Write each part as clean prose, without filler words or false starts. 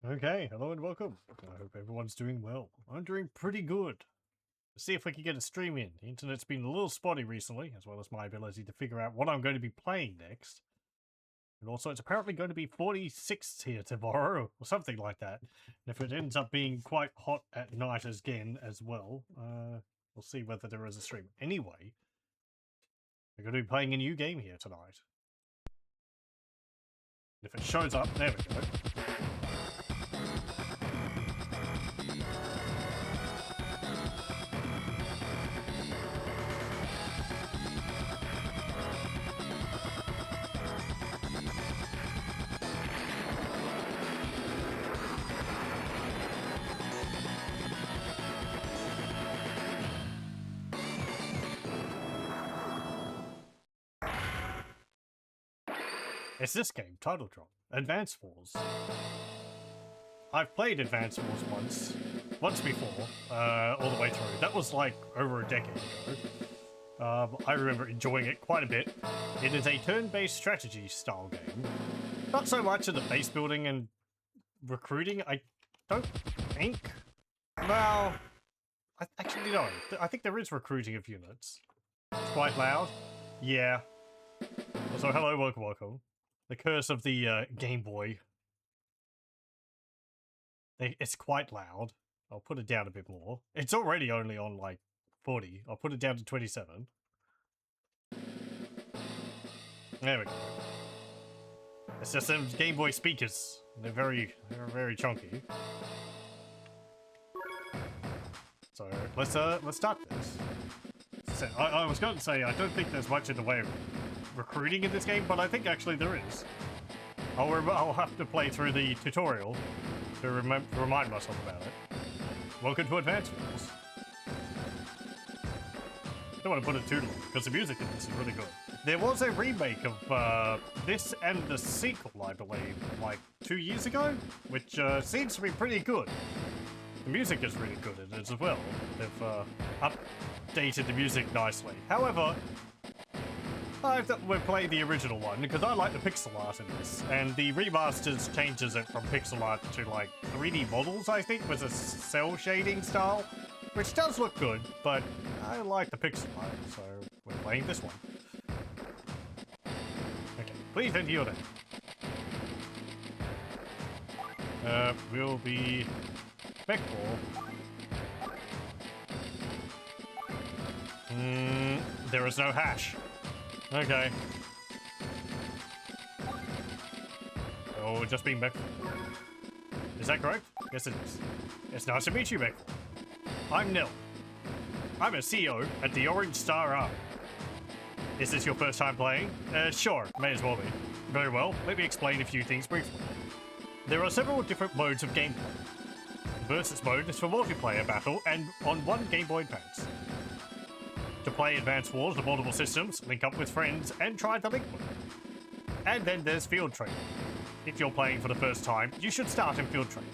Okay, hello and welcome. I hope everyone's doing well. I'm doing pretty good. Let's see if we can get a stream in. The internet's been a little spotty recently, as well as my ability to figure out what I'm going to be playing next. And also, it's apparently going to be 46 here tomorrow, or something like that. And if it ends up being quite hot at night again as well, we'll see whether there is a stream. Anyway, we're going to be playing a new game here tonight. If it shows up, there we go. It's this game, Title Drop, Advance Wars. I've played Advance Wars once before, all the way through. That was like over a decade ago. I remember enjoying it quite a bit. It is a turn-based strategy style game. Not so much of the base building and recruiting, I don't think. Well, actually no. I think there is recruiting of units. It's quite loud. Yeah. So hello, welcome. The curse of the Game Boy. It's quite loud. I'll put it down a bit more. It's already only on like 40. I'll put it down to 27. There we go. It's just them Game Boy speakers. They're very chunky. So let's start this. So, I was going to say I don't think there's much in the way of recruiting in this game, but I think actually there is. I'll have to play through the tutorial to remind myself about it. Welcome to Advance Wars. I don't want to put it too long because the music in this is really good. There was a remake of this and the sequel, I believe, like 2 years ago, which seems to be pretty good. The music is really good in it as well. They've updated the music nicely. However, I thought we'd play the original one because I like the pixel art in this, and the remasters changes it from pixel art to like 3D models, I think, with a cell shading style, which does look good, but I like the pixel art, so we're playing this one. Okay, please enter your name. Will be Beckball. There is no hash. Okay. Oh, just being Beckful. Is that correct? Yes, it is. It's nice to meet you, Beckful. I'm Nell. I'm a CEO at the Orange Star Army. Is this your first time playing? Sure, may as well be. Very well, let me explain a few things briefly. There are several different modes of gameplay. Versus mode is for multiplayer battle and on one Game Boy Advance. To play Advance Wars with multiple systems, link up with friends, and try the link mode. And then there's field training. If you're playing for the first time, you should start in field training.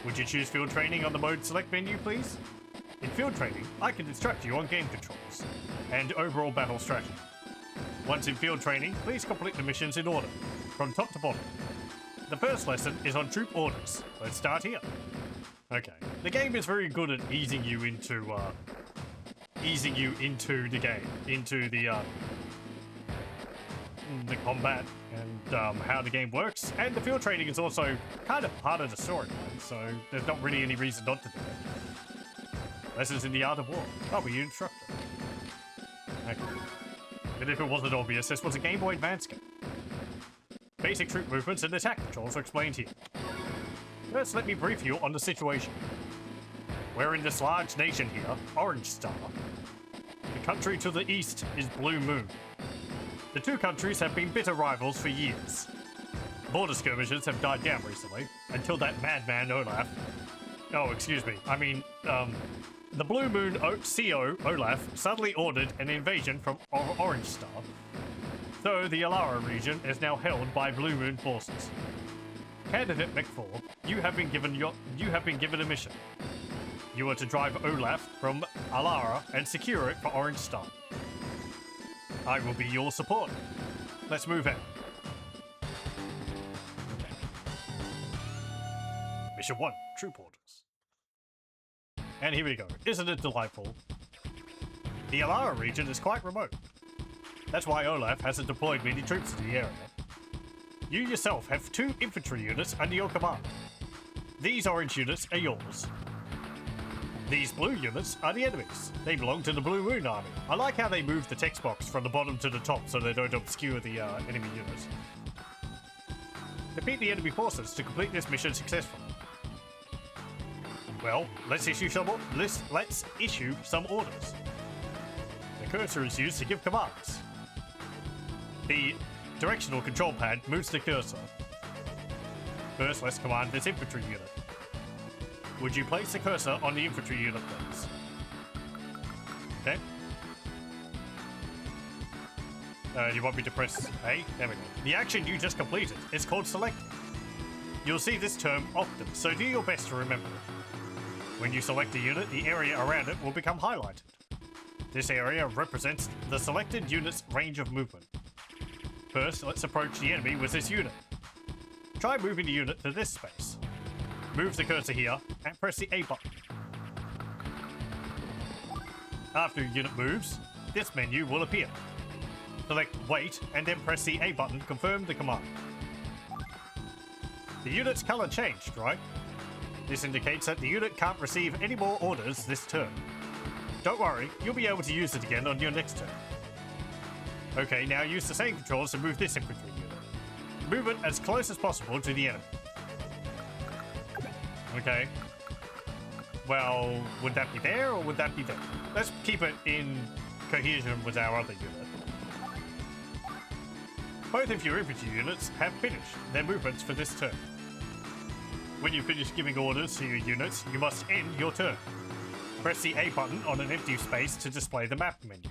Would you choose field training on the mode select menu, please? In field training, I can instruct you on game controls and overall battle strategy. Once in field training, please complete the missions in order, from top to bottom. The first lesson is on troop orders. Let's start here. Okay, the game is very good at easing you into the game, into the combat and how the game works. And the field training is also kind of part of the storyline, so there's not really any reason not to do it. Lessons in the art of war. I'll be your instructor. Okay. But if it wasn't obvious, this was a Game Boy Advance game. Basic troop movements and attack controls are explained here. First, let me brief you on the situation. We're in this large nation here, Orange Star. The country to the east is Blue Moon. The two countries have been bitter rivals for years. Border skirmishes have died down recently, until that madman Olaf... Oh, excuse me, I mean, the Blue Moon CO, Olaf, suddenly ordered an invasion from Orange Star. So the Alara region is now held by Blue Moon forces. Candidate McFall, you have been given a mission. You are to drive Olaf from Alara and secure it for Orange Star. I will be your support. Let's move in. Mission 1, Troop Orders. And here we go. Isn't it delightful? The Alara region is quite remote. That's why Olaf hasn't deployed many troops to the area. You yourself have 2 infantry units under your command. These orange units are yours. These blue units are the enemies. They belong to the Blue Moon Army. I like how they move the text box from the bottom to the top so they don't obscure the enemy units. Defeat the enemy forces to complete this mission successfully. Well, let's issue some orders. The cursor is used to give commands. The directional control pad moves the cursor. First, let's command this infantry unit. Would you place the cursor on the infantry unit, please? Okay. You want me to press A? There we go. The action you just completed is called selecting. You'll see this term often, so do your best to remember it. When you select a unit, the area around it will become highlighted. This area represents the selected unit's range of movement. First, let's approach the enemy with this unit. Try moving the unit to this space. Move the cursor here and press the A button. After a unit moves, this menu will appear. Select Wait and then press the A button to confirm the command. The unit's color changed, right? This indicates that the unit can't receive any more orders this turn. Don't worry, you'll be able to use it again on your next turn. Okay, now use the same controls to move this infantry unit. Move it as close as possible to the enemy. Okay. Well, would that be there or would that be there? Let's keep it in cohesion with our other unit. Both of your infantry units have finished their movements for this turn. When you finish giving orders to your units, you must end your turn. Press the A button on an empty space to display the map menu.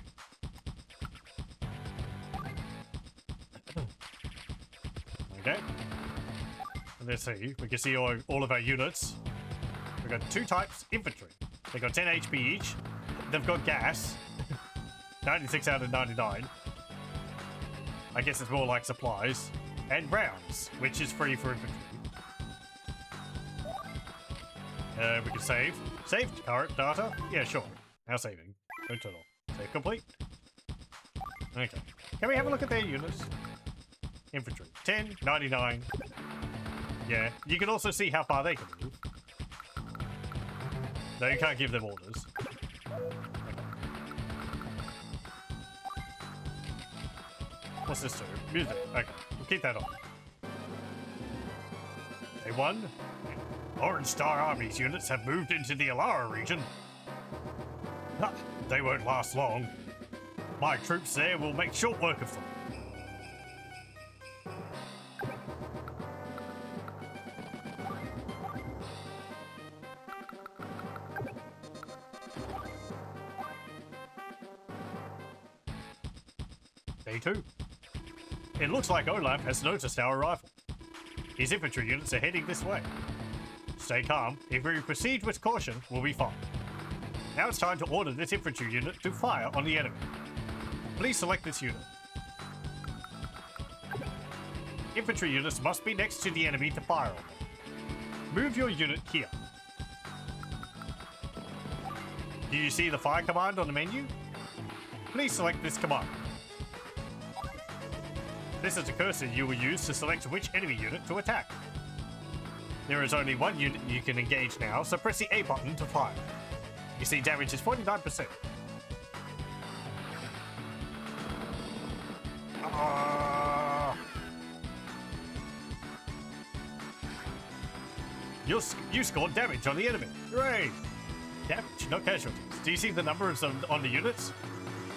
Okay. Let's see, we can see all of our units. We've got 2 types, infantry. They've got 10 HP each. They've got gas. 96 out of 99. I guess it's more like supplies. And rounds, which is free for infantry. We can save. Saved current data? Yeah, sure. Now saving. Go total. Save complete. Okay. Can we have a look at their units? Infantry. 10, 99. Yeah. You can also see how far they can move. No, you can't give them orders. Okay. What's this do? Music. Okay. We'll keep that on. A1. Orange Star Armies units have moved into the Alara region. They won't last long. My troops there will make short work of them. Day 2. It looks like Olaf has noticed our arrival. His infantry units are heading this way. Stay calm. If we proceed with caution, we'll be fine. Now it's time to order this infantry unit to fire on the enemy. Please select this unit. Infantry units must be next to the enemy to fire on them. Move your unit here. Do you see the fire command on the menu? Please select this command. This is the cursor you will use to select which enemy unit to attack. There is only one unit you can engage now, so press the A button to fire. You see damage is 49%. You scored damage on the enemy. Hooray! Damage, not casualties. Do you see the numbers on the units?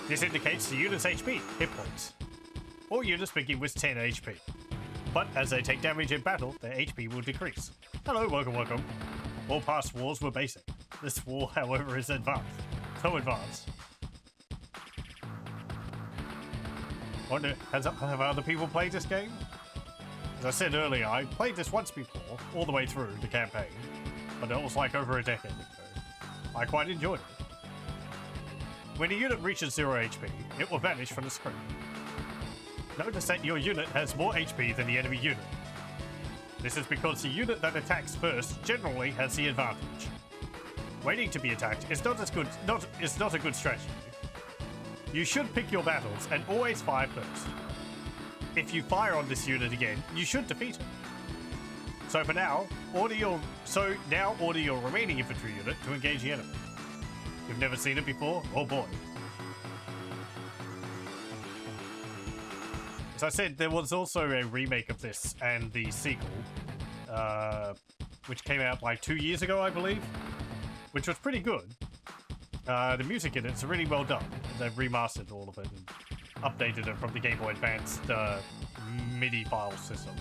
This indicates the unit's HP, hit points. All units begin with 10 HP. But as they take damage in battle, their HP will decrease. Hello, welcome. All past wars were basic. This war, however, is advanced. So advanced. Wonder, have other people played this game? As I said earlier, I played this once before, all the way through the campaign, but it was like over a decade ago. I quite enjoyed it. When a unit reaches 0 HP, it will vanish from the screen. Notice that your unit has more HP than the enemy unit. This is because the unit that attacks first generally has the advantage. Waiting to be attacked is not a good strategy. You should pick your battles and always fire first. If you fire on this unit again, you should defeat it. So for now, order your remaining infantry unit to engage the enemy. You've never seen it before? Oh boy. As I said, there was also a remake of this and the sequel, which came out like 2 years ago, I believe, which was pretty good. The music in it's really well done. They've remastered all of it and updated it from the Gameboy Advance MIDI file system.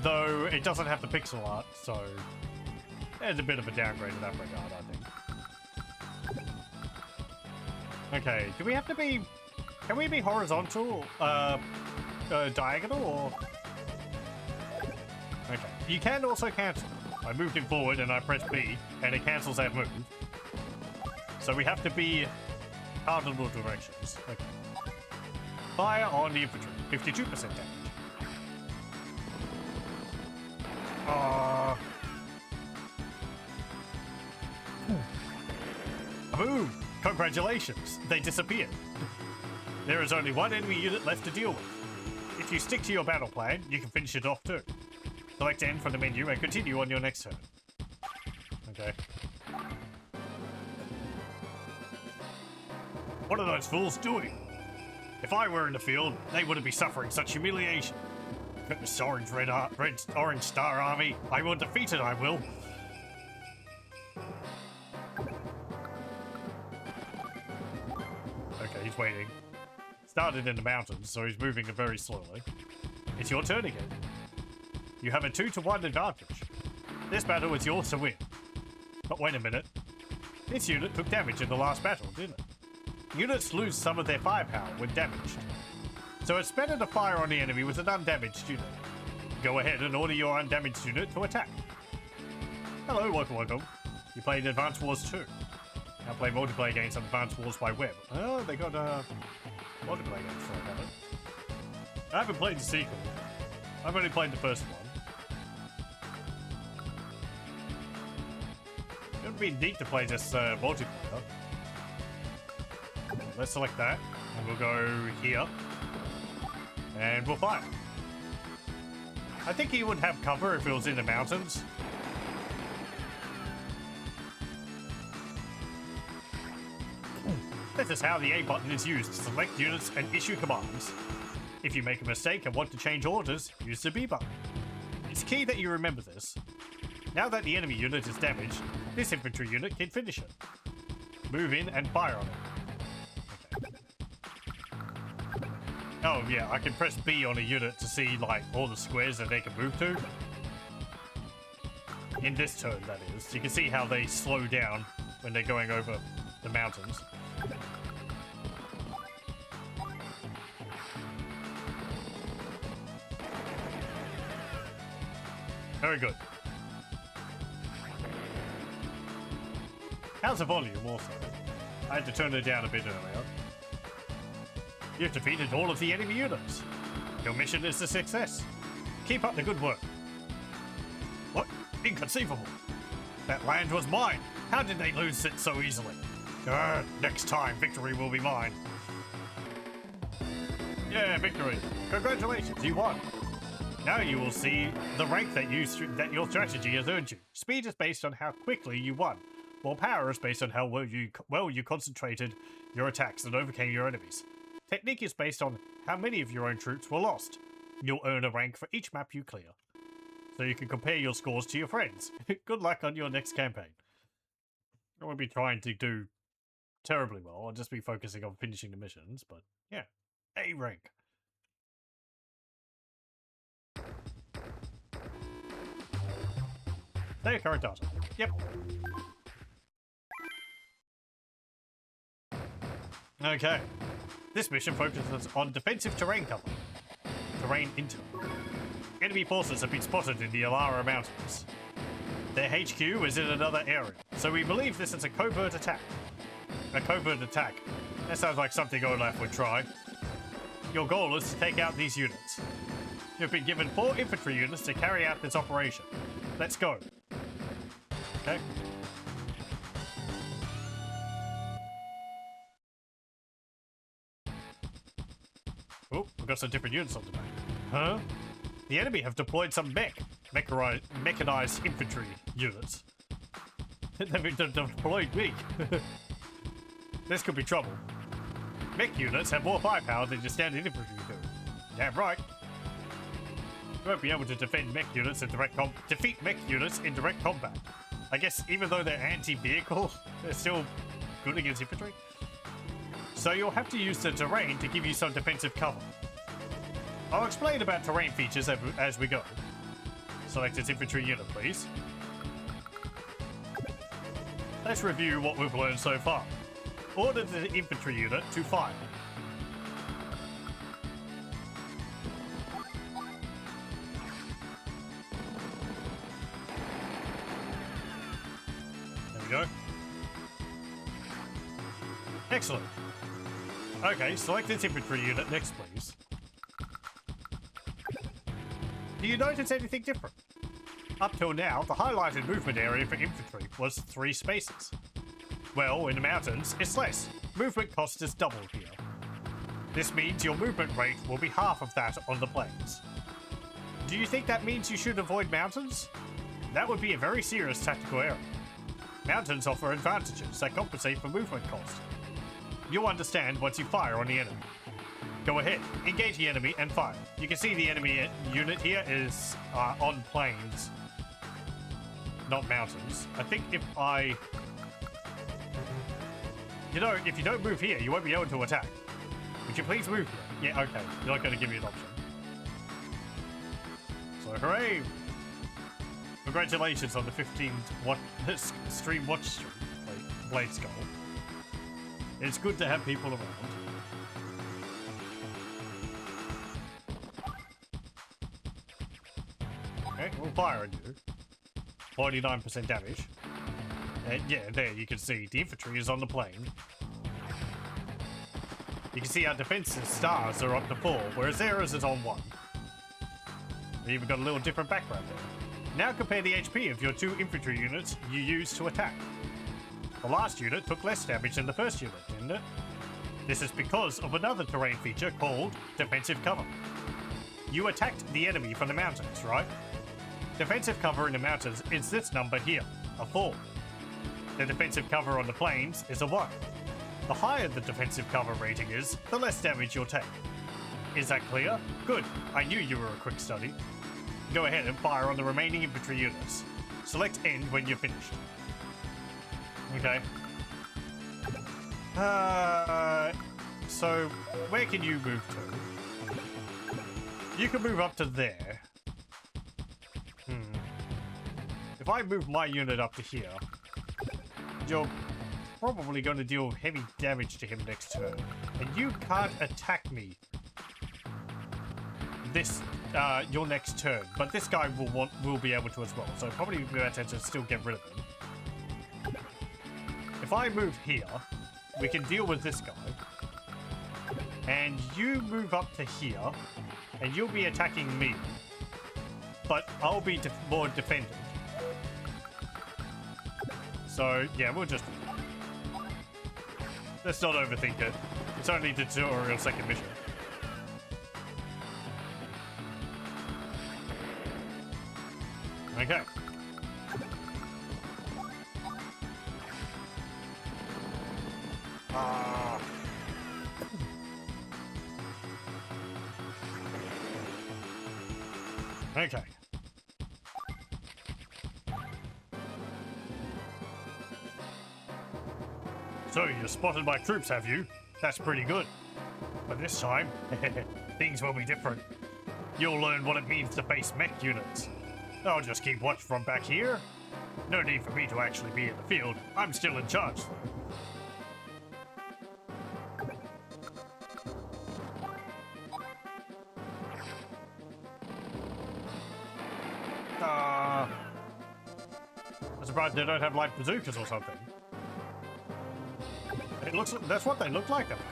Though it doesn't have the pixel art, so there's a bit of a downgrade in that regard, I think. Okay, do we have to be... Can we be horizontal, diagonal, or... Okay, you can also cancel. I moved it forward and I pressed B, and it cancels that move. So we have to be cardinal directions. Okay. Fire on the infantry, 52% damage. Boom! Congratulations, they disappeared. There is only one enemy unit left to deal with. If you stick to your battle plan, you can finish it off too. Select N from the menu and continue on your next turn. Okay. What are those fools doing? If I were in the field, they wouldn't be suffering such humiliation. This orange star army, I will defeat it, I will. Okay, he's waiting. Started in the mountains, so he's moving very slowly. It's your turn again. You have a 2-to-1 advantage. This battle is yours to win. But wait a minute. This unit took damage in the last battle, didn't it? Units lose some of their firepower when damaged. So it's better to fire on the enemy with an undamaged unit. Go ahead and order your undamaged unit to attack. Hello, welcome. You played Advance Wars 2. Now play multiplayer games on Advance Wars by web. Oh, they got multiplayer games for it. I haven't played the sequel. I've only played the first one. It would be neat to play this multiplayer. Let's select that, and we'll go here, and we'll fire. I think he would have cover if it was in the mountains. This is how the A button is used to select units and issue commands. If you make a mistake and want to change orders, use the B button. It's key that you remember this. Now that the enemy unit is damaged, this infantry unit can finish it. Move in and fire on it. Oh yeah, I can press B on a unit to see like all the squares that they can move to. In this turn, that is. You can see how they slow down when they're going over the mountains. Very good. How's the volume also? I had to turn it down a bit earlier. You've defeated all of the enemy units. Your mission is a success. Keep up the good work. What? Inconceivable. That land was mine. How did they lose it so easily? Next time, victory will be mine. Yeah, victory. Congratulations, you won. Now you will see the rank that your strategy has earned you. Speed is based on how quickly you won, while power is based on how well you concentrated your attacks and overcame your enemies. Technique is based on how many of your own troops were lost. You'll earn a rank for each map you clear, so you can compare your scores to your friends. Good luck on your next campaign. I won't be trying to do terribly well, I'll just be focusing on finishing the missions, but yeah, A rank. Their current data. Yep. Okay. This mission focuses on defensive terrain cover. Terrain intel. Enemy forces have been spotted in the Alara Mountains. Their HQ is in another area, so we believe this is a covert attack. A covert attack. That sounds like something Olaf would try. Your goal is to take out these units. You've been given 4 infantry units to carry out this operation. Let's go. Okay. Oh, we've got some different units on the back. Huh? The enemy have deployed some mechanized infantry units. They've deployed me. This could be trouble. Mech units have more firepower than your standard infantry do. Damn right. You won't be able to defend mech units in defeat mech units in direct combat. I guess even though they're anti-vehicle, they're still good against infantry. So you'll have to use the terrain to give you some defensive cover. I'll explain about terrain features as we go. Select its infantry unit, please. Let's review what we've learned so far. Order the infantry unit to fire. There we go. Excellent. Okay, select its infantry unit next, please. Do you notice anything different? Up till now, the highlighted movement area for infantry was 3 spaces. Well, in the mountains, it's less. Movement cost is double here. This means your movement rate will be half of that on the plains. Do you think that means you should avoid mountains? That would be a very serious tactical error. Mountains offer advantages that compensate for movement cost. You'll understand once you fire on the enemy. Go ahead, engage the enemy and fire. You can see the enemy unit here is on plains, not mountains. I think if I... You know, if you don't move here, you won't be able to attack. Would you please move here? Yeah, okay. You're not going to give me an option. So, hooray! Congratulations on the 15th stream watch stream, Blade Skull. It's good to have people around. Okay, we'll fire on you. 49% damage. And yeah, there you can see the infantry is on the plain. You can see our defensive stars are up to 4, whereas theirs is on 1. We even got a little different background there. Now compare the HP of your 2 infantry units you used to attack. The last unit took less damage than the first unit, didn't it? This is because of another terrain feature called defensive cover. You attacked the enemy from the mountains, right? Defensive cover in the mountains is this number here, a 4. The defensive cover on the plains is a 1. The higher the defensive cover rating is, the less damage you'll take. Is that clear? Good. I knew you were a quick study. Go ahead and fire on the remaining infantry units. Select end when you're finished. Okay. So, where can you move to? You can move up to there. If I move my unit up to here, you're probably going to deal heavy damage to him next turn. And you can't attack me this your next turn, but this guy will be able to as well. So probably better to still get rid of him. If I move here, we can deal with this guy. And you move up to here, and you'll be attacking me. But I'll be more defended. So, yeah, we'll just... Let's not overthink it. It's only the tutorial second mission. Okay. Okay. So, you spotted my troops, have you? That's pretty good. But this time, things will be different. You'll learn what it means to face mech units. I'll just keep watch from back here. No need for me to actually be in the field. I'm still in charge. I'm surprised they don't have like bazookas or something. It looks like, that's what they look like, I've got.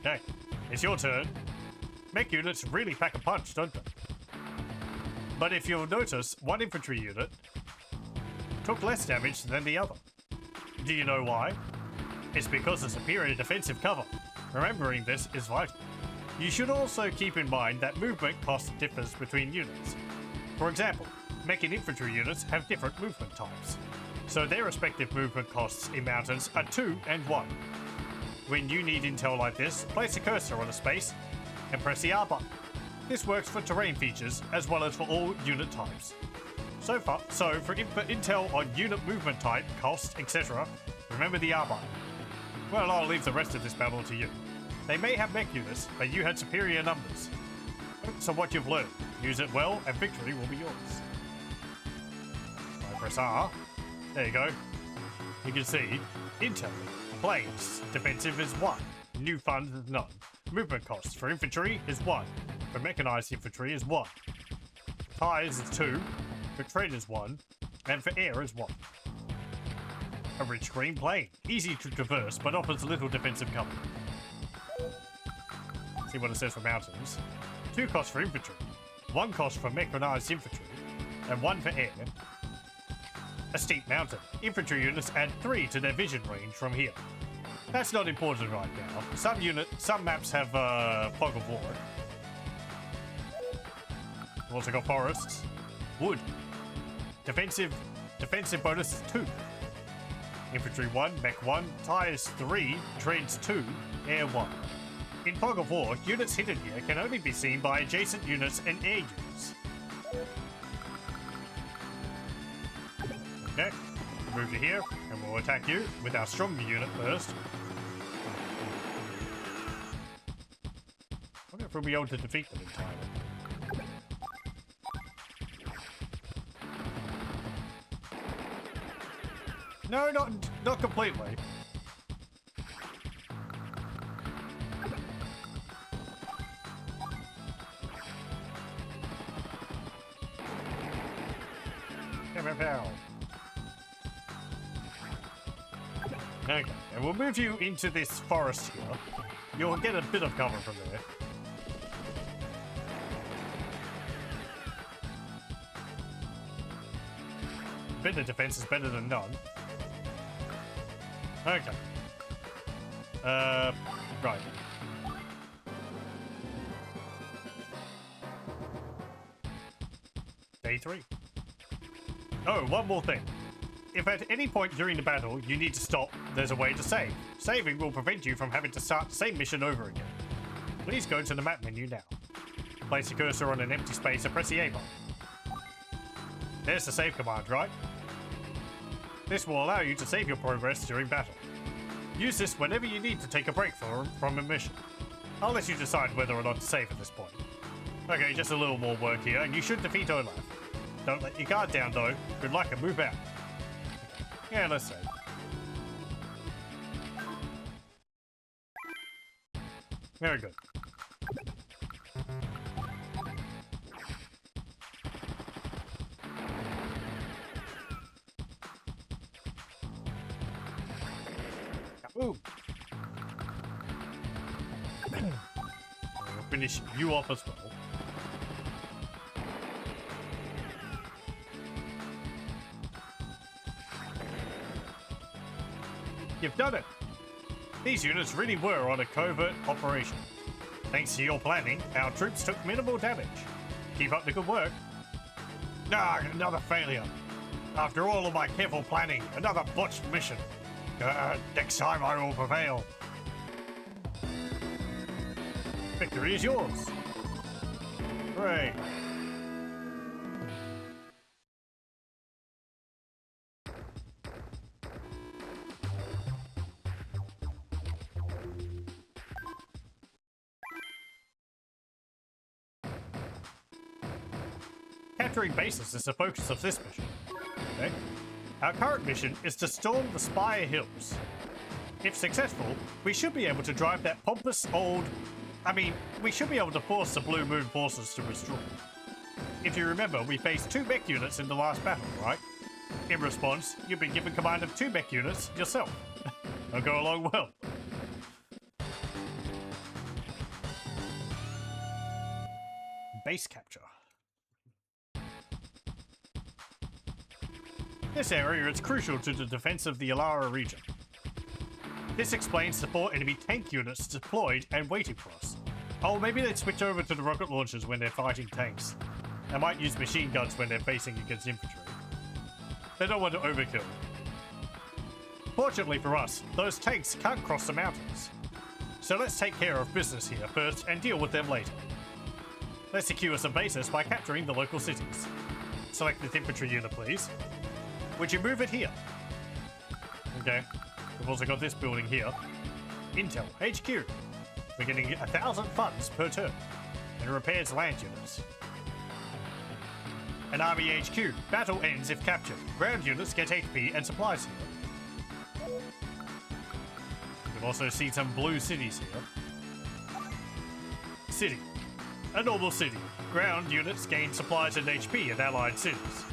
Okay, it's your turn. Mech units really pack a punch, don't they? But if you'll notice, one infantry unit took less damage than the other. Do you know why? It's because of superior defensive cover. Remembering this is vital. You should also keep in mind that movement cost differs between units. For example, mech and infantry units have different movement types, so their respective movement costs in mountains are 2 and 1. When you need intel like this, place a cursor on a space and press the R button. This works for terrain features as well as for all unit types. So for intel on unit movement type, cost, etc., remember the R button. Well, I'll leave the rest of this battle to you. They may have mech units, but you had superior numbers. So what you've learned, use it well and victory will be yours. I press R. There you go. You can see, intel, planes, defensive is 1, new funds is none. Movement costs for infantry is 1, for mechanized infantry is 1. Tires is 2, for train is 1, and for air is 1. A rich green plain, easy to traverse but offers little defensive cover. See what it says for mountains. 2 costs for infantry, 1 cost for mechanized infantry, and 1 for air. A steep mountain. Infantry units add 3 to their vision range from here. That's not important right now. Some maps have fog of war. We've also got forests. Wood. Defensive bonus is 2. Infantry 1, mech 1, tires 3, trains 2, air 1. In fog of war, units hidden here can only be seen by adjacent units and air units. Okay, move to here, and we'll attack you with our stronger unit first. I wonder if we'll be able to defeat them entirely. No, not completely. Okay, and we'll move you into this forest here. You'll get a bit of cover from there. A bit of defense is better than none. Okay. Right. Day 3. Oh, one more thing. If at any point during the battle you need to stop, there's a way to save. Saving will prevent you from having to start the same mission over again. Please go to the map menu now. Place your cursor on an empty space and press the A button. There's the save command, right? This will allow you to save your progress during battle. Use this whenever you need to take a break from a mission. I'll let you decide whether or not to save at this point. Okay, just a little more work here, and you should defeat Olaf. Don't let your guard down though. Good luck and move out. Yeah, let's save. Very good. Ooh. We'll finish you off as well. You've done it! These units really were on a covert operation. Thanks to your planning, our troops took minimal damage. Keep up the good work. Ah, another failure. After all of my careful planning, another botched mission. Next time I will prevail. Victory is yours. Hooray. Capturing bases is the focus of this mission. Okay? Our current mission is to storm the Spire Hills. If successful, we should be able to drive that pompous old... we should be able to force the Blue Moon forces to withdraw. If you remember, we faced 2 mech units in the last battle, right? In response, you've been given command of 2 mech units yourself. They'll go along well. base capture. This area is crucial to the defense of the Alara region. This explains the 4 enemy tank units deployed and waiting for us. Oh, maybe they'd switch over to the rocket launchers when they're fighting tanks. They might use machine guns when they're facing against infantry. They don't want to overkill. Fortunately for us, those tanks can't cross the mountains. So let's take care of business here first and deal with them later. Let's secure some bases by capturing the local cities. Select this infantry unit, please. Would you move it here? Okay. We've also got this building here. Intel HQ. We're getting 1,000 funds per turn. And repairs land units. An army HQ. Battle ends if captured. Ground units get HP and supplies here. You've also seen some blue cities here. City. A normal city. Ground units gain supplies and HP in allied cities.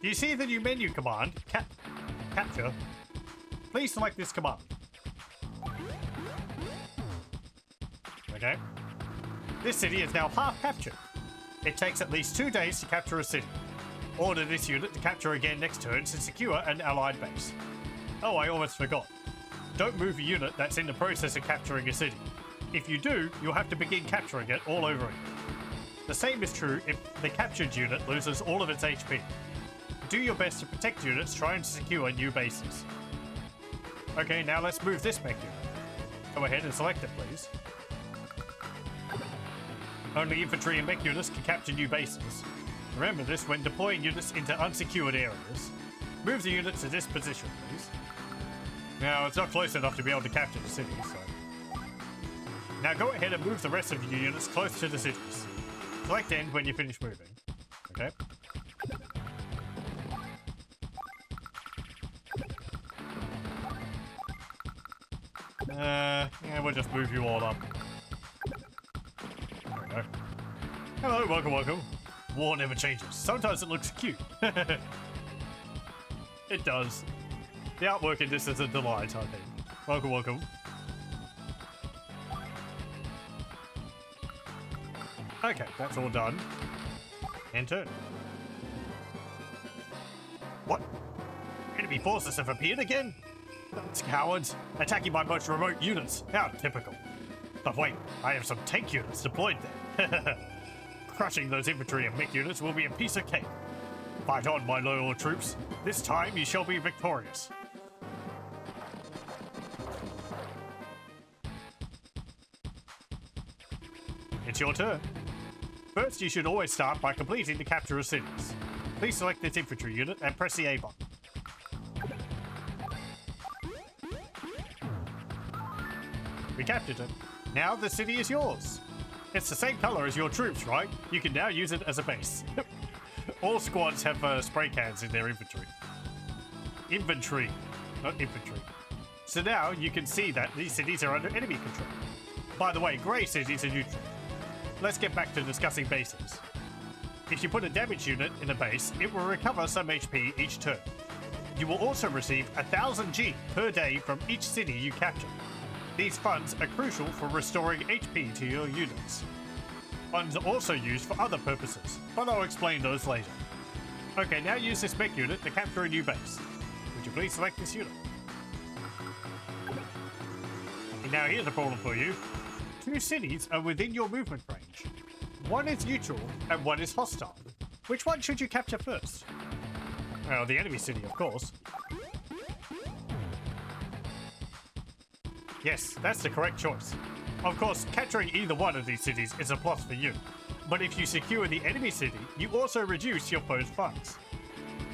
Do you see the new menu command? Capture. Please select this command. Okay. This city is now half captured. It takes at least 2 days to capture a city. Order this unit to capture again next turn to secure an allied base. Oh, I almost forgot. Don't move a unit that's in the process of capturing a city. If you do, you'll have to begin capturing it all over again. The same is true if the captured unit loses all of its HP. Do your best to protect units trying to secure new bases. Okay, now let's move this mech unit. Go ahead and select it, please. Only infantry and mech units can capture new bases. Remember this when deploying units into unsecured areas. Move the unit to this position, please. Now, it's not close enough to be able to capture the city, so... Now go ahead and move the rest of your units close to the cities. Select end when you finish moving. Okay? Yeah, we'll just move you all up. There we go. Hello, welcome, welcome. War never changes. Sometimes it looks cute. It does. The artwork in this is a delight, I think. Welcome, welcome. Okay, that's all done. End turn. What? Enemy forces have appeared again? It's cowards, attacking my most remote units. How typical. But wait, I have some tank units deployed there. Crushing those infantry and mech units will be a piece of cake. Fight on, my loyal troops. This time you shall be victorious. It's your turn. First, you should always start by completing the capture of cities. Please select this infantry unit and press the A button. We captured it. Now the city is yours. It's the same color as your troops, right? You can now use it as a base. All squads have spray cans in their inventory. Inventory, not infantry. So now you can see that these cities are under enemy control. By the way, grey cities are neutral. Let's get back to discussing bases. If you put a damage unit in a base, it will recover some HP each turn. You will also receive 1000 G per day from each city you capture. These funds are crucial for restoring HP to your units. Funds are also used for other purposes, but I'll explain those later. Okay, now use this mech unit to capture a new base. Would you please select this unit? And now here's a problem for you. 2 cities are within your movement range. One is neutral and one is hostile. Which one should you capture first? Well, the enemy city, of course. Yes, that's the correct choice. Of course, capturing either one of these cities is a plus for you. But if you secure the enemy city, you also reduce your foe's funds.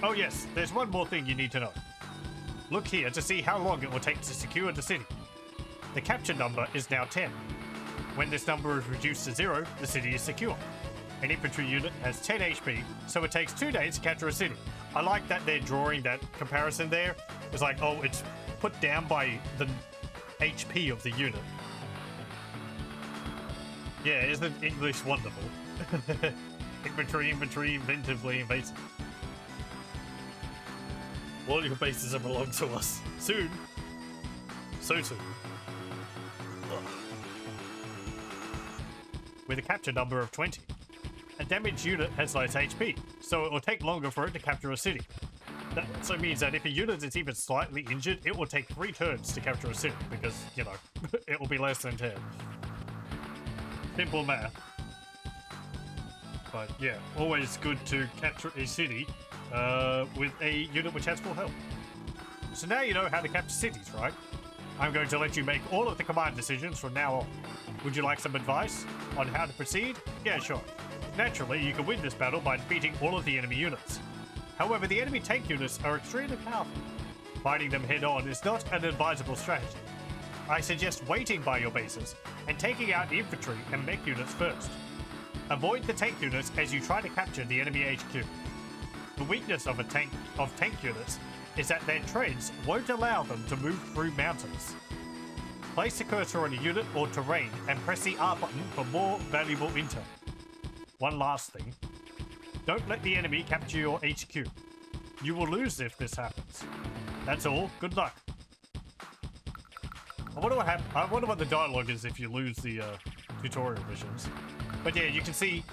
Oh yes, there's one more thing you need to know. Look here to see how long it will take to secure the city. The capture number is now 10. When this number is reduced to 0, the city is secure. An infantry unit has 10 HP, so it takes 2 days to capture a city. I like that they're drawing that comparison there. It's like, oh, it's put down by the HP of the unit. Yeah, isn't English wonderful? Infantry, inventively invasive. All your bases belong to us. Soon. So soon. Ugh. with a capture number of 20. A damaged unit has less HP, so it will take longer for it to capture a city. That also means that if a unit is even slightly injured, it will take 3 turns to capture a city, because, you know, it will be less than 10. Simple math. But yeah, always good to capture a city with a unit which has full health. So now you know how to capture cities, right? I'm going to let you make all of the command decisions from now on. Would you like some advice on how to proceed? Yeah, sure. Naturally, you can win this battle by defeating all of the enemy units. However, the enemy tank units are extremely powerful. Fighting them head-on is not an advisable strategy. I suggest waiting by your bases and taking out the infantry and mech units first. Avoid the tank units as you try to capture the enemy HQ. The weakness of tank units is that their treads won't allow them to move through mountains. Place the cursor on a unit or terrain and press the R button for more valuable intel. One last thing. Don't let the enemy capture your HQ. You will lose if this happens. That's all. Good luck. I wonder what the dialogue is if you lose the tutorial missions. But yeah, you can see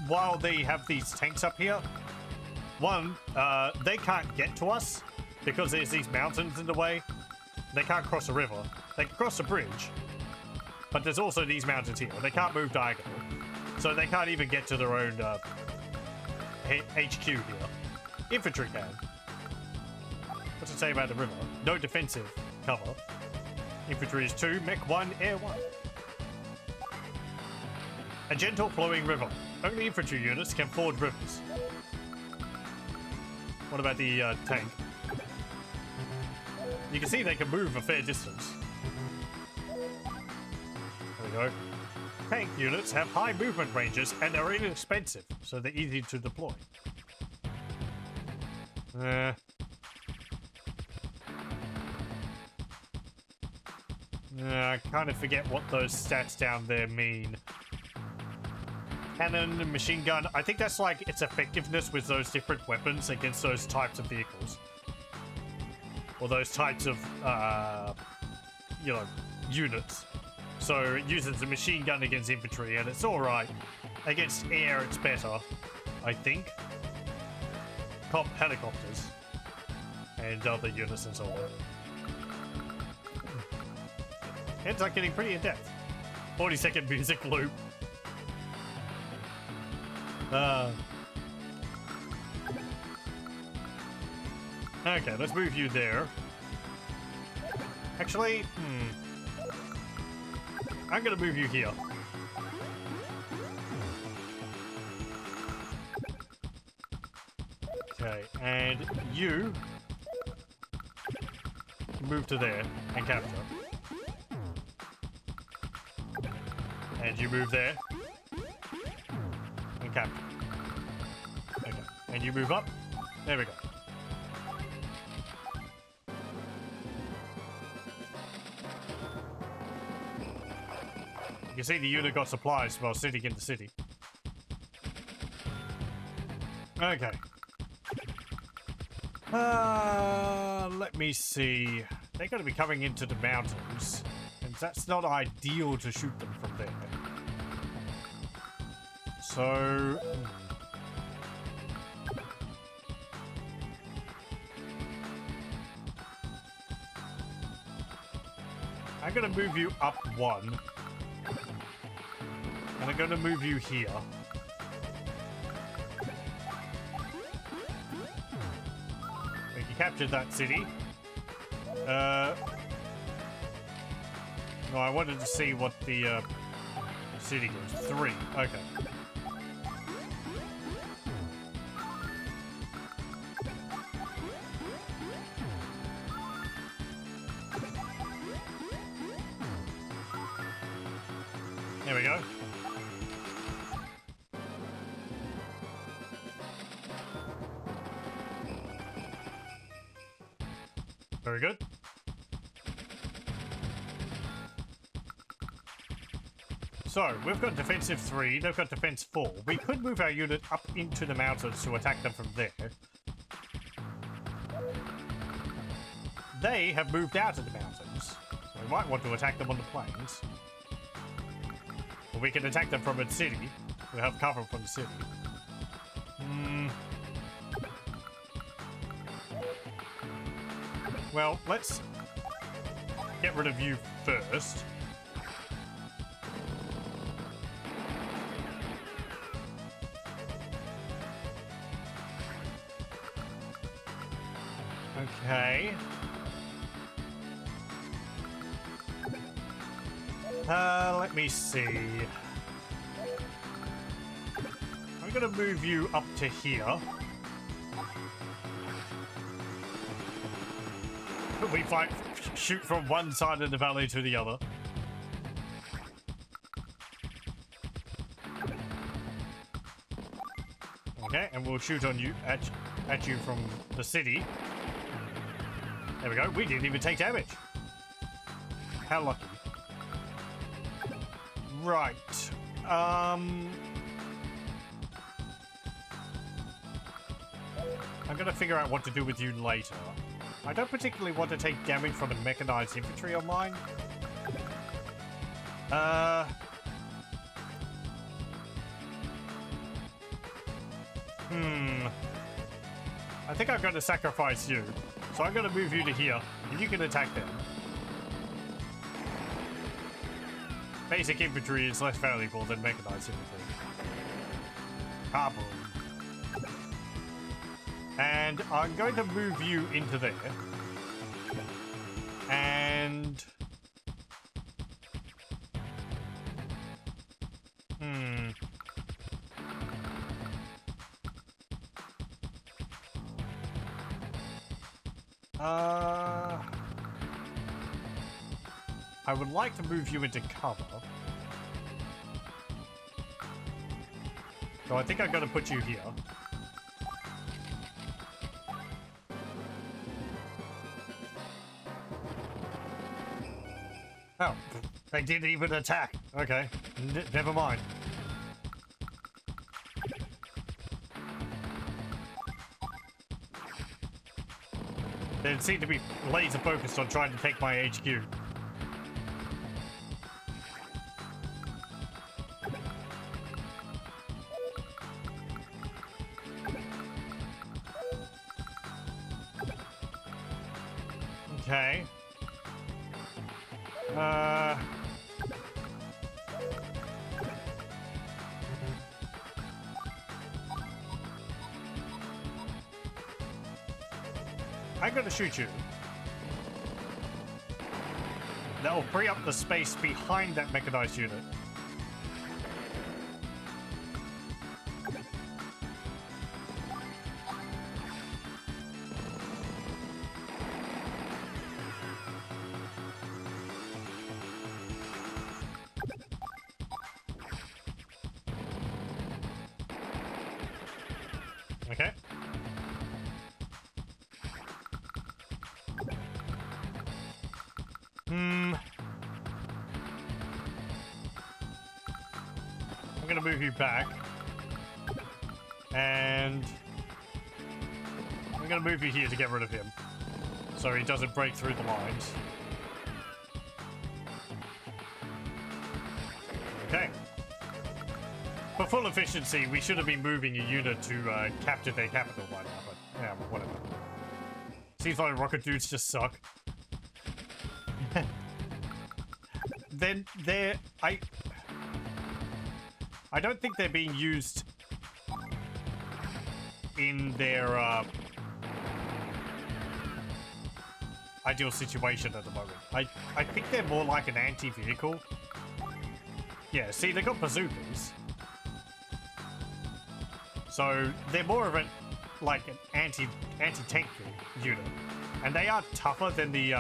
while they have these tanks up here, one, they can't get to us because there's these mountains in the way. They can't cross a river. They can cross a bridge, but there's also these mountains here. They can't move diagonally, so they can't even get to their own HQ here. Infantry can. What's it say about the river? No defensive cover. Infantry is 2, mech 1, air 1. A gentle flowing river. Only infantry units can ford rivers. What about the tank? You can see they can move a fair distance. There we go. Tank units have high movement ranges and are inexpensive, so they're easy to deploy. I kind of forget what those stats down there mean. Cannon and machine gun, I think that's like its effectiveness with those different weapons against those types of vehicles. Or those types of, you know, units. So it uses a machine gun against infantry, and it's alright. Against air, it's better, I think. Helicopters. And other units and so on. Ends up getting pretty in-depth. 40-second music loop. Okay, let's move you there. Actually, I'm gonna move you here. Okay, and you move to there and capture. And you move there and capture. Okay, and you move up. There we go. You can see the unit got supplies while sitting in the city. Okay. Let me see. They're going to be coming into the mountains, and that's not ideal to shoot them from there. So... I'm going to move you up 1. And I'm going to move you here. We captured that city. No, I wanted to see what the city goes. 3. Okay. There we go. Very good. So, we've got defensive 3, they've got defense 4. We could move our unit up into the mountains to attack them from there. They have moved out of the mountains, so we might want to attack them on the plains. But we can attack them from a city. We have cover from the city. Well, let's get rid of you first. Okay. Let me see. I'm gonna move you up to here. We fight, shoot from one side of the valley to the other. Okay, and we'll shoot on you at you from the city. There we go. We didn't even take damage. How lucky. Right. I'm gonna figure out what to do with you later. I don't particularly want to take damage from the mechanized infantry on mine. I think I'm going to sacrifice you. So I'm going to move you to here, and you can attack them. Basic infantry is less valuable than mechanized infantry. Carbon. And I'm going to move you into there. And... I would like to move you into cover. So I think I'm going to put you here. Oh, they didn't even attack. Okay, never mind. They seem to be laser focused on trying to take my HQ. Okay. I'm gonna shoot you. That'll free up the space behind that mechanized unit. Okay. I'm gonna move you back. And I'm gonna move you here to get rid of him. So he doesn't break through the lines. Okay. For full efficiency, we should have been moving a unit to capture their capital by now, but yeah, whatever. Seems like rocket dudes just suck. Then I don't think they're being used in their ideal situation at the moment. I think they're more like an anti-vehicle. Yeah, see, they got bazookas. So they're more of an anti-tank unit. And they are tougher than the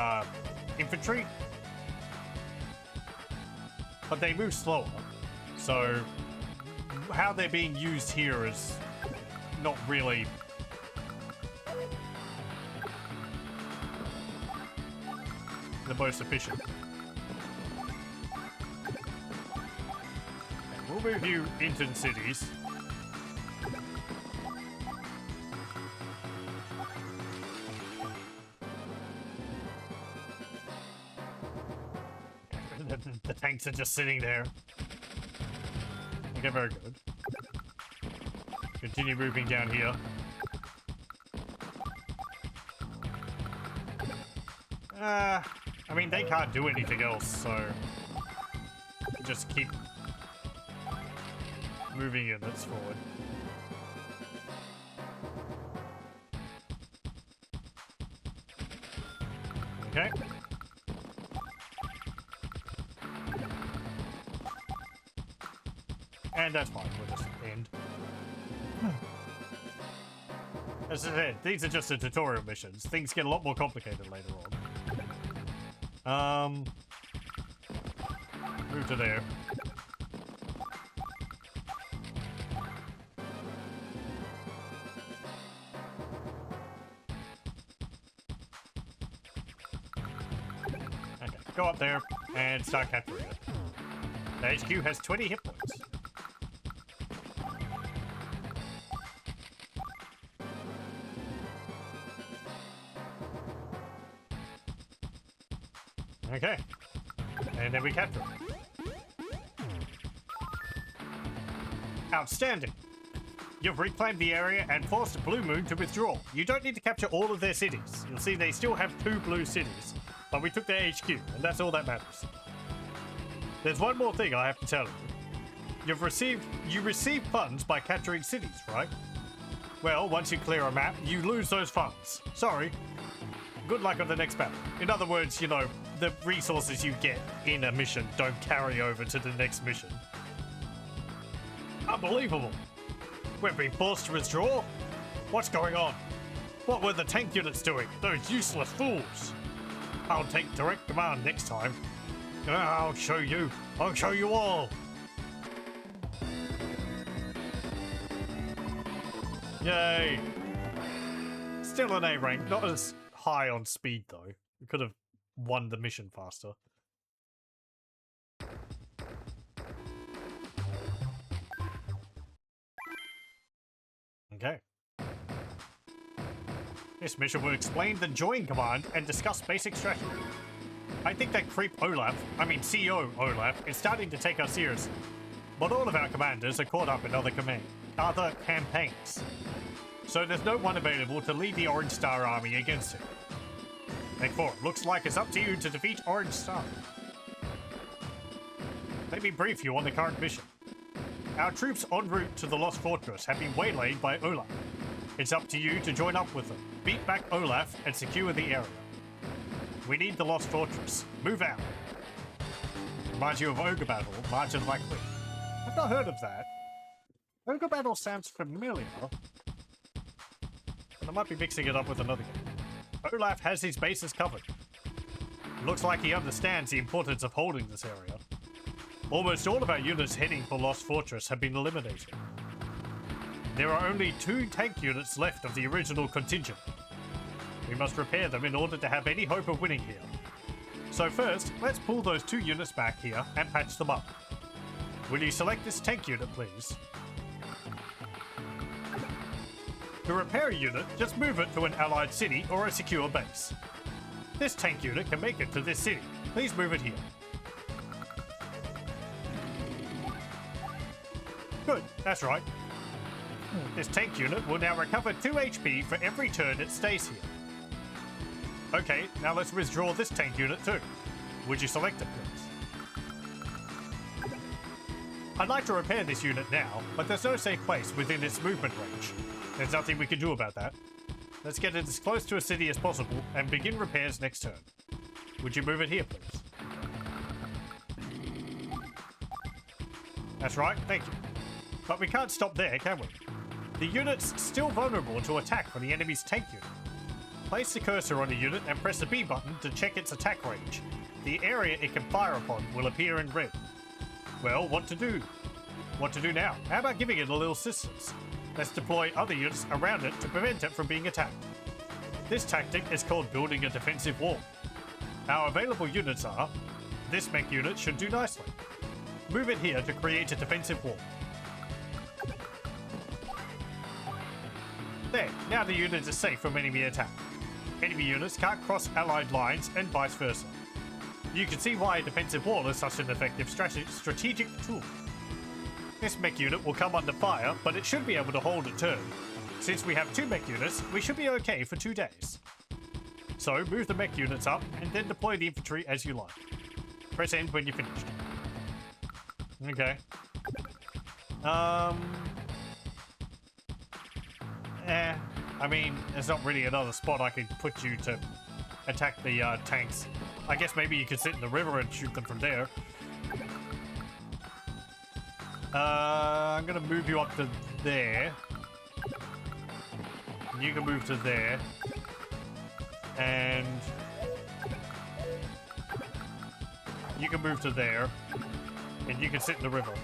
infantry. But they move slower. So how they're being used here is not really the most efficient. We'll move you into the cities. The tanks are just sitting there. Okay, very good. Continue moving down here. I mean, they can't do anything else, so just keep moving units forward. Okay. And that's fine, we'll just end. As I said, these are just the tutorial missions. Things get a lot more complicated later on. Move to there. Okay, go up there and start capturing it. The HQ has 20 hit points. Okay. And then we capture it. Outstanding. You've reclaimed the area and forced Blue Moon to withdraw. You don't need to capture all of their cities. You'll see they still have 2 blue cities, but we took their HQ, and that's all that matters. There's one more thing I have to tell you. You receive funds by capturing cities, right? Well, once you clear a map, you lose those funds. Sorry. Good luck on the next battle. In other words, you know, the resources you get in a mission don't carry over to the next mission. Unbelievable. We've been forced to withdraw? What's going on? What were the tank units doing? Those useless fools. I'll take direct command next time. I'll show you. I'll show you all. Yay. Still an A rank, not as high on speed though. We could have won the mission faster. Okay. This mission will explain the join command and discuss basic strategy. I think that CEO Olaf is starting to take us seriously. But all of our commanders are caught up in other campaigns. So there's no one available to lead the Orange Star army against him. Therefore, looks like it's up to you to defeat Orange Star. Let me brief you on the current mission. Our troops en route to the Lost Fortress have been waylaid by Olaf. It's up to you to join up with them, beat back Olaf, and secure the area. We need the Lost Fortress. Move out. Reminds you of Ogre Battle, March of the Black Queen. I've not heard of that. Ogre Battle sounds familiar, but I might be mixing it up with another game. Olaf has his bases covered. Looks like he understands the importance of holding this area. Almost all of our units heading for Lost Fortress have been eliminated. There are only 2 tank units left of the original contingent. We must repair them in order to have any hope of winning here. So first, let's pull those 2 units back here and patch them up. Will you select this tank unit, please? To repair a unit, just move it to an allied city or a secure base. This tank unit can make it to this city. Please move it here. Good, that's right. This tank unit will now recover 2 HP for every turn it stays here. Okay, now let's withdraw this tank unit too. Would you select it, please? I'd like to repair this unit now, but there's no safe place within its movement range. There's nothing we can do about that. Let's get it as close to a city as possible and begin repairs next turn. Would you move it here, please? That's right, thank you. But we can't stop there, can we? The unit's still vulnerable to attack from the enemy's tank unit. Place the cursor on the unit and press the B button to check its attack range. The area it can fire upon will appear in red. Well, what to do? What to do now? How about giving it a little assistance? Let's deploy other units around it to prevent it from being attacked. This tactic is called building a defensive wall. Our available units are... This mech unit should do nicely. Move it here to create a defensive wall. There, now the unit is safe from enemy attack. Enemy units can't cross allied lines and vice versa. You can see why a defensive wall is such an effective strategic tool. This mech unit will come under fire, but it should be able to hold a turn. Since we have 2 mech units, we should be okay for 2 days. So move the mech units up and then deploy the infantry as you like. Press end when you're finished. Okay. I mean, there's not really another spot I could put you to attack the tanks. I guess maybe you could sit in the river and shoot them from there. I'm gonna move you up to there. You can move to there. And you can move to there. And you can sit in the river.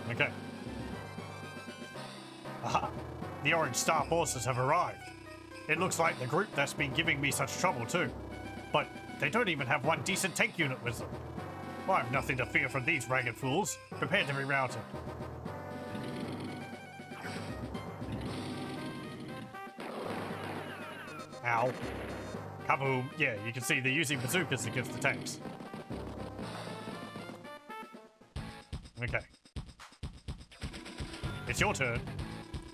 Okay. Aha! The Orange Star forces have arrived. It looks like the group that's been giving me such trouble too. But they don't even have one decent tank unit with them. I have nothing to fear from these ragged fools. Prepare to be routed. Ow. Kaboom. Yeah, you can see they're using bazookas against the tanks. Okay. It's your turn.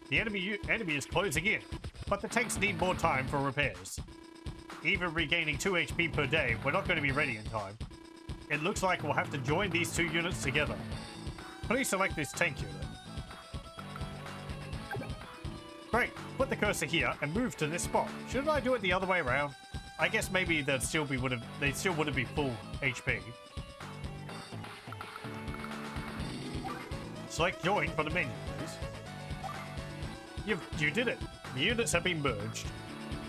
The enemy is closing in, but the tanks need more time for repairs. Even regaining 2 HP per day, we're not going to be ready in time. It looks like we'll have to join these 2 units together. Please select this tank unit. Great, put the cursor here and move to this spot. Shouldn't I do it the other way around? I guess maybe they'd still be wouldn't be full HP. Select join from the menu, please. You did it. The units have been merged.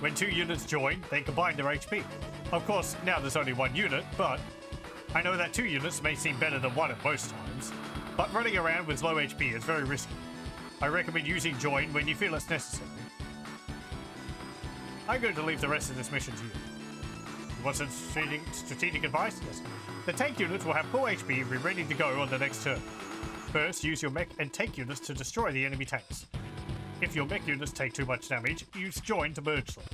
When 2 units join, they combine their HP. Of course, now there's only 1 unit, but I know that 2 units may seem better than 1 at most times, but running around with low HP is very risky. I recommend using join when you feel it's necessary. I'm going to leave the rest of this mission to you. You want some strategic advice? Yes. The tank units will have full HP and be ready to go on the next turn. First, use your mech and tank units to destroy the enemy tanks. If your mech units take too much damage, use join to merge them.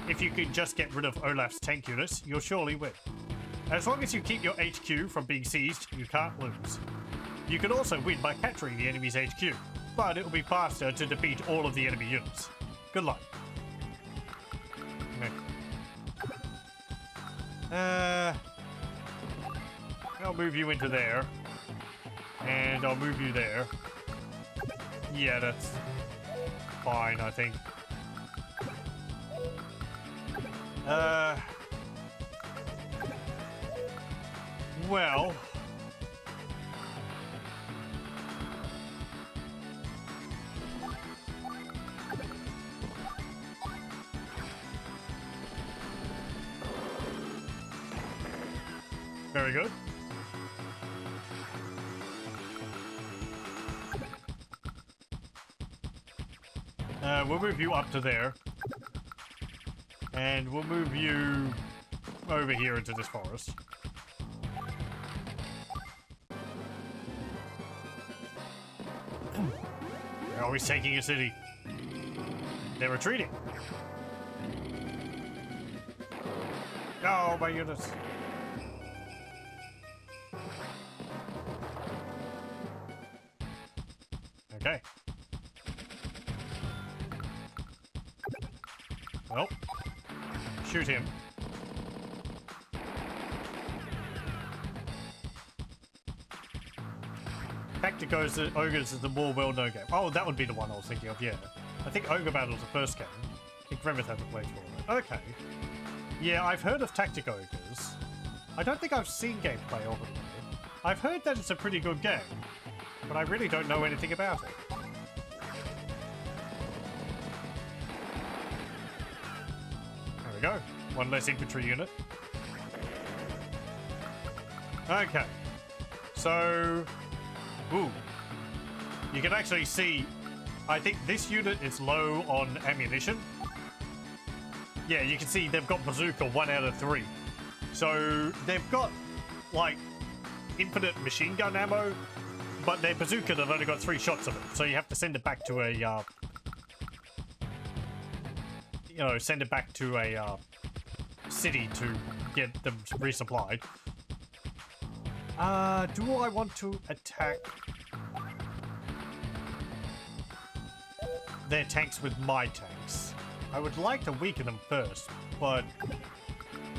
If you can just get rid of Olaf's tank units, you'll surely win. As long as you keep your HQ from being seized, you can't lose. You can also win by capturing the enemy's HQ, but it will be faster to defeat all of the enemy units. Good luck. I'll move you into there. And I'll move you there. Yeah, that's fine, I think. Well... Very good. We'll move you up to there. And we'll move you over here into this forest. They're always taking a city. They're retreating. Oh, my units. Okay. Well, shoot him. Tacticos, Ogres is the more well-known game. Oh, that would be the one I was thinking of, yeah. I think Ogre Battle was the first game. I think Remeth had the playthrough of it. Okay. Yeah, I've heard of Tactic Ogres. I don't think I've seen gameplay of it, though. I've heard that it's a pretty good game, but I really don't know anything about it. There we go. One less infantry unit. Okay. So... Ooh. You can actually see... I think this unit is low on ammunition. Yeah, you can see they've got bazooka 1 out of 3. So they've got, like, infinite machine gun ammo, but their bazooka, they've only got 3 shots of it. So you have to send it back to a, send it back to a city to get them resupplied. Do I want to attack their tanks with my tanks? I would like to weaken them first, but...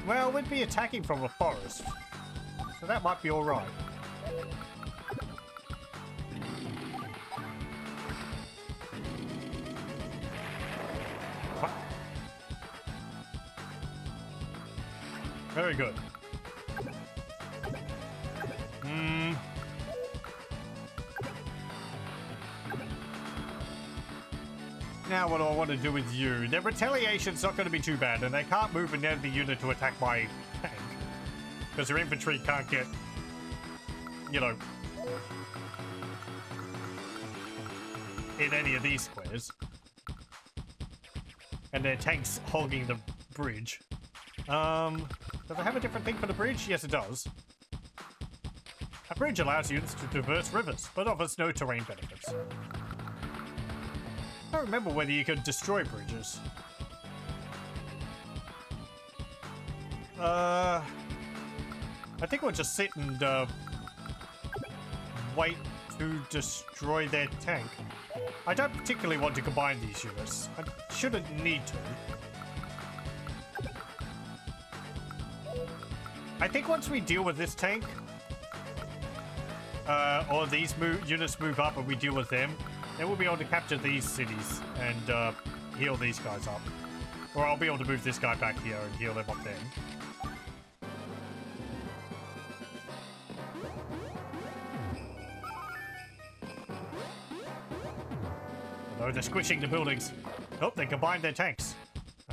Well, we'd be attacking from a forest, so that might be alright. Very good. Now what do I want to do with you? Their retaliation's not going to be too bad, and they can't move an enemy unit to attack my tank. Because their infantry can't get, you know, in any of these squares. And their tank's hogging the bridge. Does it have a different thing for the bridge? Yes, it does. A bridge allows units to traverse rivers, but offers no terrain benefits. I don't remember whether you could destroy bridges. I think we'll just sit and, wait to destroy their tank. I don't particularly want to combine these units. I shouldn't need to. I think once we deal with this tank, or these units move up and we deal with them, then we'll be able to capture these cities and heal these guys up. Or I'll be able to move this guy back here and heal them up then. Oh, they're squishing the buildings. Oh, they combined their tanks.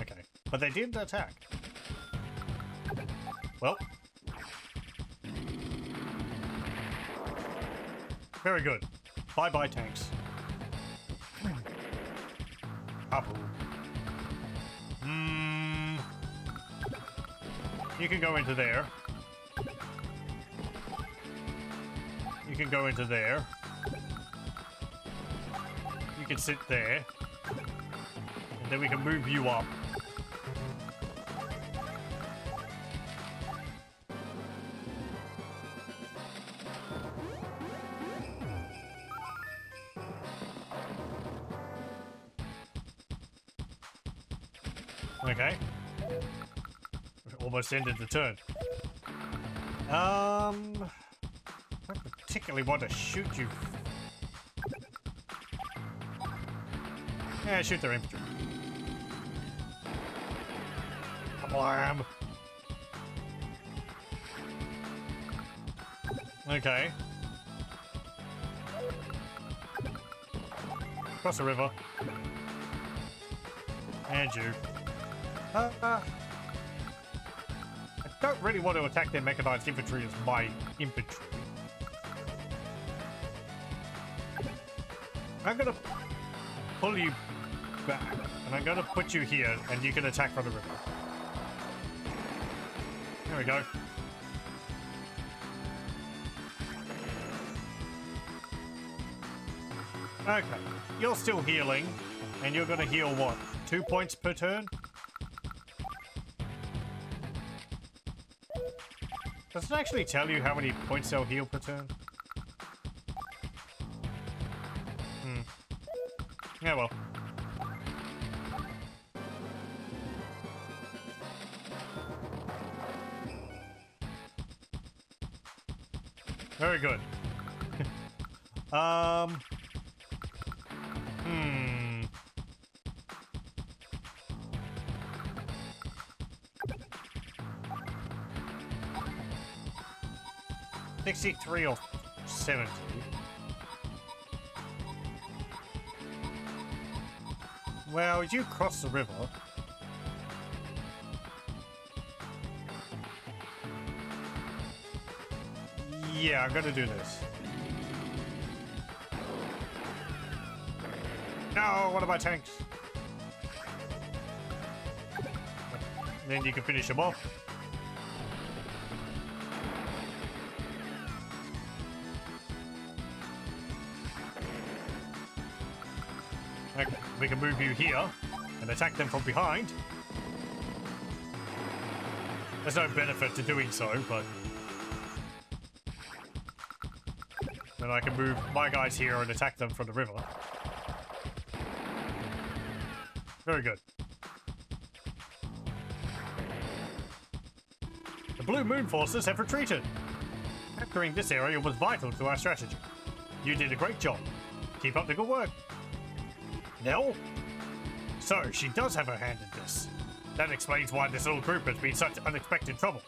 Okay, but they didn't attack. Well. Very good. Bye-bye, tanks. You can go into there. You can go into there. You can sit there. And then we can move you up. Okay. Almost ended the turn. I don't particularly want to shoot you. Yeah, shoot their infantry. Blam. Okay. Cross the river. And you. I don't really want to attack their mechanized infantry as my infantry. I'm gonna pull you back, and I'm gonna put you here, and you can attack from the river. There we go. Okay, you're still healing, and you're gonna heal what? 2 points per turn? Does it actually tell you how many points they'll heal per turn? Yeah, well. Very good. 63 or 70. Well, you cross the river. Yeah, I'm gonna do this. No, one of my tanks. Then you can finish them off. Okay, we can move you here and attack them from behind. There's no benefit to doing so, but... Then I can move my guys here and attack them from the river. Very good. The Blue Moon forces have retreated. Capturing this area was vital to our strategy. You did a great job. Keep up the good work. Nell? So, she does have her hand in this. That explains why this little group has been such unexpected trouble.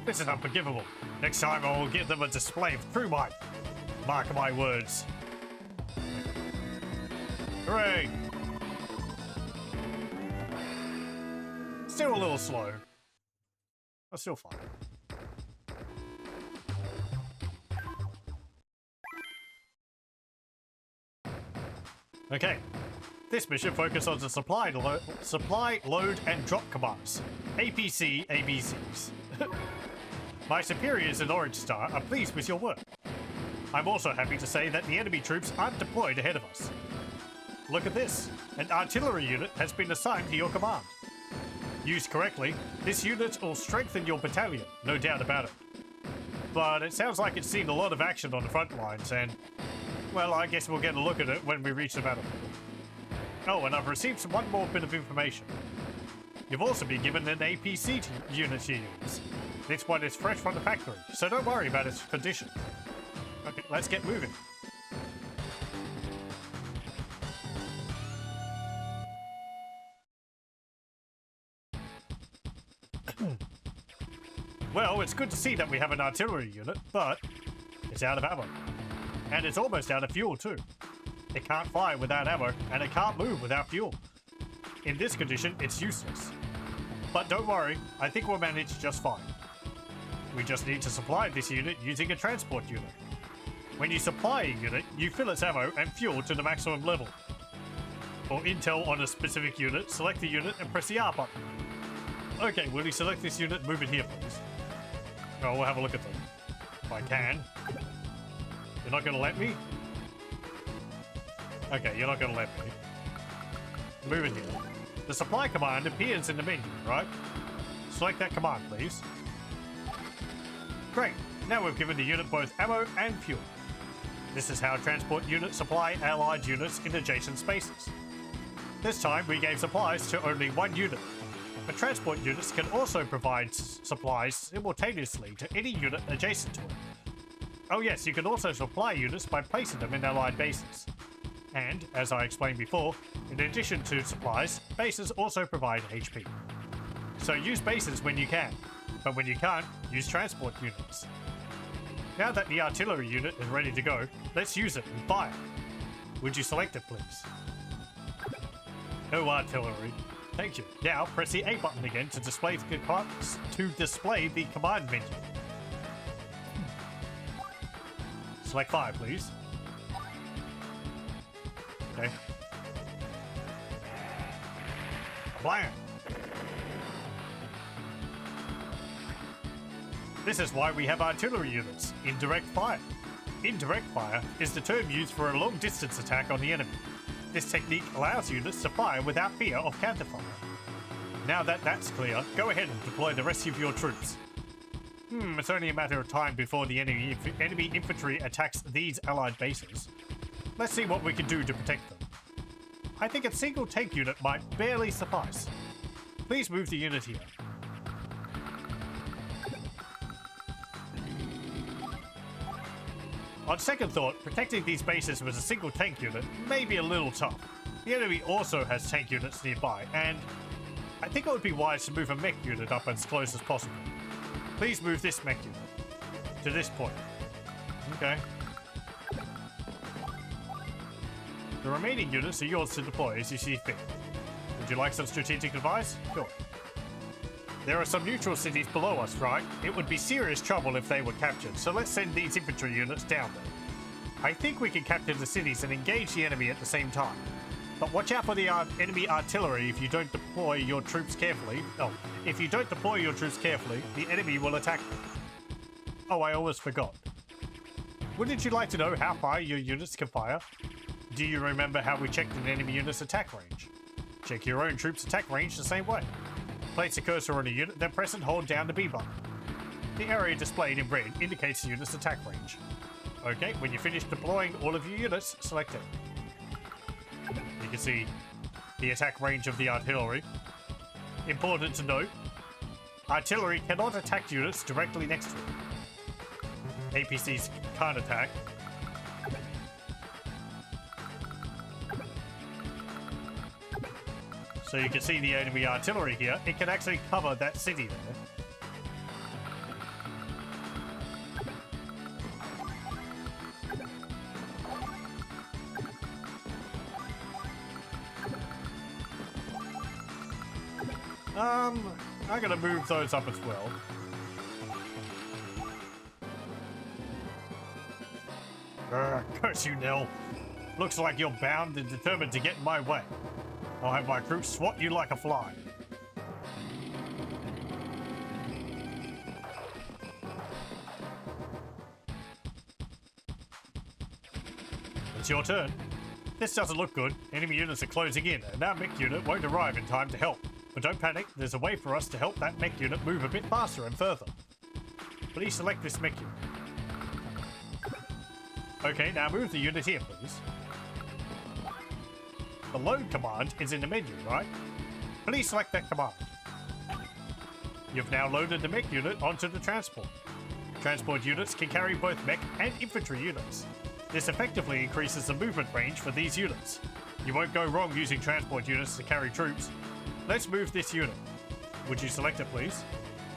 This is unforgivable. Next time I will give them a display of true might. Mark my words. Hooray! Still a little slow. But still fine. Okay. This mission focuses on the supply, load, and drop commands. APC, ABCs. My superiors in Orange Star are pleased with your work. I'm also happy to say that the enemy troops aren't deployed ahead of us. Look at this. An artillery unit has been assigned to your command. Used correctly, this unit will strengthen your battalion, no doubt about it. But it sounds like it's seen a lot of action on the front lines and, well, I guess we'll get a look at it when we reach the battlefield. Oh, and I've received one more bit of information. You've also been given an APC unit to use. This one is fresh from the factory, so don't worry about its condition. Okay, let's get moving. Well, it's good to see that we have an artillery unit, but it's out of ammo. And it's almost out of fuel too. It can't fire without ammo, and it can't move without fuel. In this condition, it's useless. But don't worry, I think we'll manage just fine. We just need to supply this unit using a transport unit. When you supply a unit, you fill its ammo and fuel to the maximum level. For intel on a specific unit, select the unit and press the R button. Okay, will you select this unit and move it here, please? Oh, we'll have a look at them. If I can. You're not going to let me? Okay, you're not going to let me. Move it here. The supply command appears in the menu, right? Select that command, please. Great. Now we've given the unit both ammo and fuel. This is how transport units supply allied units in adjacent spaces. This time we gave supplies to only one unit. But transport units can also provide supplies simultaneously to any unit adjacent to it. Oh yes, you can also supply units by placing them in allied bases. And, as I explained before, in addition to supplies, bases also provide HP. So use bases when you can, but when you can't, use transport units. Now that the artillery unit is ready to go, let's use it and fire. Would you select it, please? No artillery. Thank you. Now press the A button again to display the command menu. Select fire, please. Okay. Blam! This is why we have artillery units. Indirect fire. Indirect fire is the term used for a long-distance attack on the enemy. This technique allows units to fire without fear of counterfire. Now that that's clear, go ahead and deploy the rest of your troops. It's only a matter of time before the enemy infantry attacks these allied bases. Let's see what we can do to protect them. I think a single tank unit might barely suffice. Please move the unit here. On second thought, protecting these bases with a single tank unit may be a little tough. The enemy also has tank units nearby, and I think it would be wise to move a mech unit up as close as possible. Please move this mech unit to this point. Okay. The remaining units are yours to deploy as you see fit. Would you like some strategic advice? Sure. There are some neutral cities below us, right? It would be serious trouble if they were captured, so let's send these infantry units down there. I think we can capture the cities and engage the enemy at the same time. But watch out for the enemy artillery if you don't deploy your troops carefully. Oh, if you don't deploy your troops carefully, the enemy will attack them. Oh, I almost forgot. Wouldn't you like to know how far your units can fire? Do you remember how we checked an enemy unit's attack range? Check your own troops' attack range the same way. Place a cursor on a unit, then press and hold down the B button. The area displayed in red indicates the unit's attack range. Okay, when you finish deploying all of your units, select it. You can see the attack range of the artillery. Important to note, artillery cannot attack units directly next to it. APCs can't attack. So you can see the enemy artillery here. It can actually cover that city there. I'm gonna move those up as well. Curse you, Nell. Looks like you're bound and determined to get in my way. I'll have my troops swat you like a fly. It's your turn. This doesn't look good. Enemy units are closing in, and our mech unit won't arrive in time to help. But don't panic, there's a way for us to help that mech unit move a bit faster and further. Please select this mech unit. Okay, now move the unit here, please. The load command is in the menu, right? Please select that command. You've now loaded the mech unit onto the transport. Transport units can carry both mech and infantry units. This effectively increases the movement range for these units. You won't go wrong using transport units to carry troops. Let's move this unit. Would you select it, please?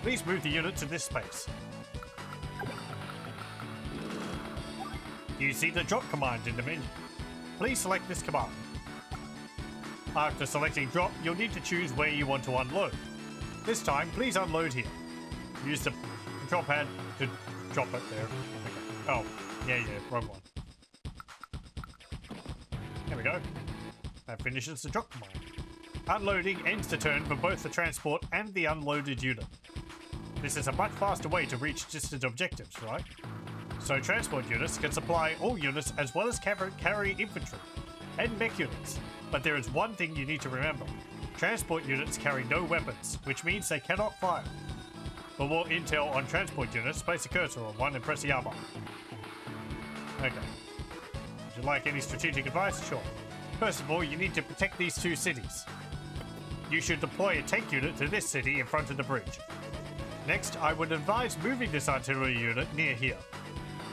Please move the unit to this space. You see the drop command in the menu. Please select this command. After selecting drop, you'll need to choose where you want to unload. This time, please unload here. Use the control pad to drop it there. Okay. Oh, yeah, wrong one. There we go. That finishes the drop command. Unloading ends the turn for both the transport and the unloaded unit. This is a much faster way to reach distant objectives, right? So transport units can supply all units as well as carry infantry and mech units. But there is one thing you need to remember. Transport units carry no weapons, which means they cannot fire. For more intel on transport units, place a cursor on one and press the R button. Okay. Would you like any strategic advice? Sure. First of all, you need to protect these two cities. You should deploy a tank unit to this city in front of the bridge. Next, I would advise moving this artillery unit near here.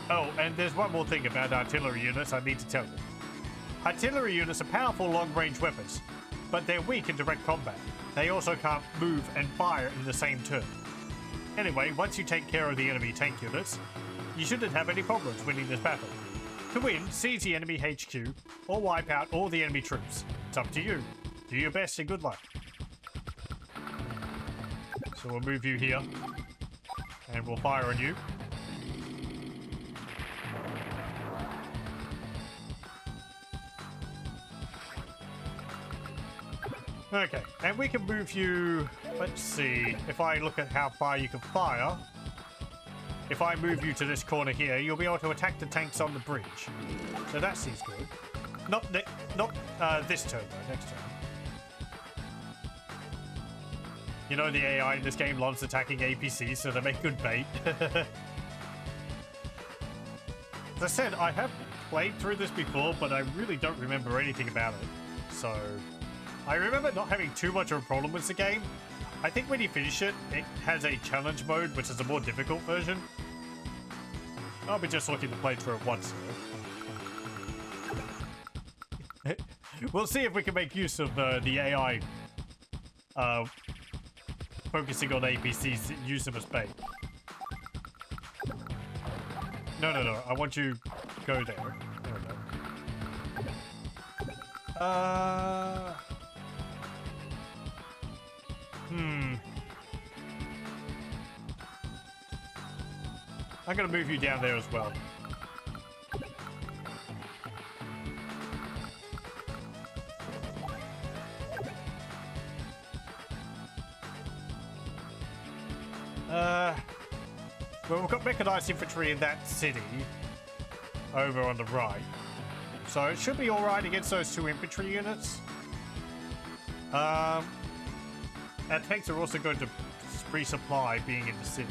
Oh, and there's one more thing about artillery units I need to tell you. Artillery units are powerful long-range weapons, but they're weak in direct combat. They also can't move and fire in the same turn. Anyway, once you take care of the enemy tank units, you shouldn't have any problems winning this battle. To win, seize the enemy HQ, or wipe out all the enemy troops. It's up to you. Do your best and good luck. So we'll move you here, and we'll fire on you. Okay, and we can move you, let's see, if I look at how far you can fire, if I move you to this corner here, you'll be able to attack the tanks on the bridge. So that seems good. Not this turn though, next turn. You know the AI in this game loves attacking APCs, so they make good bait. As I said, I have played through this before, but I really don't remember anything about it. So I remember not having too much of a problem with the game. I think when you finish it, it has a challenge mode, which is a more difficult version. I'll be just looking to play through it once. We'll see if we can make use of the AI focusing on APCs, use them as bait. No, I want you to go there. There we go. I'm gonna move you down there as well. Well, we've got mechanized infantry in that city over on the right, so it should be alright against those two infantry units. Our tanks are also going to resupply being in the city.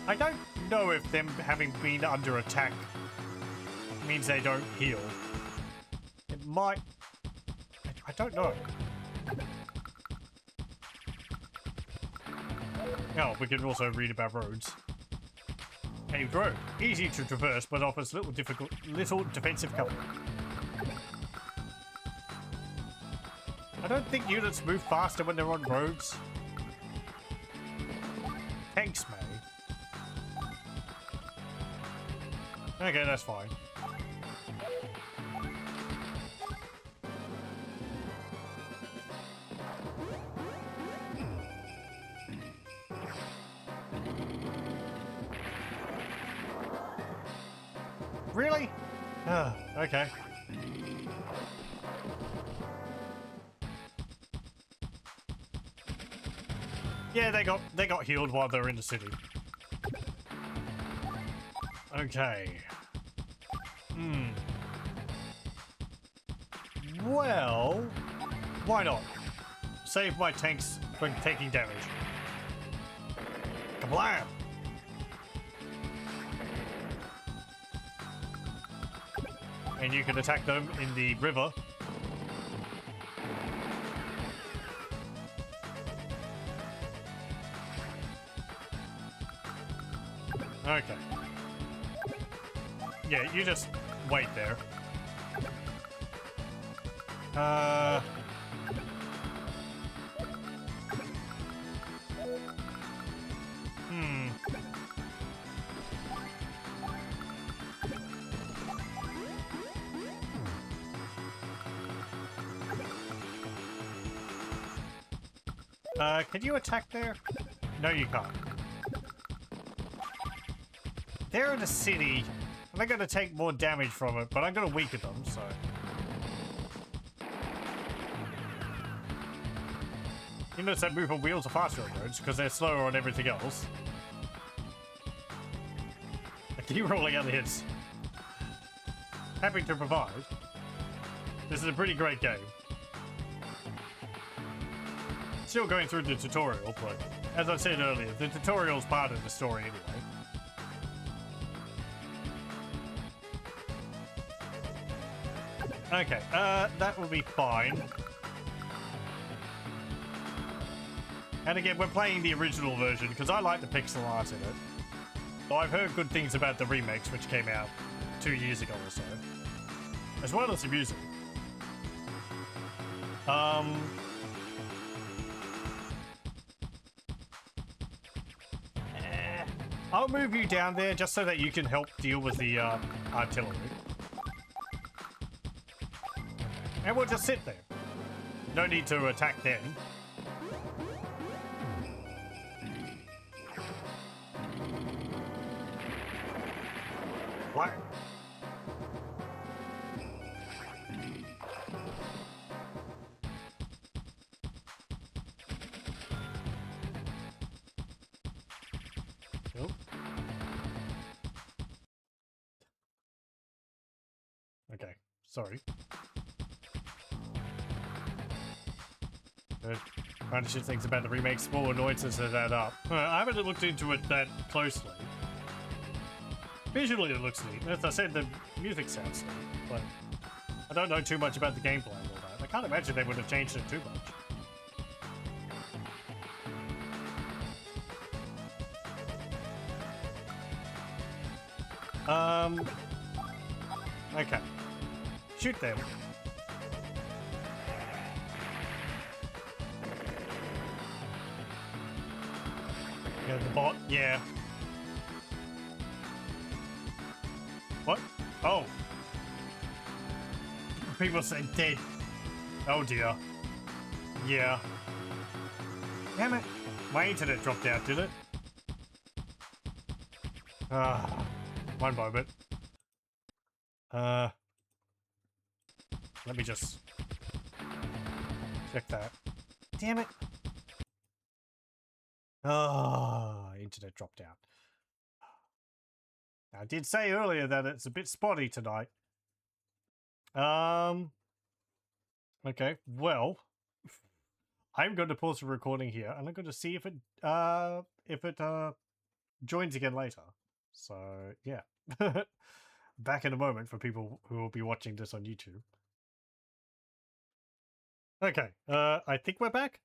I don't know if them having been under attack means they don't heal. It might... I don't know. Oh, we can also read about roads. Paved road. Easy to traverse, but offers little defensive cover. I don't think units move faster when they're on roads. Tanks may. Okay, that's fine. Really? Okay. Yeah, they got healed while they were in the city. Okay. Well, why not? Save my tanks from taking damage. Kablam! And you can attack them in the river. Okay. Yeah, you just wait there. Can you attack there? No, you can't. They're in a city, and they're gonna take more damage from it, but I'm gonna weaken them, so... You notice that move on wheels are faster on roads, because they're slower on everything else. I keep rolling out the hits. Happy to provide. This is a pretty great game. Still going through the tutorial, but as I said earlier, the tutorial's part of the story anyway. Okay, that will be fine. And again, we're playing the original version because I like the pixel art in it. So I've heard good things about the remakes which came out 2 years ago or so. As well as the music. I'll move you down there just so that you can help deal with the artillery. And we'll just sit there. No need to attack them. What? Nope. Okay, sorry. Trying to shoot things about the remake, small annoyances that add up. I haven't looked into it that closely. Visually it looks neat. As I said, the music sounds neat, but I don't know too much about the gameplay and all that. I can't imagine they would have changed it too much. Okay. Shoot them. Yeah, the bot, yeah. What? Oh. People say dead. Oh dear. Yeah. Damn it. My internet dropped out, did it? One moment. Let me just check that. Damn it. Internet dropped out. I did say earlier that it's a bit spotty tonight. Okay, well, I'm going to pause the recording here, and I'm going to see if it joins again later. So, yeah. Back in a moment for people who will be watching this on YouTube. Okay, I think we're back.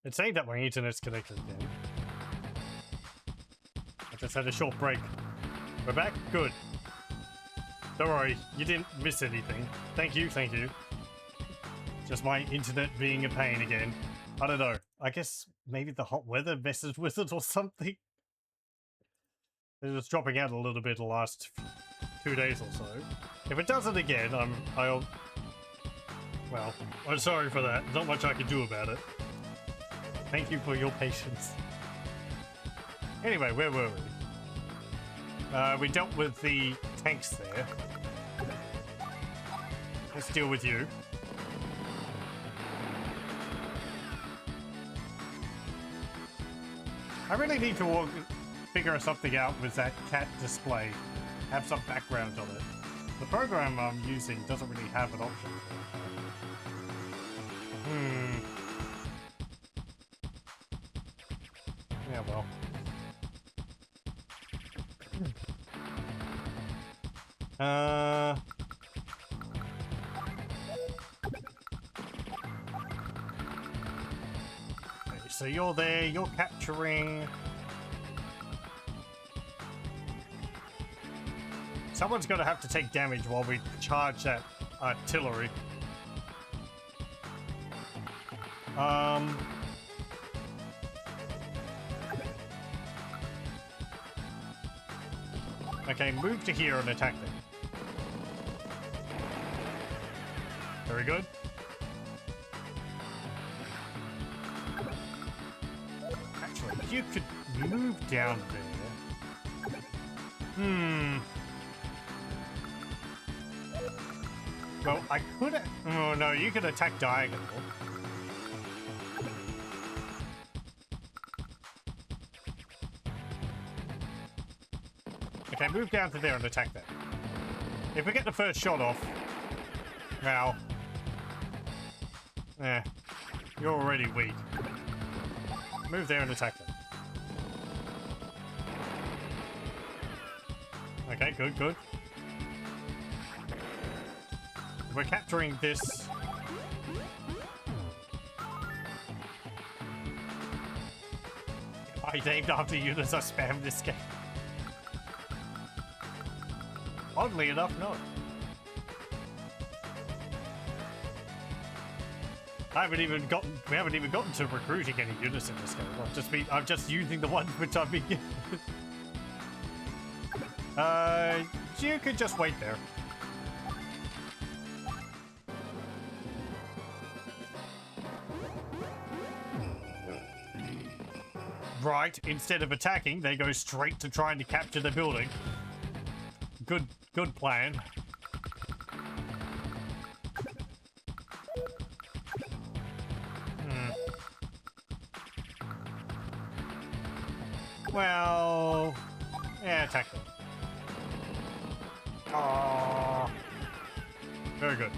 It's saying that my internet's connected again. I just had a short break. We're back? Good. Don't worry, you didn't miss anything. Thank you, thank you. Just my internet being a pain again. I don't know. I guess maybe the hot weather messes with it or something. It was dropping out a little bit the last 2 days or so. If it does it again, Well, I'm sorry for that. Not much I can do about it. Thank you for your patience. Anyway, where were we? We dealt with the tanks there. Let's deal with you. I really need to figure something out with that cat display. Have some background on it. The program I'm using doesn't really have an option for it. Yeah, well. Okay, so you're there, you're capturing. Someone's gonna have to take damage while we charge that artillery. Okay, move to here and attack them. Very good. Actually, you could move down there. Well, I could... Oh, no, you could attack diagonal. Okay, move down to there and attack that. If we get the first shot off... Now... you're already weak. Move there and attack them. Okay, good, good. We're capturing this. I named after units I spammed this game. Oddly enough, no. We haven't even gotten to recruiting any units in this game. I'm just using the ones which I've been given. You could just wait there. Right, instead of attacking, they go straight to trying to capture the building. Good plan. Well, yeah, attack them. Oh, very good.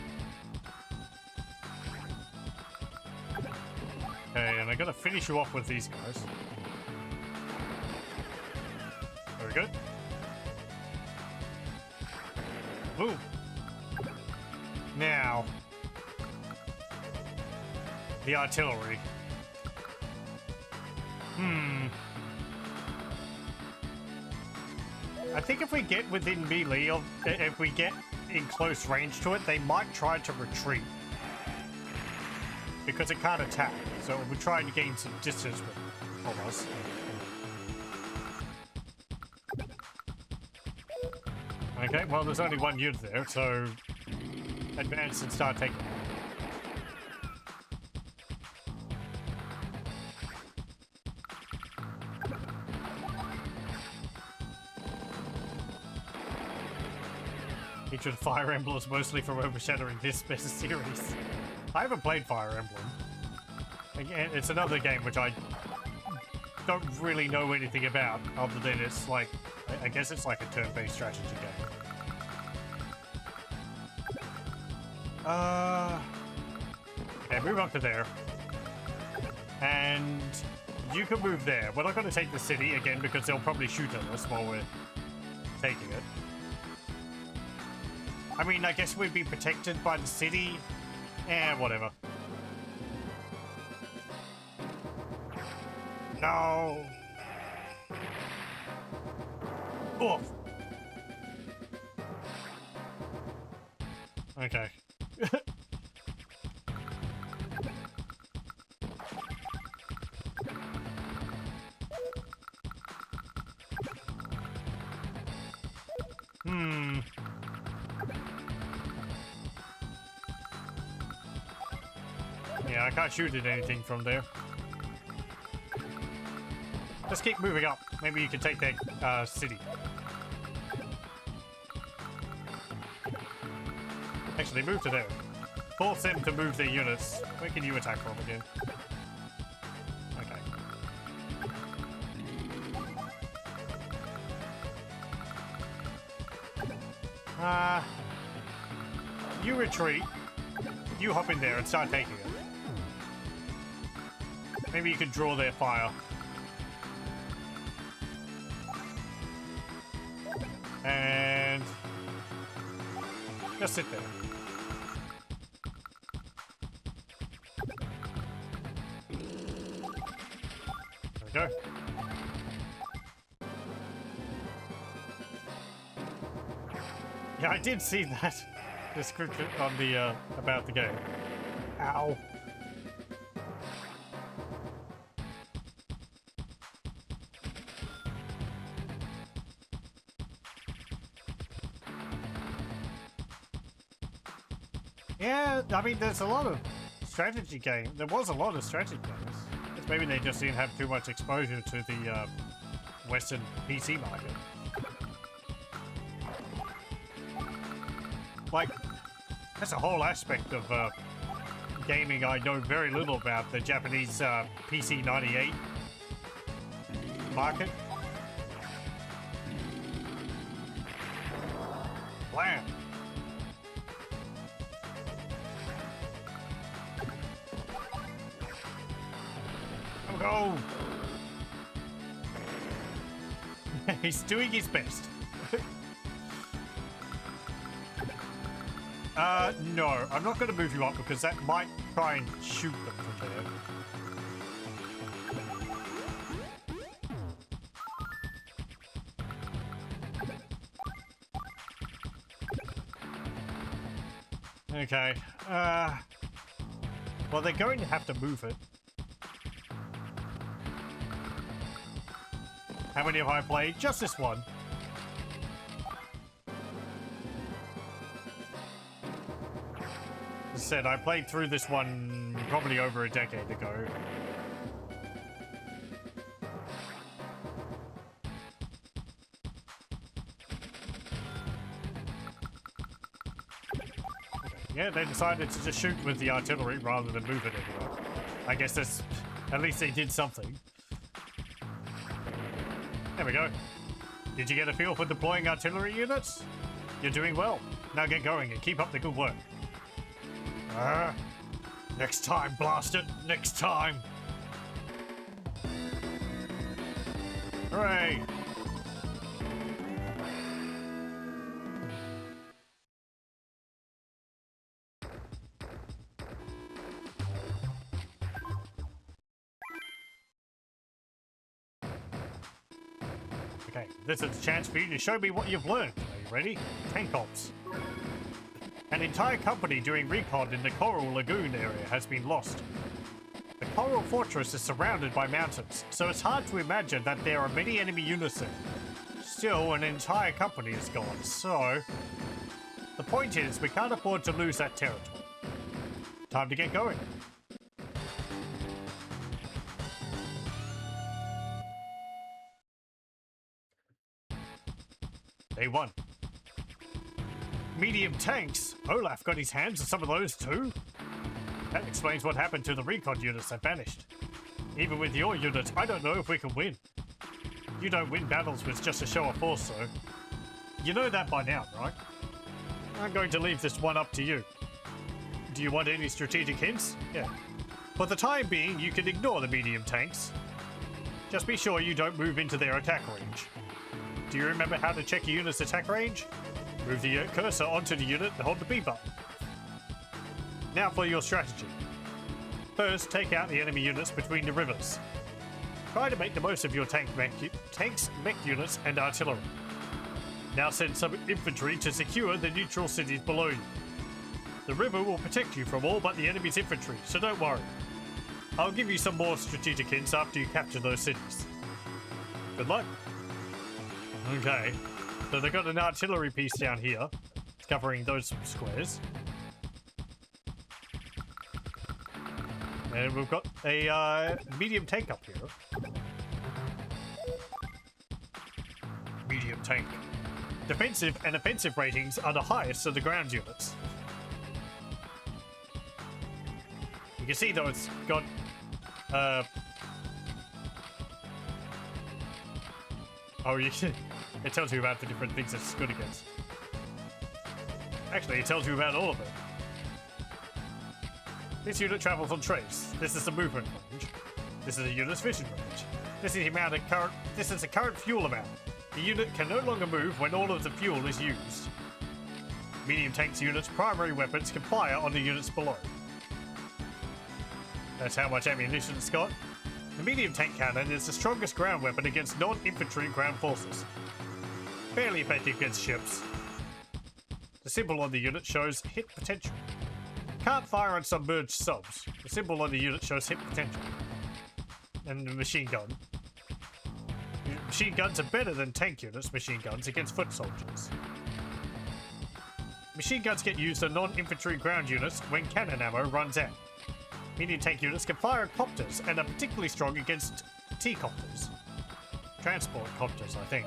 Okay, and I gotta finish you off with these guys. Very good. Boom. Now, the artillery. I think if we get within melee, or if we get in close range to it, they might try to retreat. Because it can't attack, so we're trying to gain some distance from us. Okay, well, there's only one unit there, so advance and start taking it. Featured Fire Emblems mostly from overshadowing this series. I haven't played Fire Emblem. Again, it's another game which I don't really know anything about, other than it's like, I guess it's like a turn-based strategy game. Okay, move up to there. And You can move there. We're not going to take the city again because they'll probably shoot at us while we're taking it. I mean, I guess we'd be protected by the city. Whatever. No. Oof. Okay. Yeah, I can't shoot at anything from there. Just keep moving up. Maybe you can take that city. Actually, move to there. Force them to move their units. Where can you attack from again? Okay. You retreat. You hop in there and start taking it. Maybe you could draw their fire. And just sit there. There we go. Yeah, I did see that description on the about the game. Ow. Yeah, I mean, there's a lot of strategy games. There was a lot of strategy games. It's maybe they just didn't have too much exposure to the Western PC market. Like, that's a whole aspect of gaming I know very little about, the Japanese PC 98 market. Blam! Oh, no! He's doing his best. No, I'm not going to move you up because that might try and shoot them from there. Okay. Well, they're going to have to move it. How many have I played? Just this one. As I said, I played through this one probably over a decade ago. Yeah, they decided to just shoot with the artillery rather than move it anywhere. I guess that's... at least they did something. There we go. Did you get a feel for deploying artillery units? You're doing well. Now get going and keep up the good work. Next time, blast it. Next time. Hooray. Okay, this is a chance for you to show me what you've learned. Are you ready? Tank ops. An entire company doing recon in the Coral Lagoon area has been lost. The Coral Fortress is surrounded by mountains, so it's hard to imagine that there are many enemy units there. Still, an entire company is gone, so... the point is, we can't afford to lose that territory. Time to get going. Day 1. Medium tanks? Olaf got his hands on some of those too? That explains what happened to the recon units that vanished. Even with your units, I don't know if we can win. You don't win battles with just a show of force, though. You know that by now, right? I'm going to leave this one up to you. Do you want any strategic hints? Yeah. For the time being, you can ignore the medium tanks. Just be sure you don't move into their attack range. Do you remember how to check a unit's attack range? Move the cursor onto the unit and hold the B button. Now for your strategy. First, take out the enemy units between the rivers. Try to make the most of your tanks, mech units, and artillery. Now send some infantry to secure the neutral cities below you. The river will protect you from all but the enemy's infantry, so don't worry. I'll give you some more strategic hints after you capture those cities. Good luck. Okay, so they've got an artillery piece down here, covering those squares. And we've got a medium tank up here. Medium tank. Defensive and offensive ratings are the highest of the ground units. You can see though it's got it tells you about the different things it's good against. Actually, it tells you about all of it. This unit travels on trace. This is the movement range. This is a unit's vision range. This is the current fuel amount. The unit can no longer move when all of the fuel is used. Medium tanks units' primary weapons can fire on the units below. That's how much ammunition it's got. The medium tank cannon is the strongest ground weapon against non-infantry ground forces. Fairly effective against ships. The symbol on the unit shows hit potential. Can't fire on submerged subs. The symbol on the unit shows hit potential. And the machine gun. Machine guns are better than tank units' machine guns against foot soldiers. Machine guns get used on non-infantry ground units when cannon ammo runs out. Medium tank units can fire copters and are particularly strong against T-copters. Transport copters, I think.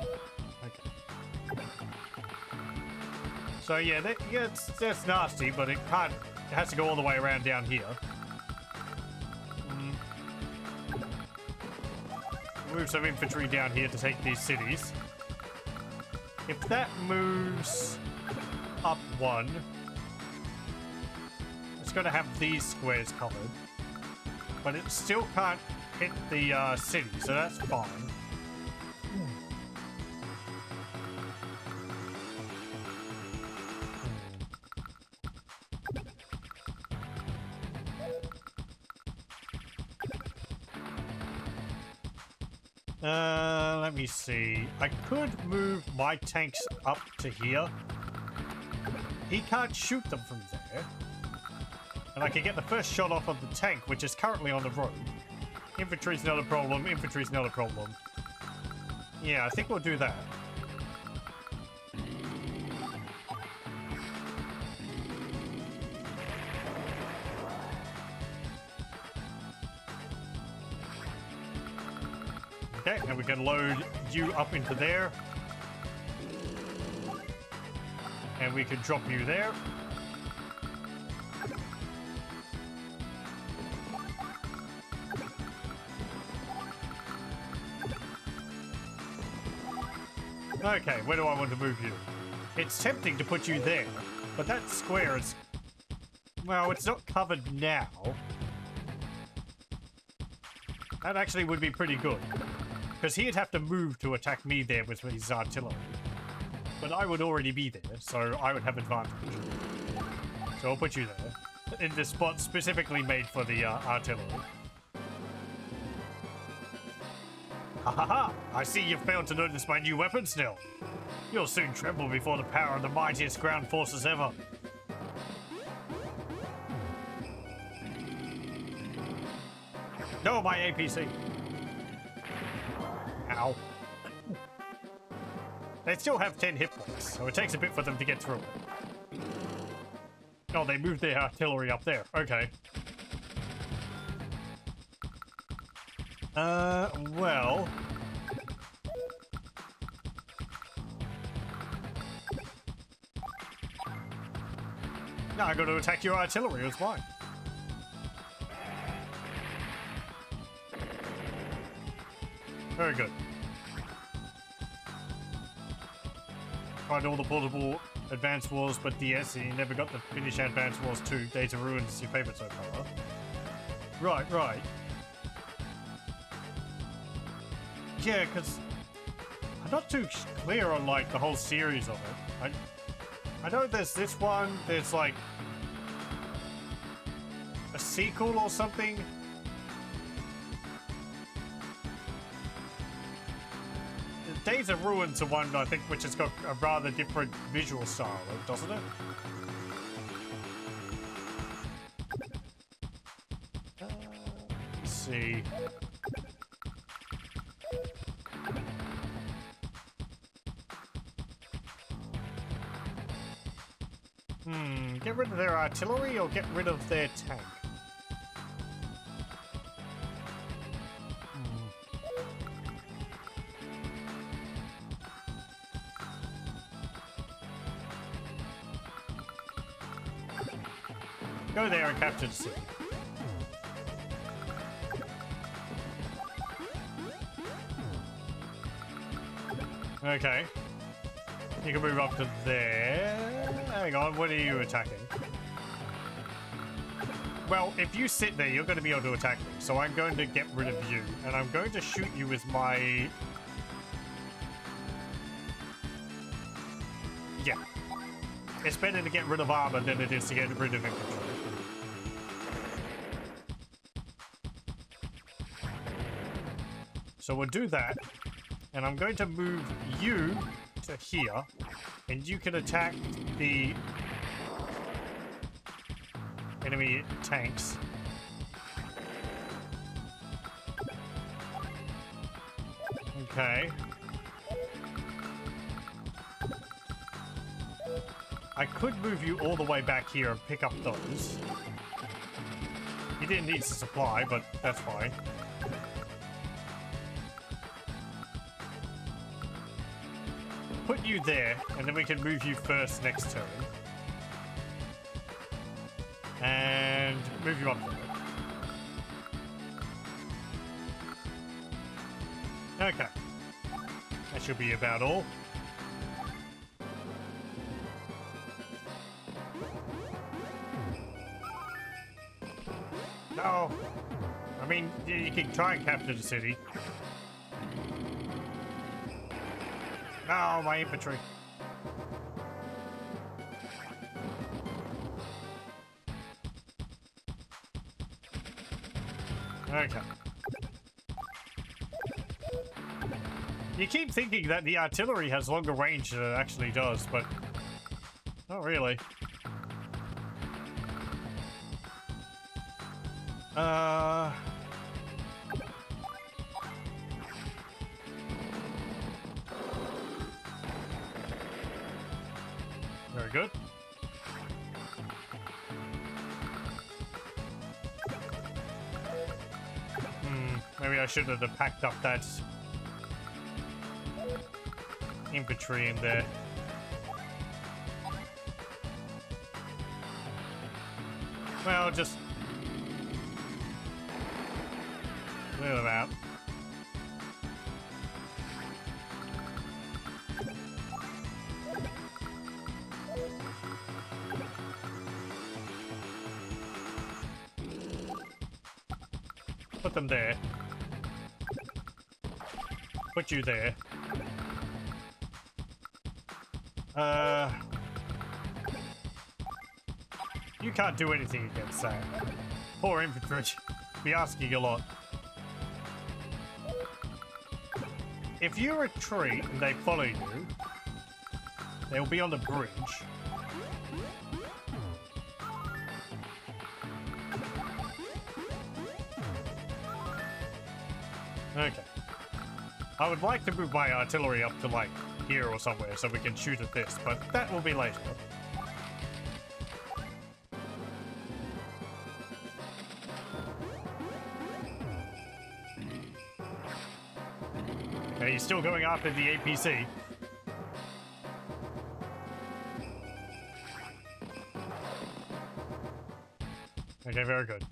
Okay. So yeah, that's nasty, but it has to go all the way around down here. Move some infantry down here to take these cities. If that moves up one, it's going to have these squares covered, but it still can't hit the city, so that's fine. Let me see. I could move my tanks up to here. He can't shoot them from there. And I can get the first shot off of the tank, which is currently on the road. Infantry's not a problem. Infantry's not a problem. Yeah, I think we'll do that. Okay, and we can load you up into there. And we can drop you there. Okay, where do I want to move you? It's tempting to put you there, but that square is... well, it's not covered now. That actually would be pretty good. Because he'd have to move to attack me there with his artillery. But I would already be there, so I would have advantage. So I'll put you there. In the spot specifically made for the artillery. Ha ha ha! I see you've failed to notice my new weapons, Nell. You'll soon tremble before the power of the mightiest ground forces ever. No, my APC. Ow. They still have 10 hit points, so it takes a bit for them to get through it. Oh, they moved their artillery up there. Okay. Well... now I got to attack your artillery, it's fine. Very good. Tried all the portable Advance Wars, but DS, you never got to finish Advance Wars 2. Days of Ruin is your favorite so far. Right, right. Yeah, because I'm not too clear on like the whole series of it. I know there's this one. There's like a sequel or something. Days of Ruins are one, I think, which has got a rather different visual style, doesn't it? Let's see. Get rid of their artillery or get rid of their tank? Go there and capture the city. Okay. You can move up to there. Hang on, what are you attacking? Well, if you sit there, you're going to be able to attack me. So I'm going to get rid of you. And I'm going to shoot you with my... Yeah. It's better to get rid of armor than it is to get rid of infantry. So we'll do that. And I'm going to move you to here. And you can attack the enemy tanks. Okay. I could move you all the way back here and pick up those. He didn't need to supply, but that's fine. Put you there, and then we can move you first next turn. And move you up there. Okay. That should be about all. No. I mean, you can try and capture the city. No, my infantry. Okay. You keep thinking that the artillery has longer range than it actually does, but not really. Very good. Maybe I should have packed up that infantry in there. Well, just clear them out. Put them there. Put you there. You can't do anything against that. Poor infantry. Be asking a lot. If you retreat and they follow you, they'll be on the bridge. Okay. I would like to move my artillery up to like here or somewhere so we can shoot at this, but that will be later. Okay, he's still going after the APC. Okay, very good.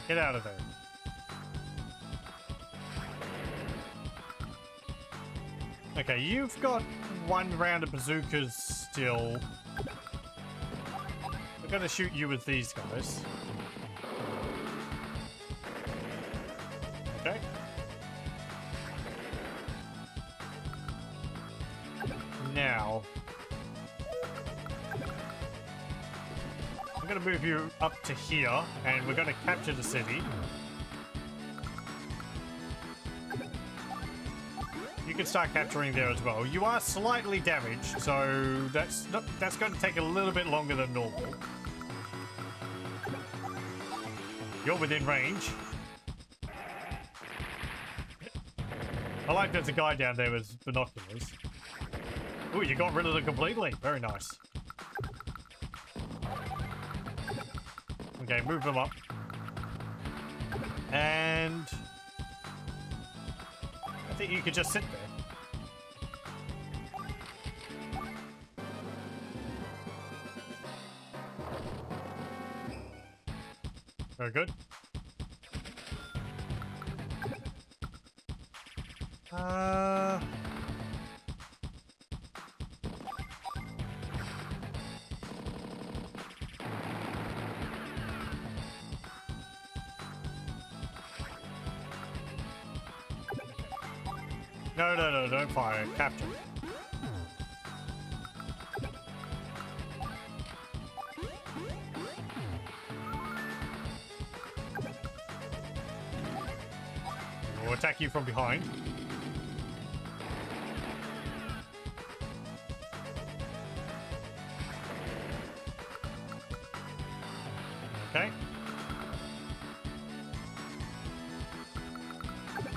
Get out of there. Okay, you've got 1 round of bazookas still. We're gonna shoot you with these guys. Okay. Now, I'm gonna move you up to here, and we're gonna capture the city. You can start capturing there as well. You are slightly damaged, so that's going to take a little bit longer than normal. You're within range. I like there's a guy down there with binoculars. Ooh, you got rid of them completely. Very nice. Okay, move them up. And I think you could just sit there. Very good. No, don't fire. Capture. We'll attack you from behind. Okay.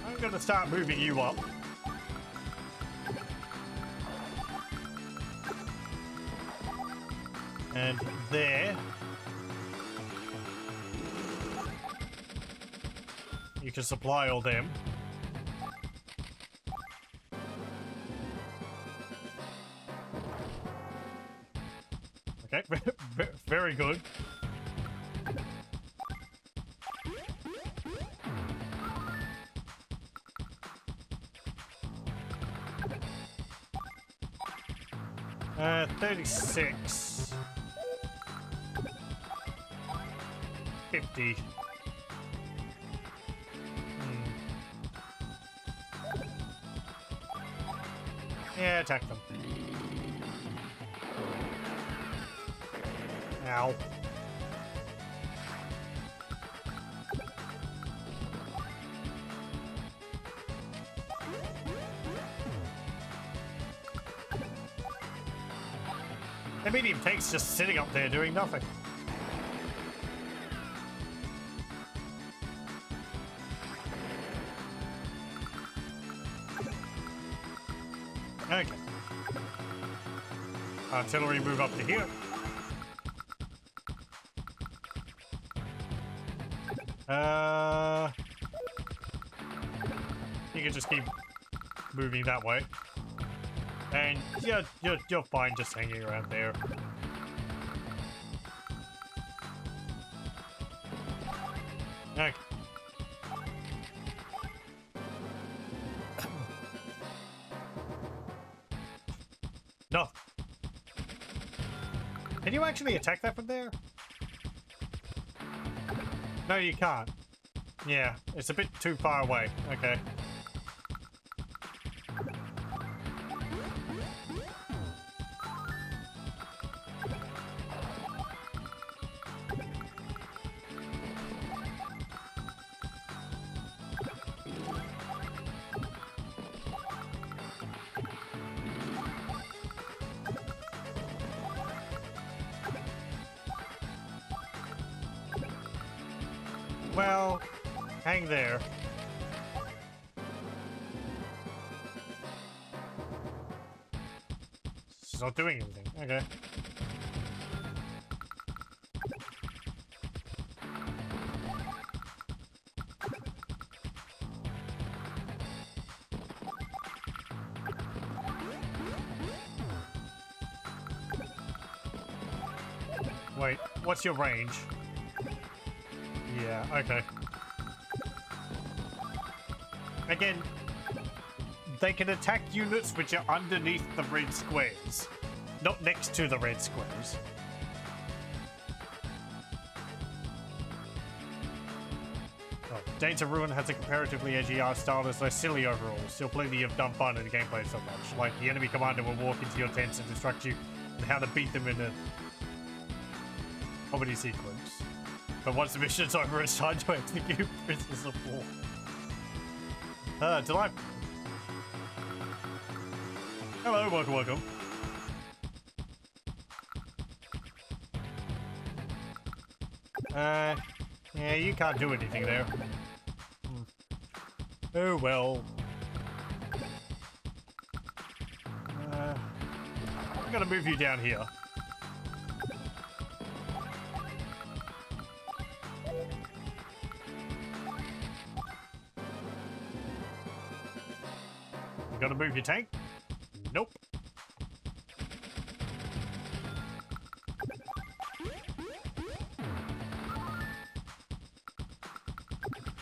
I'm going to start moving you up. And there. You can supply all them. Okay, very good. Uh, 36. 50. Yeah, attack them. Ow. The medium tank's just sitting up there doing nothing. Okay. Artillery move up to here. You can just keep moving that way. And you're fine just hanging around there. Okay. No. Can you actually attack that from there? No, you can't. Yeah, it's a bit too far away. Okay. Well, hang there. It's not doing anything. Okay. Wait, what's your range? Yeah, okay. Again, they can attack units which are underneath the red squares, not next to the red squares. Oh, Danes of Ruin has a comparatively edgy art style that's less silly overall. Still plenty of dumb fun in the gameplay so much. Like the enemy commander will walk into your tents and instruct you on how to beat them in a comedy sequence. But once the mission's over, it's time to execute prisoners of war. Delightful. Hello, welcome. Yeah, you can't do anything there. Oh well. I'm gonna move you down here. You gotta move your tank? Nope.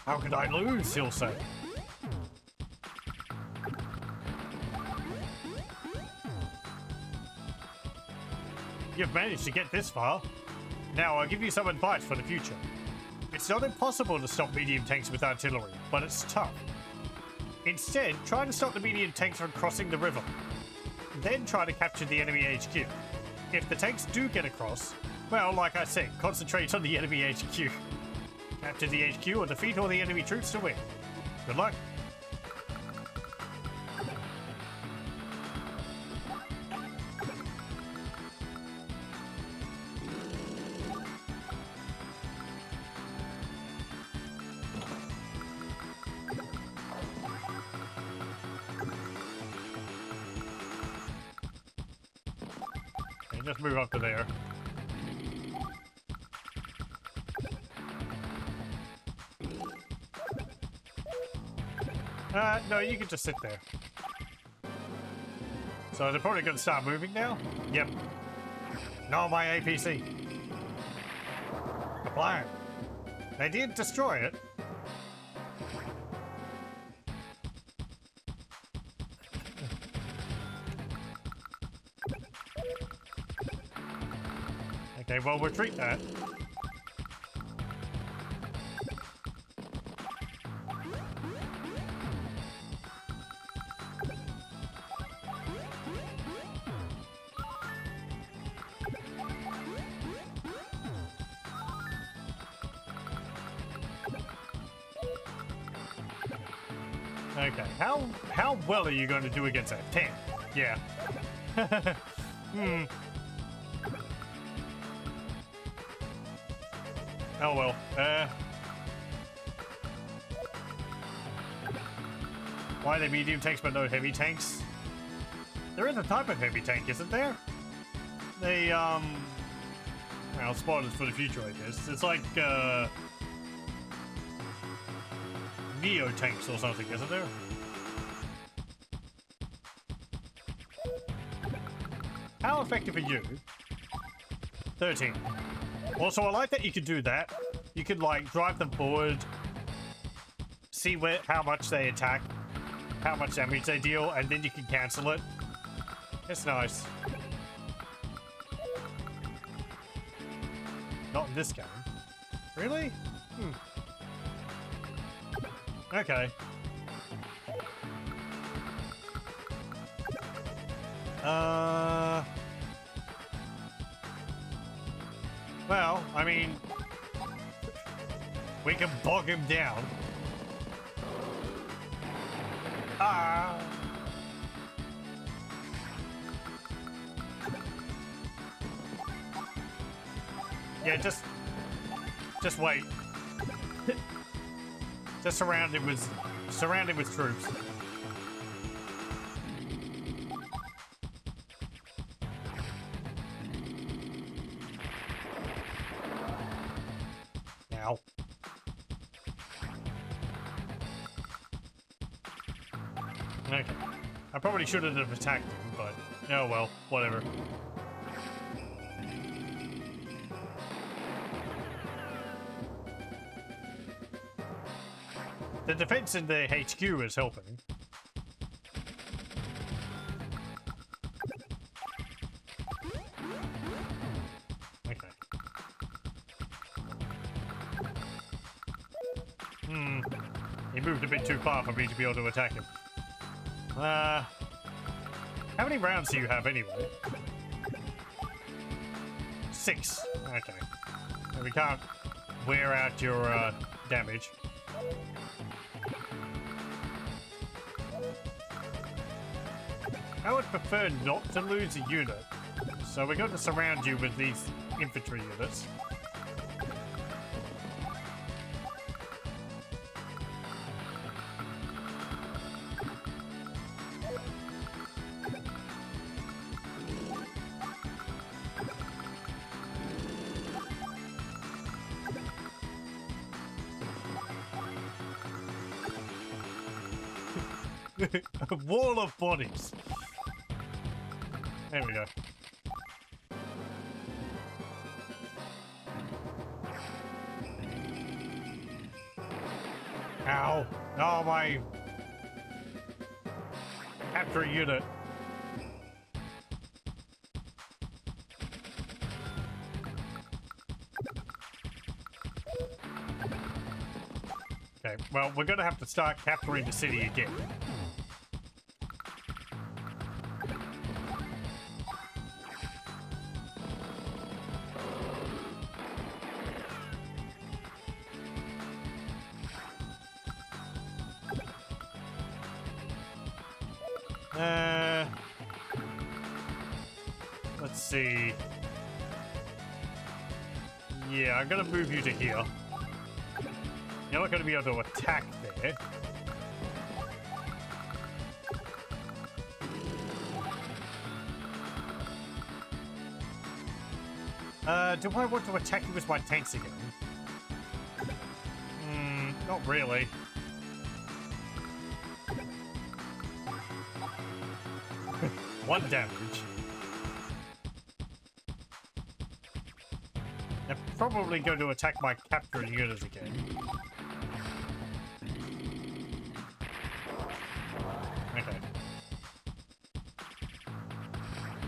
How could I lose, he'll say. You've managed to get this far. Now I'll give you some advice for the future. It's not impossible to stop medium tanks with artillery, but it's tough. Instead, try to stop the medium tanks from crossing the river. Then try to capture the enemy HQ. If the tanks do get across, well, like I said, concentrate on the enemy HQ. Capture the HQ or defeat all the enemy troops to win. Good luck. Okay, just move up to there. No, you can just sit there. So they're probably going to start moving now? Yep. No, my APC. The plan. They did destroy it. Okay, well, retreat that. Okay, how well are you going to do against that? 10. Yeah. Oh well. Why are they medium tanks but no heavy tanks? There is a type of heavy tank, isn't there? They, well, spoilers for the future, I guess. It's like, Neo tanks or something, isn't there? How effective are you? 13. Also, I like that you could do that. You could, like, drive them forward, see how much they attack, how much damage they deal, and then you can cancel it. It's nice. Not in this game. Really? Okay. Well, I mean, we can bog him down. Yeah, just wait. Just surround him with troops. Now. Okay. I probably shouldn't have attacked him, but oh well, whatever. The defense in the HQ is helping. He moved a bit too far for me to be able to attack him. How many rounds do you have anyway? 6. Okay. So we can't wear out your damage. I would prefer not to lose a unit. So we're going to surround you with these infantry units. A wall of bodies. There we go. Ow. Oh, my... Capture a unit. Okay, well, we're gonna have to start capturing the city again. Let's see. Yeah, I'm gonna move you to here. You're not gonna be able to attack there. Do I want to attack you with my tanks again? Not really. One damage. They're probably going to attack my captured units again. Okay.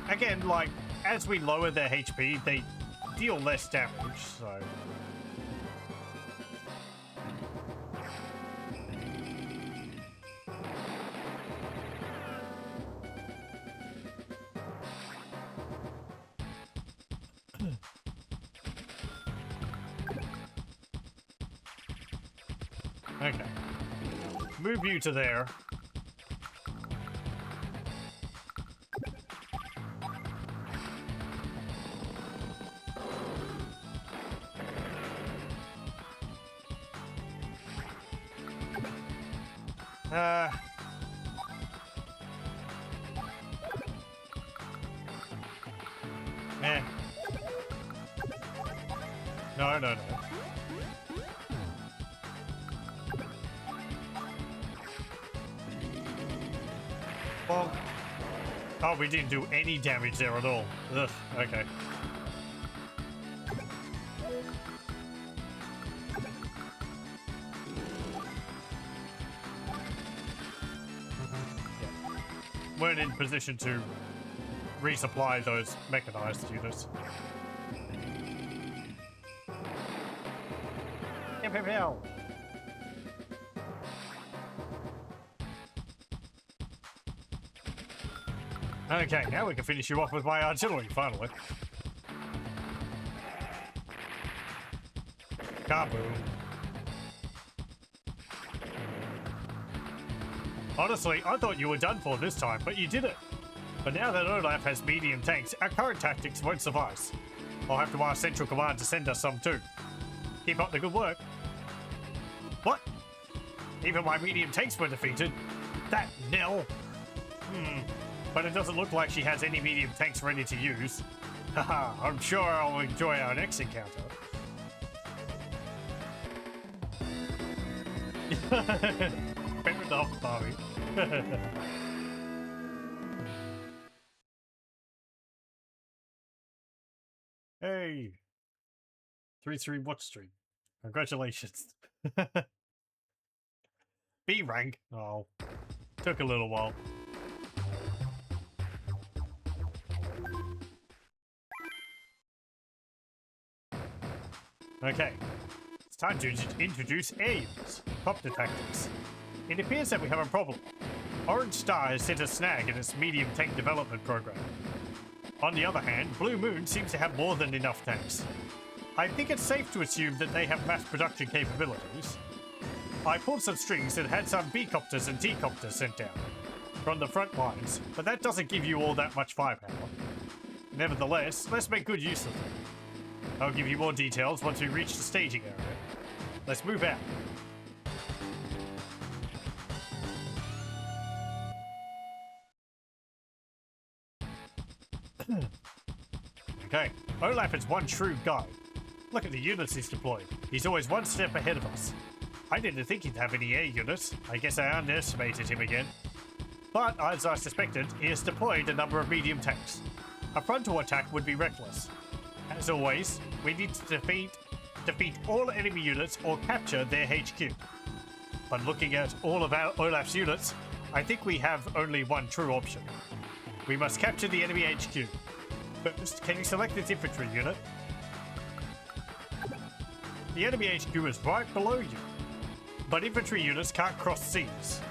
Again, like, as we lower their HP, they deal less damage, so... Okay. Move you to there. No. Well, oh, we didn't do any damage there at all. Ugh, okay. Yeah. Weren't in position to resupply those mechanized units. Hell. Okay, now we can finish you off with my artillery, finally. Kaboom. Honestly, I thought you were done for this time, but you did it. But now that Olaf has medium tanks, our current tactics won't suffice. I'll have to ask Central Command to send us some too. Keep up the good work. What? Even my medium tanks were defeated? That Nell? But it doesn't look like she has any medium tanks ready to use. Haha, I'm sure I'll enjoy our next encounter. Fair enough, Bobby. Hey! 3-3 Watch Street. Congratulations. B rank. Oh. Took a little while. Okay. It's time to introduce air units. Copter tactics. It appears that we have a problem. Orange Star has hit a snag in its medium tank development program. On the other hand, Blue Moon seems to have more than enough tanks. I think it's safe to assume that they have mass production capabilities. I pulled some strings and had some B-copters and T-copters sent down from the front lines, but that doesn't give you all that much firepower. Nevertheless, let's make good use of them. I'll give you more details once we reach the staging area. Let's move out. Okay, Olaf is one shrewd guy. Look at the units he's deployed. He's always one step ahead of us. I didn't think he'd have any air units. I guess I underestimated him again. But, as I suspected, he has deployed a number of medium tanks. A frontal attack would be reckless. As always, we need to defeat all enemy units or capture their HQ. But looking at all of Olaf's units, I think we have only one true option. We must capture the enemy HQ. First, can you select its infantry unit? The enemy HQ is right below you, but infantry units can't cross seas.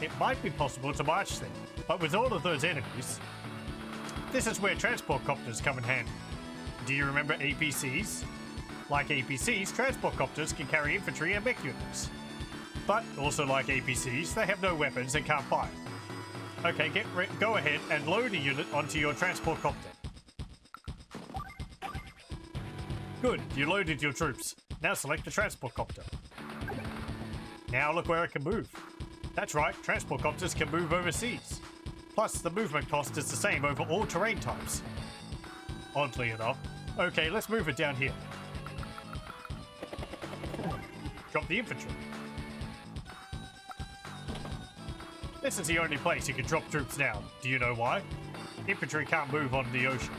It might be possible to march them, but with all of those enemies, this is where transport copters come in handy. Do you remember APCs? Like APCs, transport copters can carry infantry and mech units. But also like APCs, they have no weapons and can't fire. Okay, go ahead and load a unit onto your transport copter. Good, you loaded your troops. Now select the transport copter. Now look where it can move. That's right, transport copters can move overseas. Plus, the movement cost is the same over all terrain types. Oddly enough. Okay, let's move it down here. Drop the infantry. This is the only place you can drop troops now. Do you know why? Infantry can't move on the ocean.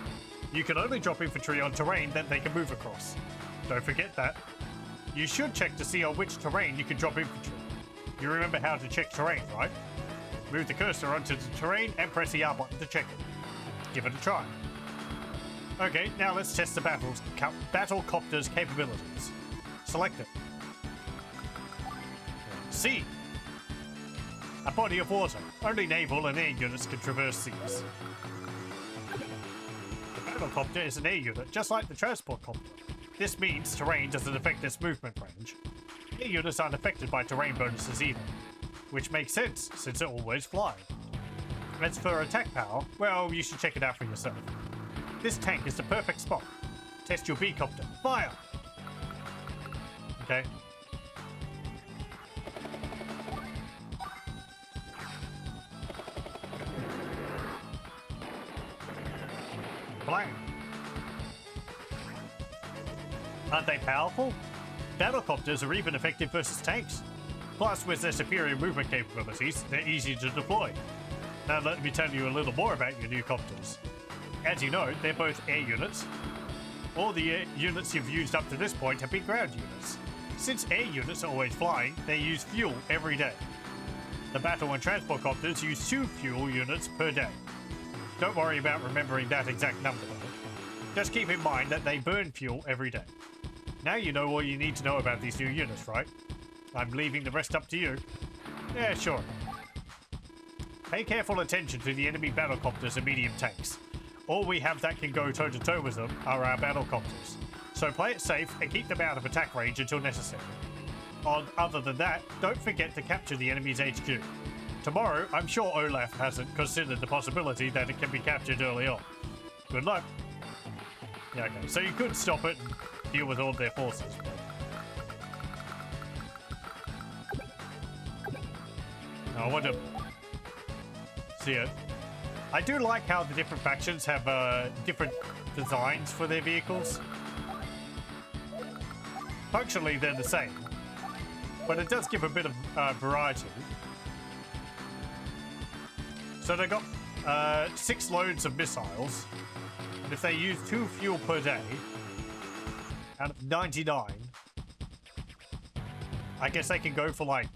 You can only drop infantry on terrain that they can move across. Don't forget that. You should check to see on which terrain you can drop infantry. You remember how to check terrain, right? Move the cursor onto the terrain and press the R button to check it. Give it a try. Okay, now let's test the battle copter's capabilities. Select it. C. A body of water. Only naval and air units can traverse seas. The battle copter is an air unit, just like the transport copter. This means terrain doesn't affect its movement range. Air units aren't affected by terrain bonuses either, which makes sense since they're always flying. As for attack power, well, you should check it out for yourself. This tank is the perfect spot. Test your B-copter. Fire! Okay. Blang. Aren't they powerful? Battlecopters are even effective versus tanks. Plus, with their superior movement capabilities, they're easy to deploy. Now let me tell you a little more about your new copters. As you know, they're both air units. All the units you've used up to this point have been ground units. Since air units are always flying, they use fuel every day. The battle and transport copters use 2 fuel units per day. Don't worry about remembering that exact number though. Just keep in mind that they burn fuel every day. Now you know all you need to know about these new units, right? I'm leaving the rest up to you. Yeah, sure. Pay careful attention to the enemy battlecopters and medium tanks. All we have that can go toe-to-toe with them are our battlecopters. So play it safe and keep them out of attack range until necessary. Other than that, don't forget to capture the enemy's HQ. Tomorrow, I'm sure Olaf hasn't considered the possibility that it can be captured early on. Good luck. Yeah, okay, so you could stop it and deal with all their forces. I want to see it. I do like how the different factions have different designs for their vehicles. Functionally, they're the same, but it does give a bit of variety. So they got 6 loads of missiles, and if they use 2 fuel per day, out of 99, I guess they can go for like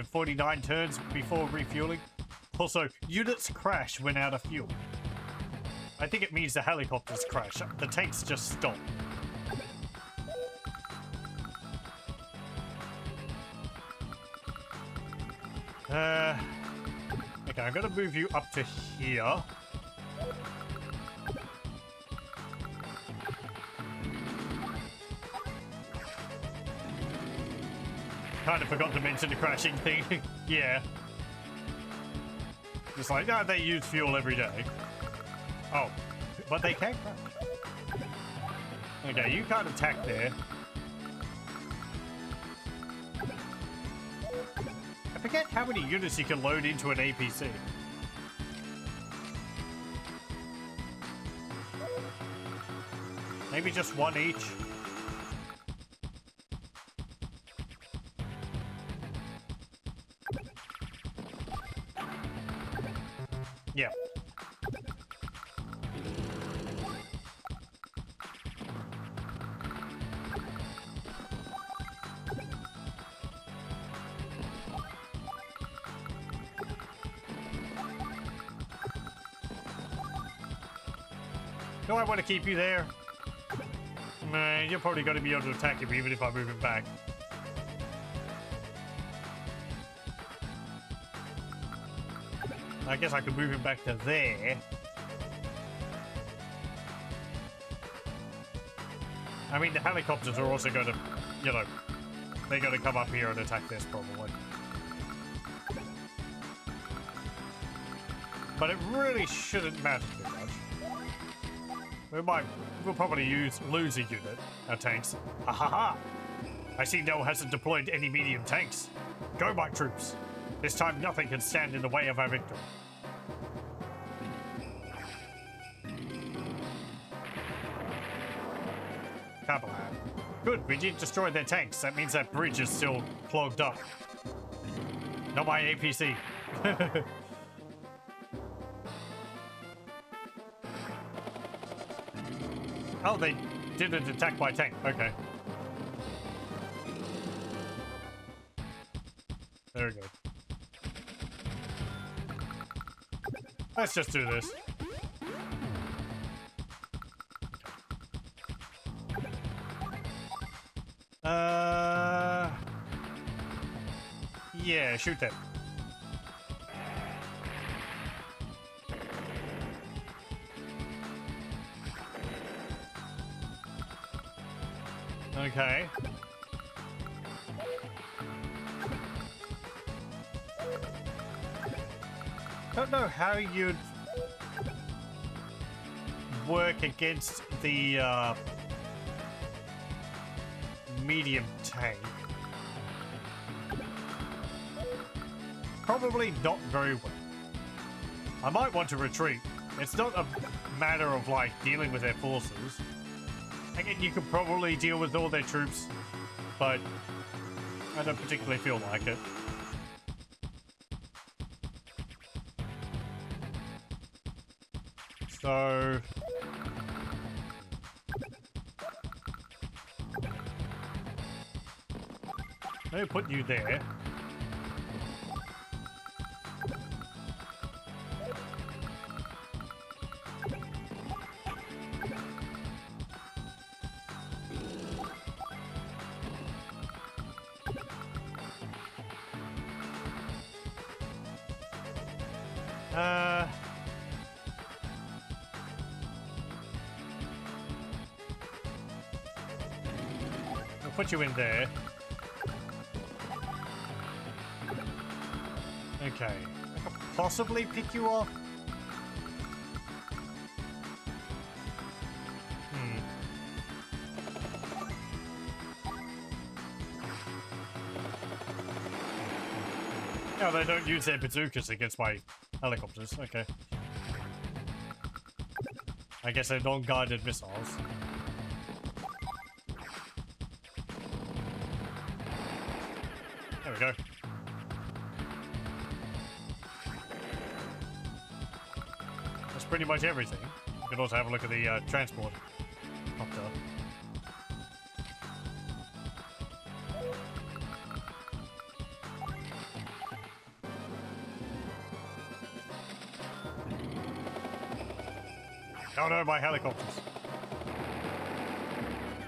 49 turns before refueling. Also, units crash when out of fuel. I think it means the helicopters crash. The tanks just stop. Okay, I'm gonna move you up to here. Kind of forgot to mention the crashing thing. Yeah. Just like, no, they use fuel every day. Oh, but they can crash. Okay, you can't attack there. I forget how many units you can load into an APC. Maybe just one each. Yeah. Do I want to keep you there? Nah, you're probably going to be able to attack him even if I move him back. I guess I could move him back to there. I mean, the helicopters are also going to, you know, they're going to come up here and attack this probably. But it really shouldn't matter too much. We'll probably lose a unit, our tanks. Ha ha ha! I see Nell hasn't deployed any medium tanks. Go, my troops! This time nothing can stand in the way of our victory. Cavalad. Good, we did destroy their tanks. That means that bridge is still clogged up. Not my APC. Oh, they didn't attack my tank. Okay. Very good. Let's just do this. Yeah, shoot them. Okay. Don't know how you'd work against the medium tank. Probably not very well. I might want to retreat. It's not a matter of like dealing with their forces. Again, you could probably deal with all their troops, but I don't particularly feel like it. So... let me put you there. I'll put you in there. Okay. I could possibly pick you off. No, they don't use their bazookas against my helicopters. Okay. I guess they're non-guided missiles. There we go. That's pretty much everything. You can also have a look at the transport copter. Oh no, my helicopters.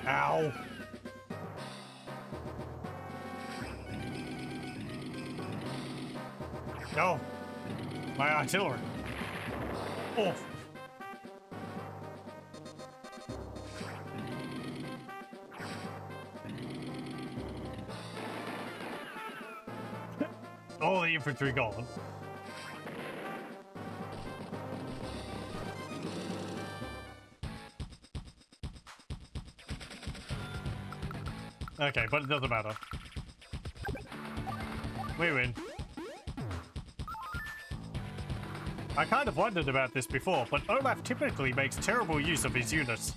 Ow. Oh, my artillery. Oh. All the infantry gone. Okay, but it doesn't matter. We win. I kind of wondered about this before, but Olaf typically makes terrible use of his units.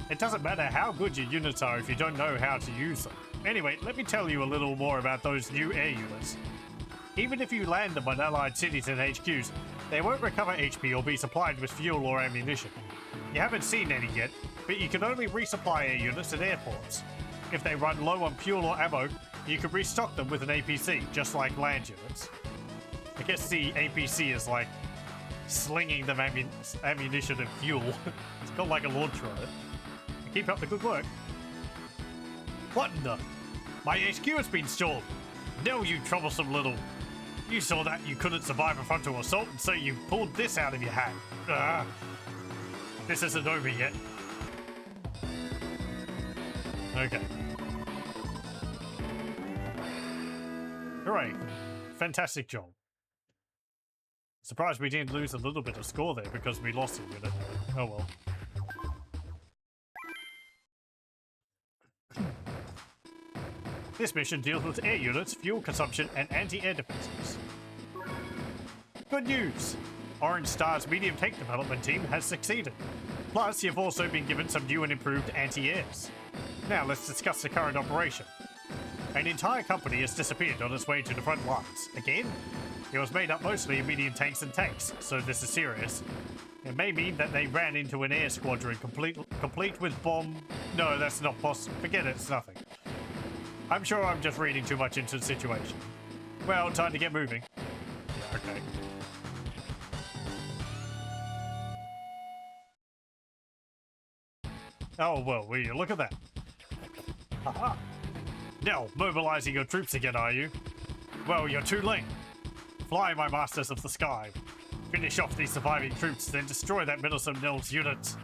It doesn't matter how good your units are if you don't know how to use them. Anyway, let me tell you a little more about those new air units. Even if you land them on allied cities and HQs, they won't recover HP or be supplied with fuel or ammunition. You haven't seen any yet, but you can only resupply air units at airports. If they run low on fuel or ammo, you can restock them with an APC, just like land units. I guess the APC is like slinging them ammunition and fuel. It's got like a launcher on it. Keep up the good work. What in the? My HQ has been stormed. No, you troublesome little... You saw that you couldn't survive a frontal assault, and so you pulled this out of your hat. This isn't over yet. Okay. Hooray. Fantastic job. Surprised we didn't lose a little bit of score there because we lost a unit. Oh well. This mission deals with air units, fuel consumption, and anti-air defenses. Good news! Orange Star's medium tank development team has succeeded. Plus, you've also been given some new and improved anti-airs. Now let's discuss the current operation. An entire company has disappeared on its way to the front lines. Again? It was made up mostly of medium tanks and tanks, so this is serious. It may mean that they ran into an air squadron complete with bomb... No, that's not possible. Forget it, it's nothing. I'm sure I'm just reading too much into the situation. Well, time to get moving. Yeah, okay. Oh, well, will you look at that? Haha. Nell, mobilizing your troops again, are you? Well, you're too late. Fly, my masters of the sky. Finish off these surviving troops, then destroy that meddlesome Nell's units.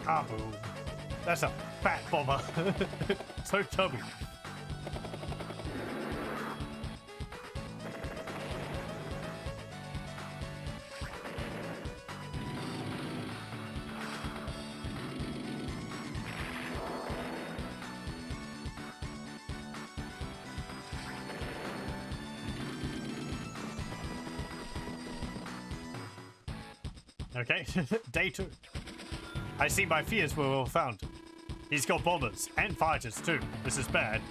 Ah, boom. That's a fat bomber. So chubby. Okay, day 2. I see my fears were well founded. He's got bombers, and fighters too. This is bad.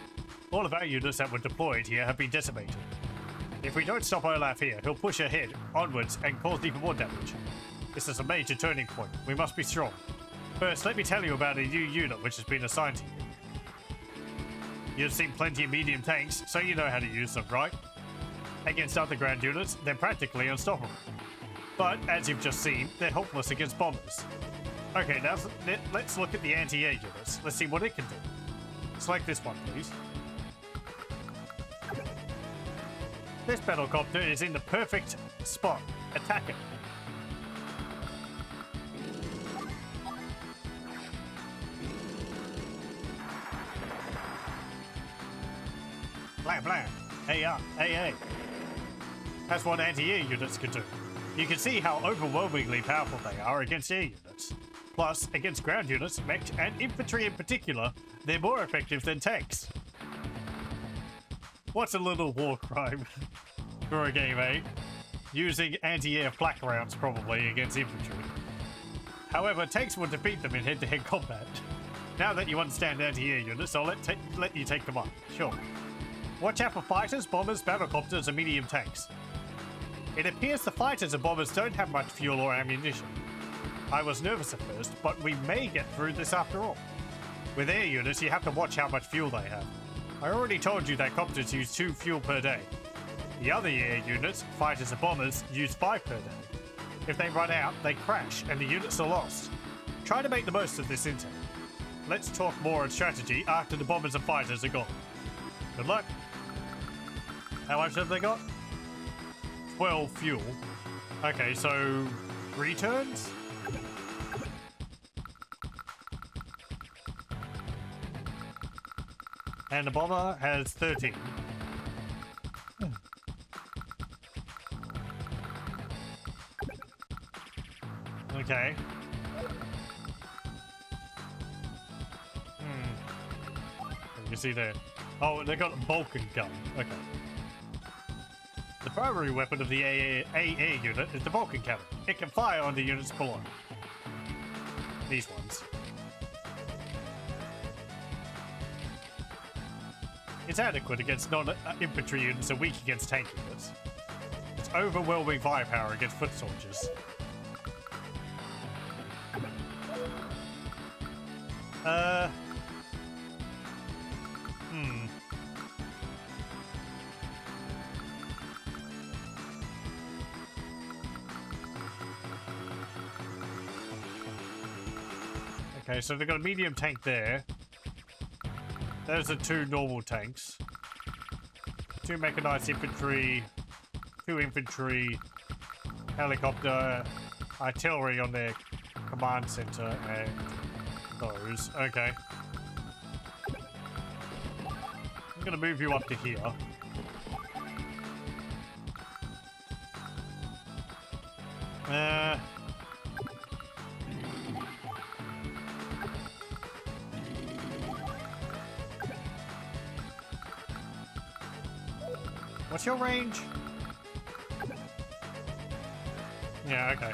All of our units that were deployed here have been decimated. If we don't stop Olaf here, he'll push ahead, onwards, and cause even more damage. This is a major turning point. We must be strong. First, let me tell you about a new unit which has been assigned to you. You've seen plenty of medium tanks, so you know how to use them, right? Against other ground units, they're practically unstoppable. But, as you've just seen, they're helpless against bombers. Okay, now let's look at the anti-air units. Let's see what it can do. Select this one, please. This battlecopter is in the perfect spot. Attack it. Blam blam. AR, AA. That's what anti-air units can do. You can see how overwhelmingly powerful they are against air units. Plus, against ground units, mech, and infantry in particular, they're more effective than tanks. What's a little war crime for a game, eh? Using anti-air flak rounds, probably, against infantry. However, tanks will defeat them in head-to-head combat. Now that you understand anti-air units, I'll let you take them on. Sure. Watch out for fighters, bombers, battlecopters, and medium tanks. It appears the fighters and bombers don't have much fuel or ammunition. I was nervous at first, but we may get through this after all. With air units, you have to watch how much fuel they have. I already told you that copters use 2 fuel per day. The other air units, fighters and bombers, use 5 per day. If they run out, they crash and the units are lost. Try to make the most of this intel. Let's talk more on strategy after the bombers and fighters are gone. Good luck. How much have they got? 12 fuel. Okay, so 3 turns? And the bomber has 13. Okay. You see there. Oh, they got a Vulcan gun. Okay. The primary weapon of the AA unit is the Vulcan cannon. It can fire on the units below. These ones. It's adequate against non-infantry units and weak against tank units. It's overwhelming firepower against foot soldiers. Okay, so they've got a medium tank there. Those are 2 normal tanks. 2 mechanized infantry, 2 infantry, helicopter, artillery on their command center, and those. Okay. I'm gonna move you up to here. What's your range? Yeah, okay.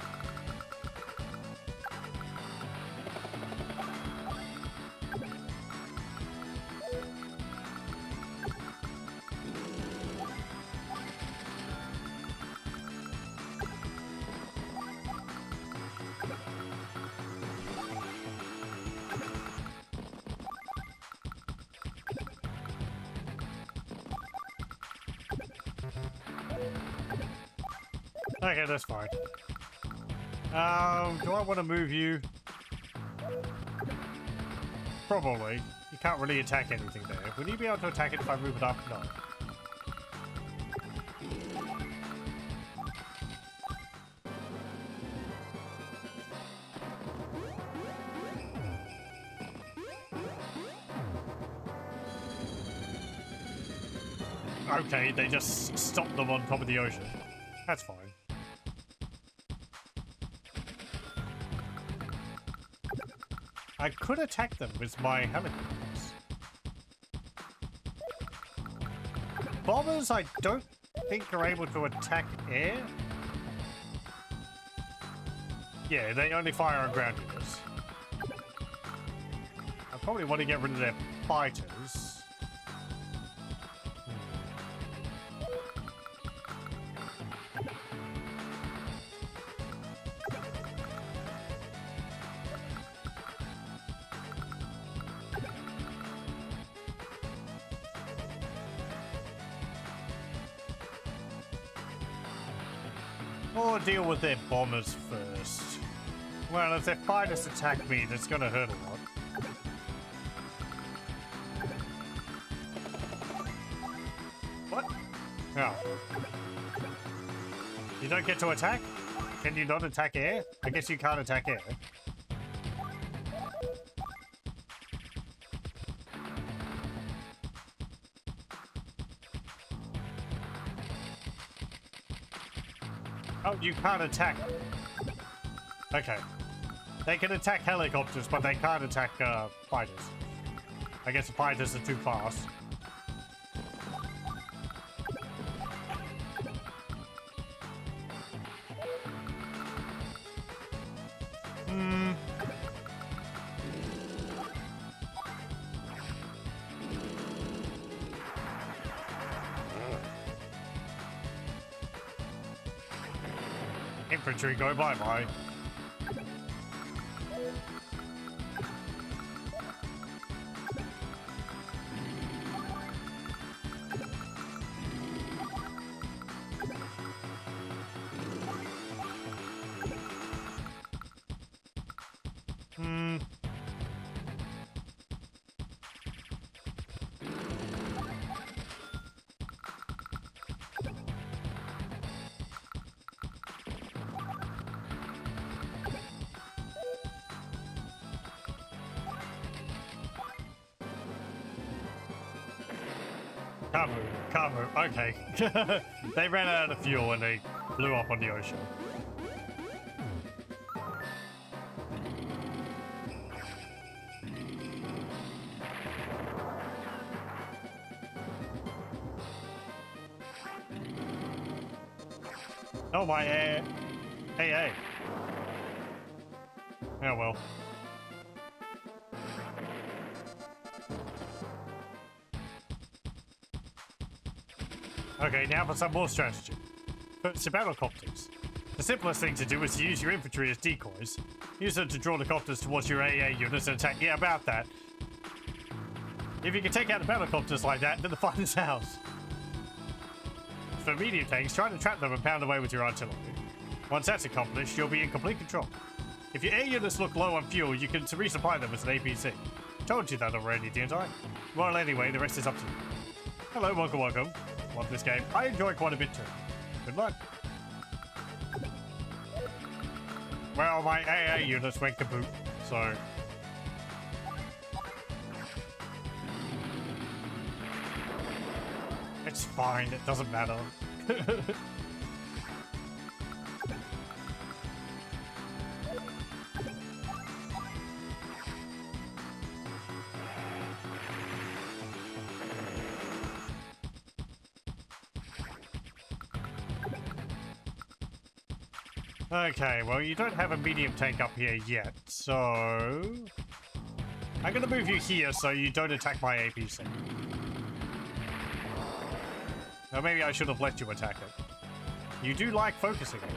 Okay, that's fine. Do I want to move you? Probably. You can't really attack anything there. Will you be able to attack it if I move it up? No. Okay, they just stopped them on top of the ocean. That's fine. I could attack them with my helicopters. Bombers, I don't think are able to attack air. Yeah, they only fire on ground units. I probably want to get rid of their fighters. Or deal with their bombers first. Well, if their fighters attack me, that's gonna hurt a lot. What? Oh. You don't get to attack? Can you not attack air? I guess you can't attack air. Oh, you can't attack. Okay. They can attack helicopters, but they can't attack fighters. I guess the fighters are too fast. Infantry, go bye-bye. Can't move. Can't move. Okay. They ran out of fuel and they blew up on the ocean. Oh my air. Hey. Oh well. Okay, now for some more strategy. First, battle copters. The simplest thing to do is to use your infantry as decoys. Use them to draw the copters towards your AA units and attack. Yeah, about that. If you can take out the battle copters like that, then the fun is ours. For medium tanks, try to trap them and pound away with your artillery. Once that's accomplished, you'll be in complete control. If your air units look low on fuel, you can resupply them with an APC. Told you that already, didn't I? Well, anyway, the rest is up to you. Hello, welcome. Love this game. I enjoy quite a bit too. Good luck. Well, my AA units went kaput, so... It's fine, it doesn't matter. Okay, well, you don't have a medium tank up here yet, so... I'm gonna move you here so you don't attack my APC. Or maybe I should have let you attack it. You do like focusing on it.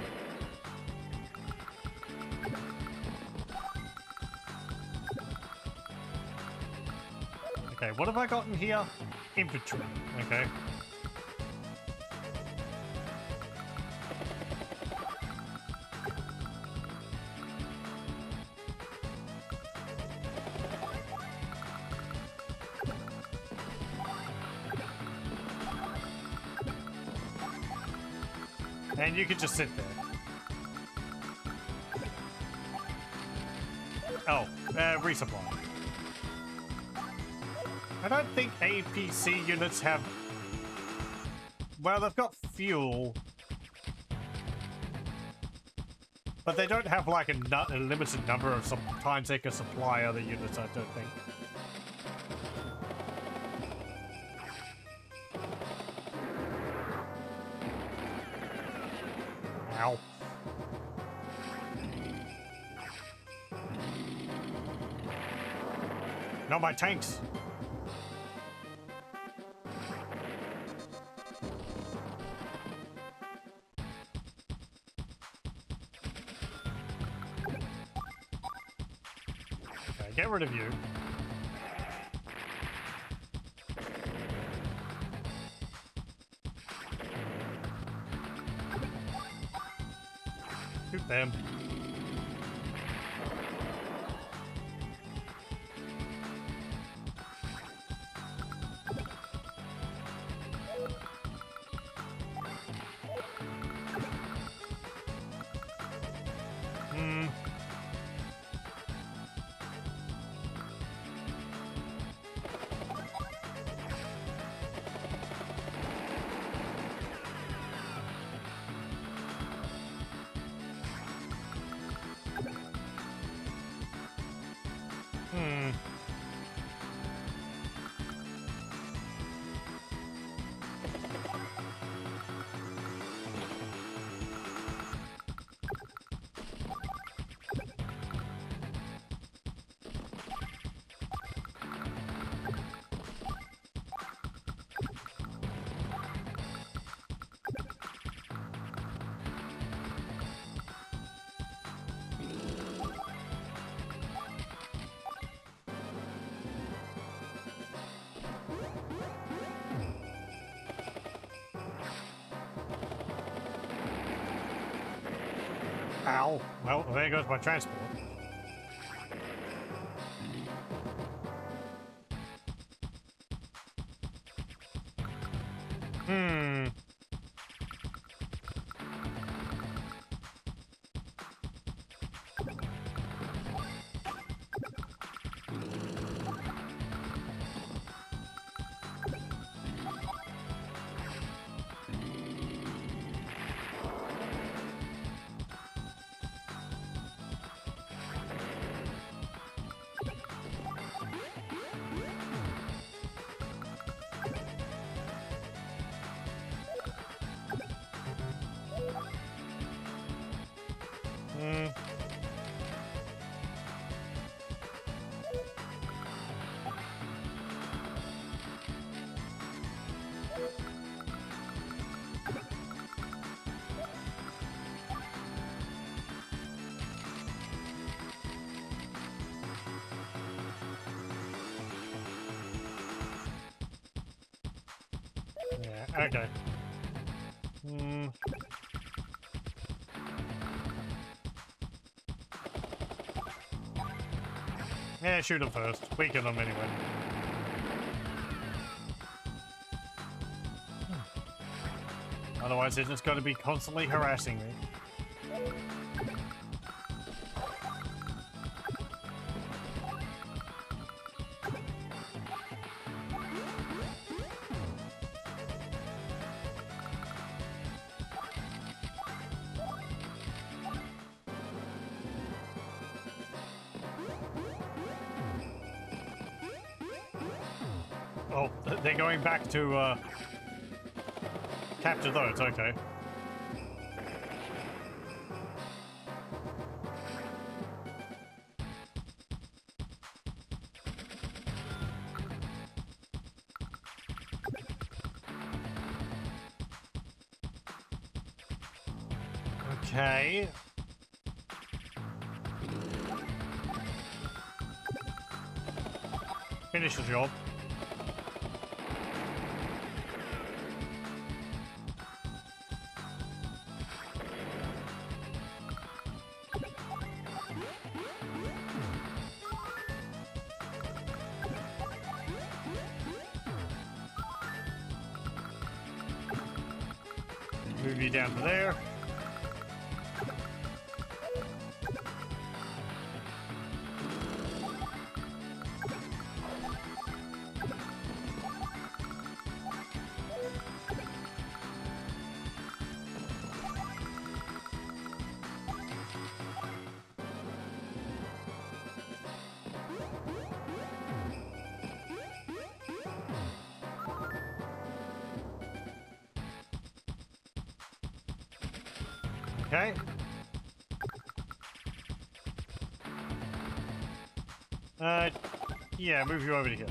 Okay, what have I gotten here? Infantry. Okay. And you can just sit there. Oh, resupply. I don't think APC units have... Well, they've got fuel. But they don't have like a limited number of times they can supply other units, I don't think. Ow. Not my tanks. Okay, get rid of you. Shoot them. Ow. Well, there goes my transport. Okay. Hmm. Yeah, shoot them first. Weaken them anyway. Otherwise, they're just going to be constantly harassing me. Oh, they're going back to capture those, okay. Okay. Finish the job. Move you down to there. Okay. Yeah, move you over to here.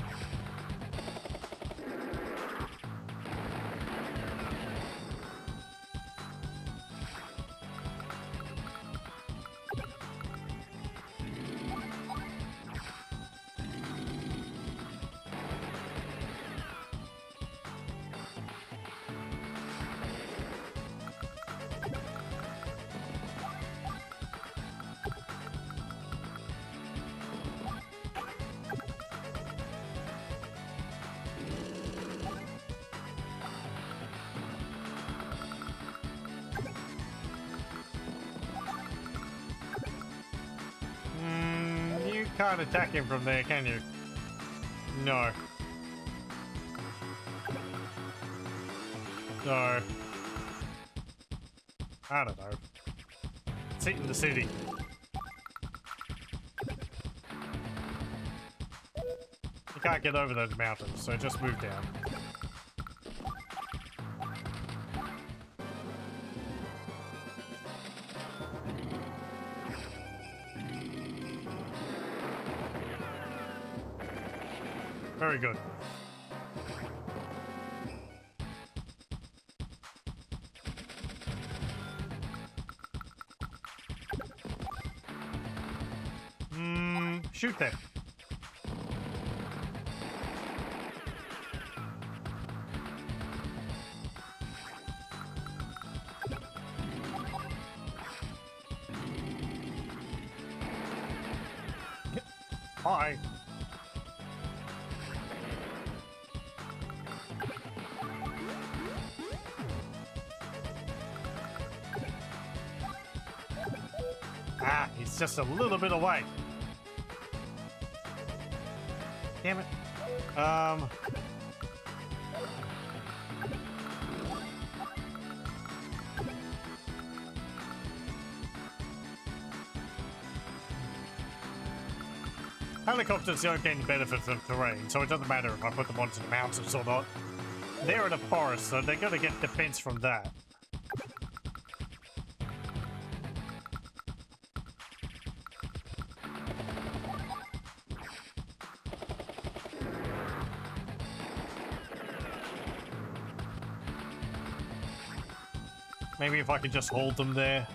You can't attack him from there, can you? No. So, I don't know. Sit in the city. You can't get over those mountains, so just move down. Very good. Shoot them. Bye. Ah, he's just a little bit away. Damn it. Helicopters don't gain benefits of terrain, so it doesn't matter if I put them onto the mountains or not. They're in a forest, so they're gonna get defense from that. Maybe if I could just hold them there.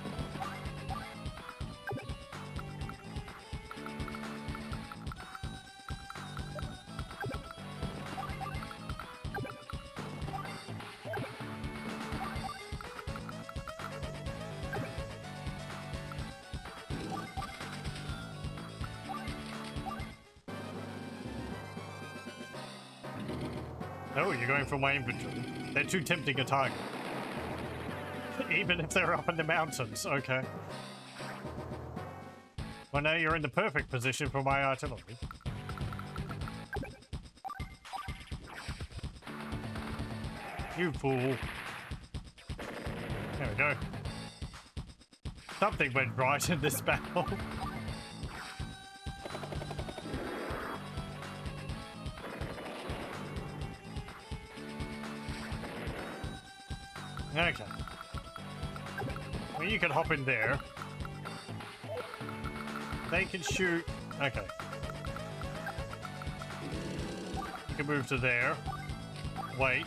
Oh, you're going for my inventory. They're too tempting a target. Even if they're up in the mountains, okay. Well, now you're in the perfect position for my artillery. You fool. There we go. Something went right in this battle. Okay. Well, you can hop in there. They can shoot. Okay. You can move to there. Wait.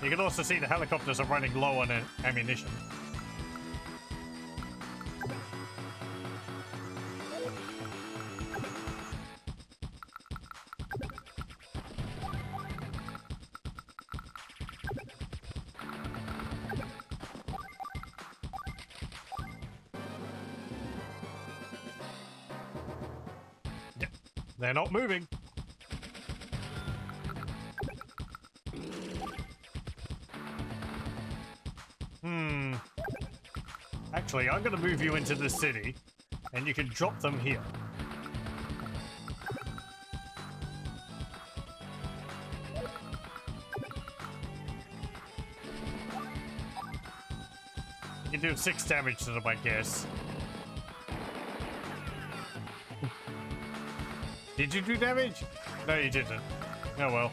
You can also see the helicopters are running low on ammunition. Yep, they're not moving. Actually, I'm going to move you into the city, and you can drop them here. You can do 6 damage to them, I guess. Did you do damage? No, you didn't. Oh well.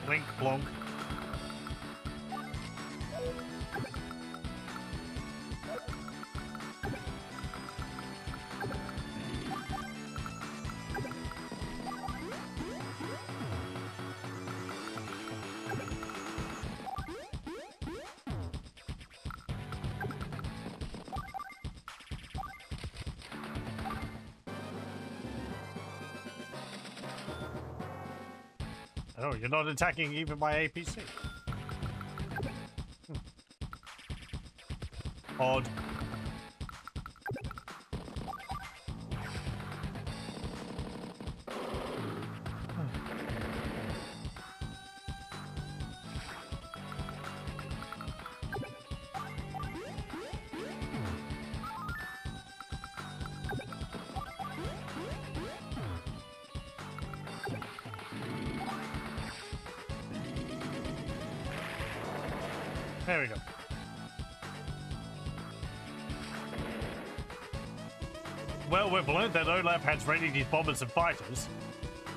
Blink, blonk. Oh, you're not attacking even my APC. Odd. There we go. Well, we've learned that Olaf has readied his bombers and fighters.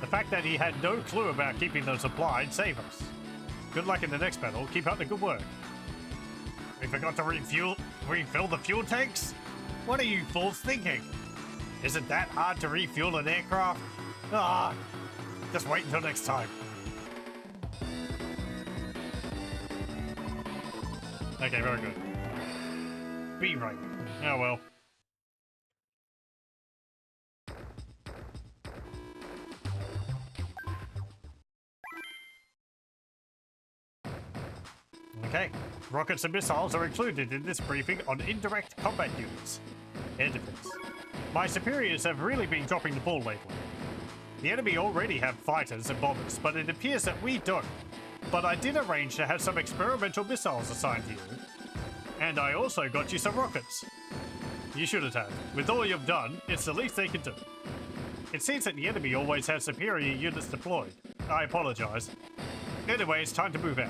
The fact that he had no clue about keeping them supplied saved us. Good luck in the next battle. Keep up the good work. We forgot to refill the fuel tanks? What are you fools thinking? Isn't that hard to refuel an aircraft? Ah, just wait until next time. Okay, very good. Be right. Oh well. Okay, rockets and missiles are included in this briefing on indirect combat units. Air defense. My superiors have really been dropping the ball lately. The enemy already have fighters and bombers, but it appears that we don't. But I did arrange to have some experimental missiles assigned to you. And I also got you some rockets. You shouldn't have. With all you've done, it's the least they can do. It seems that the enemy always has superior units deployed. I apologize. Anyway, it's time to move out.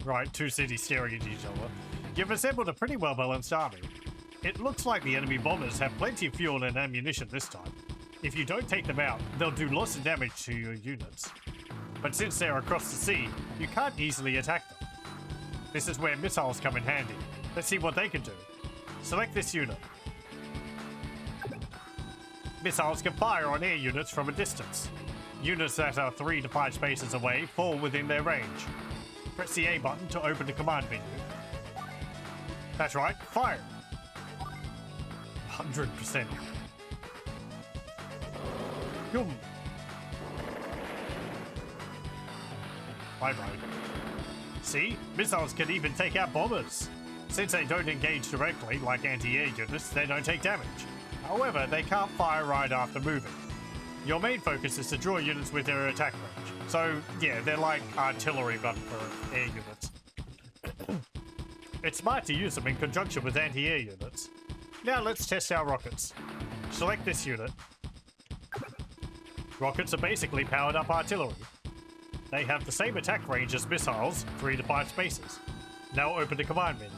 Right, 2 cities staring at each other. You've assembled a pretty well-balanced army. It looks like the enemy bombers have plenty of fuel and ammunition this time. If you don't take them out, they'll do lots of damage to your units. But since they're across the sea, you can't easily attack them. This is where missiles come in handy. Let's see what they can do. Select this unit. Missiles can fire on air units from a distance. Units that are 3 to 5 spaces away fall within their range. Press the A button to open the command menu. That's right, fire. 100%. Yum. Bye-bye. See? Missiles can even take out bombers. Since they don't engage directly, like anti-air units, they don't take damage. However, they can't fire right after moving. Your main focus is to draw units with their attack range. So, yeah, they're like artillery but for air units. It's smart to use them in conjunction with anti-air units. Now let's test our rockets. Select this unit. Rockets are basically powered-up artillery. They have the same attack range as missiles, 3 to 5 spaces. Now open the command menu.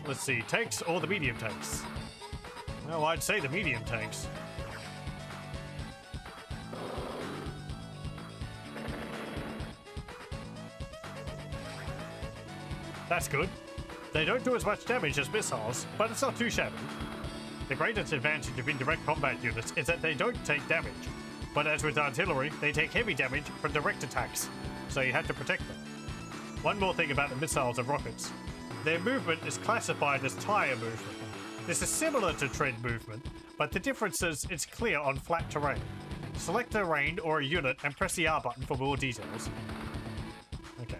Let's see, tanks or the medium tanks? Well, I'd say the medium tanks. That's good. They don't do as much damage as missiles, but it's not too shabby. The greatest advantage of indirect combat units is that they don't take damage, but as with artillery, they take heavy damage from direct attacks, so you have to protect them. One more thing about the missiles and rockets. Their movement is classified as tire movement. This is similar to tread movement, but the difference is it's clear on flat terrain. Select a terrain or a unit and press the R button for more details. Okay.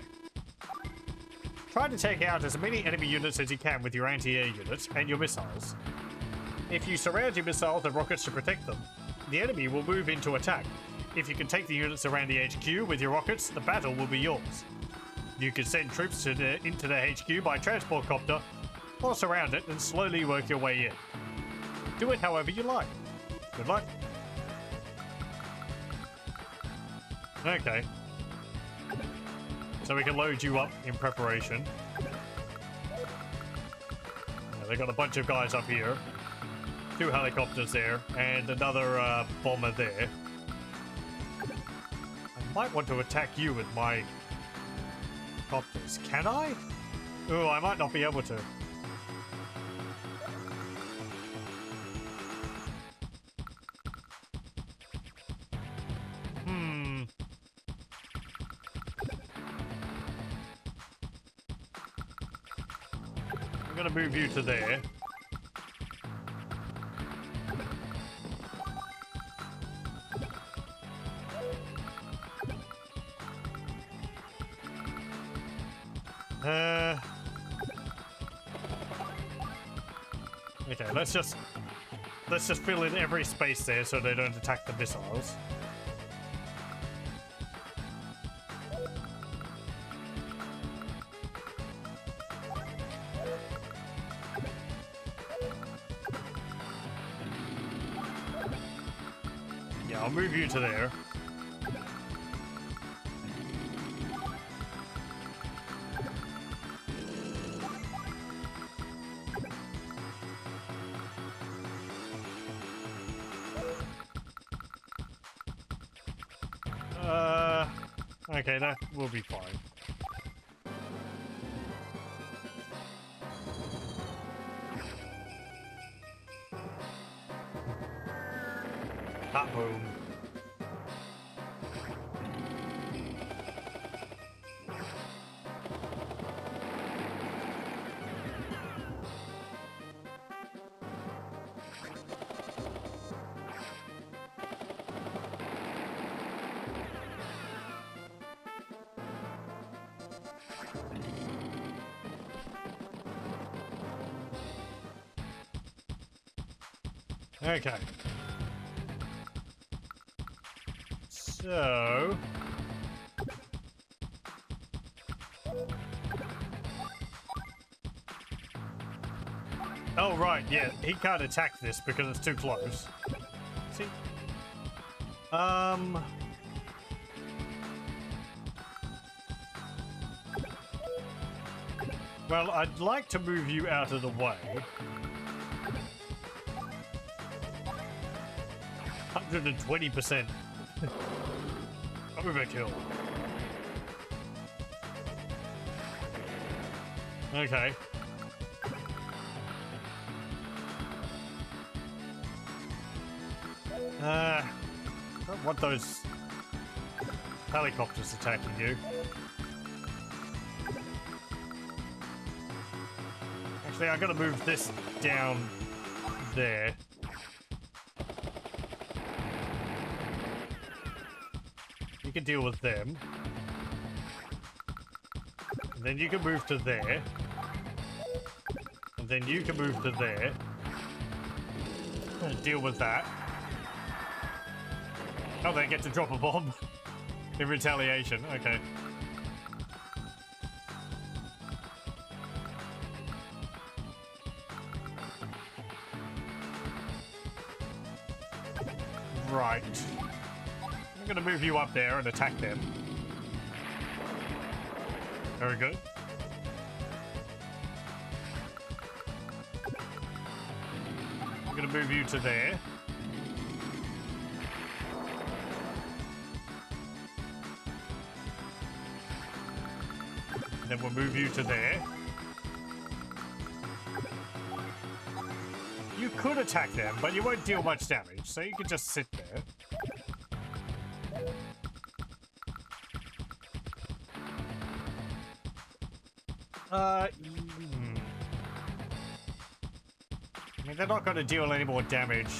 Try to take out as many enemy units as you can with your anti-air units and your missiles. If you surround your missiles and rockets to protect them, the enemy will move into attack. If you can take the units around the HQ with your rockets, the battle will be yours. You can send troops into the HQ by transport copter, or surround it and slowly work your way in. Do it however you like. Good luck. Okay. So we can load you up in preparation. Yeah, they got a bunch of guys up here. 2 helicopters there, and another bomber there. I might want to attack you with my copters. Can I? Oh, I might not be able to. I'm gonna move you to there. Okay, let's just fill in every space there so they don't attack the missiles. Yeah, I'll move you to there. Okay, that will be fine. Boom. Okay. So... oh, right, yeah. He can't attack this because it's too close. See? Well, I'd like to move you out of the way. 120%. Overkill. Okay. Don't want those helicopters attacking you. Actually, I gotta move this down there. You can deal with them. And then you can move to there. And then you can move to there. And deal with that. Oh, they get to drop a bomb in retaliation. Okay. Right. I'm gonna move you up there and attack them. Very good. I'm gonna move you to there. Then we'll move you to there. You could attack them, but you won't deal much damage, so you can just sit there. I mean, they're not going to deal any more damage.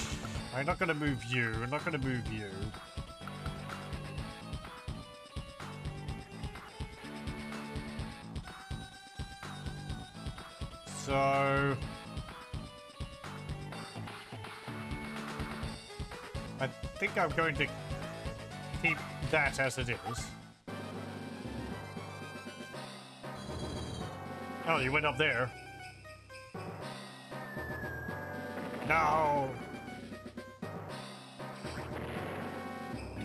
I'm not going to move you. I'm not going to move you. So... I think I'm going to keep that as it is. Oh, you went up there. No!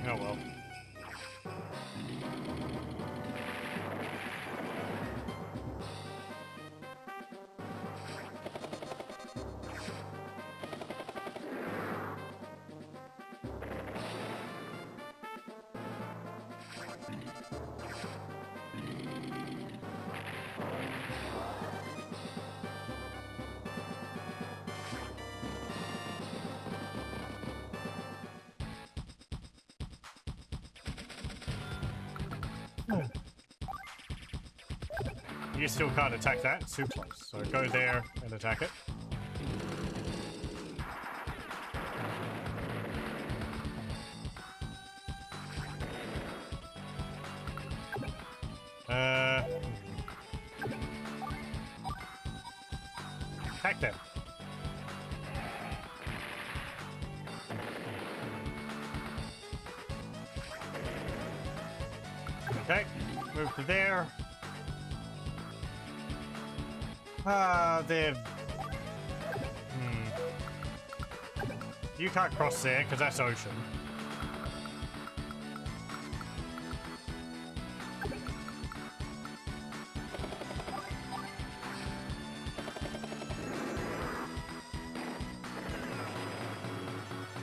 Oh well. You still can't attack that, it's too close. So go there and attack it. Attack them. Okay, move to there. They've... You can't cross there, because that's ocean.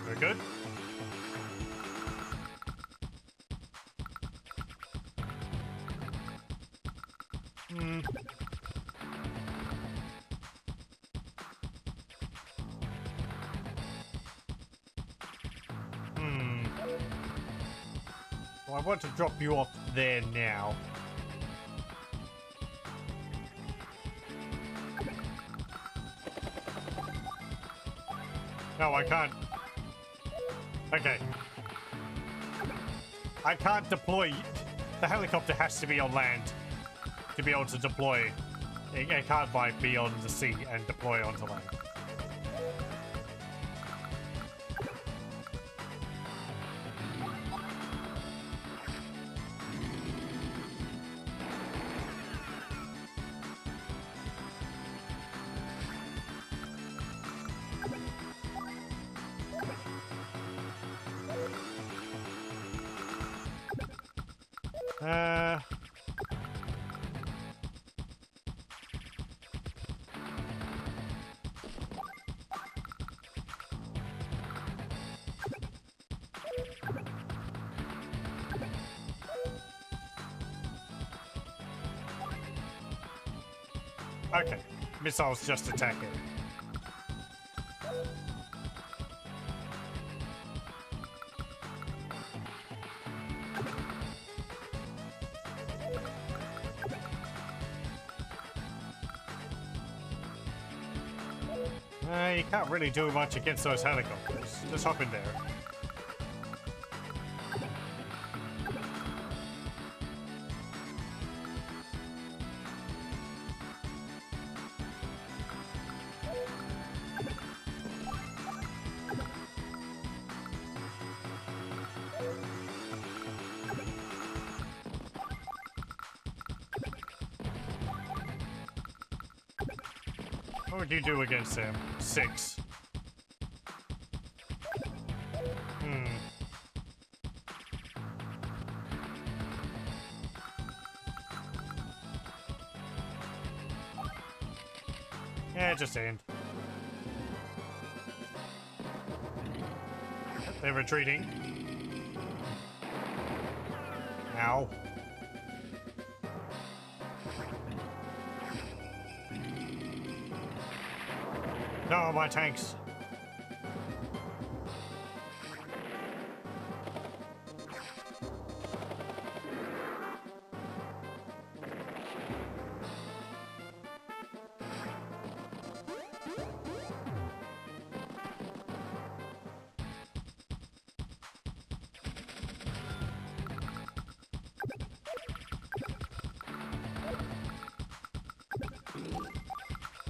Very good. Well, I want to drop you off there now. No, I can't. Okay. I can't deploy. The helicopter has to be on land to be able to deploy. It can't like be on the sea and deploy onto land. Okay. Missiles just attacking. You can't really do much against those helicopters. Just hop in there. What would you do against him? 6. Yeah, just end. They're retreating. Ow. No, my tanks.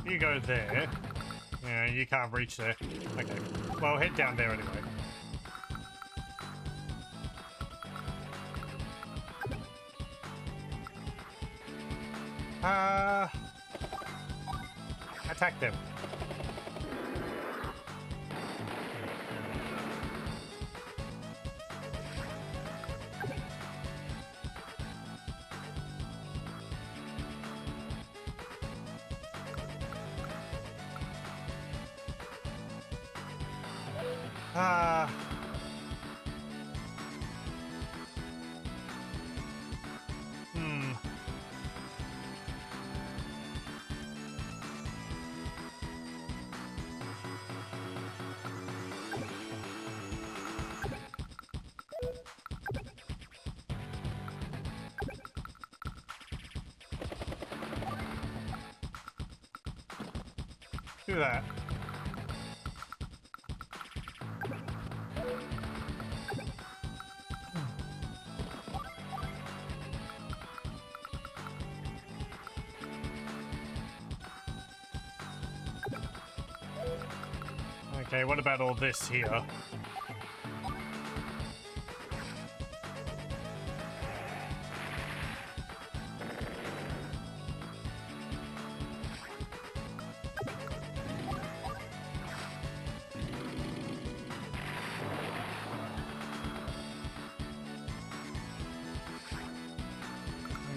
You go there. Yeah, you can't reach there. Okay. Well, head down there anyway. Attack them. Do that. Okay, what about all this here?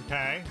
Okay.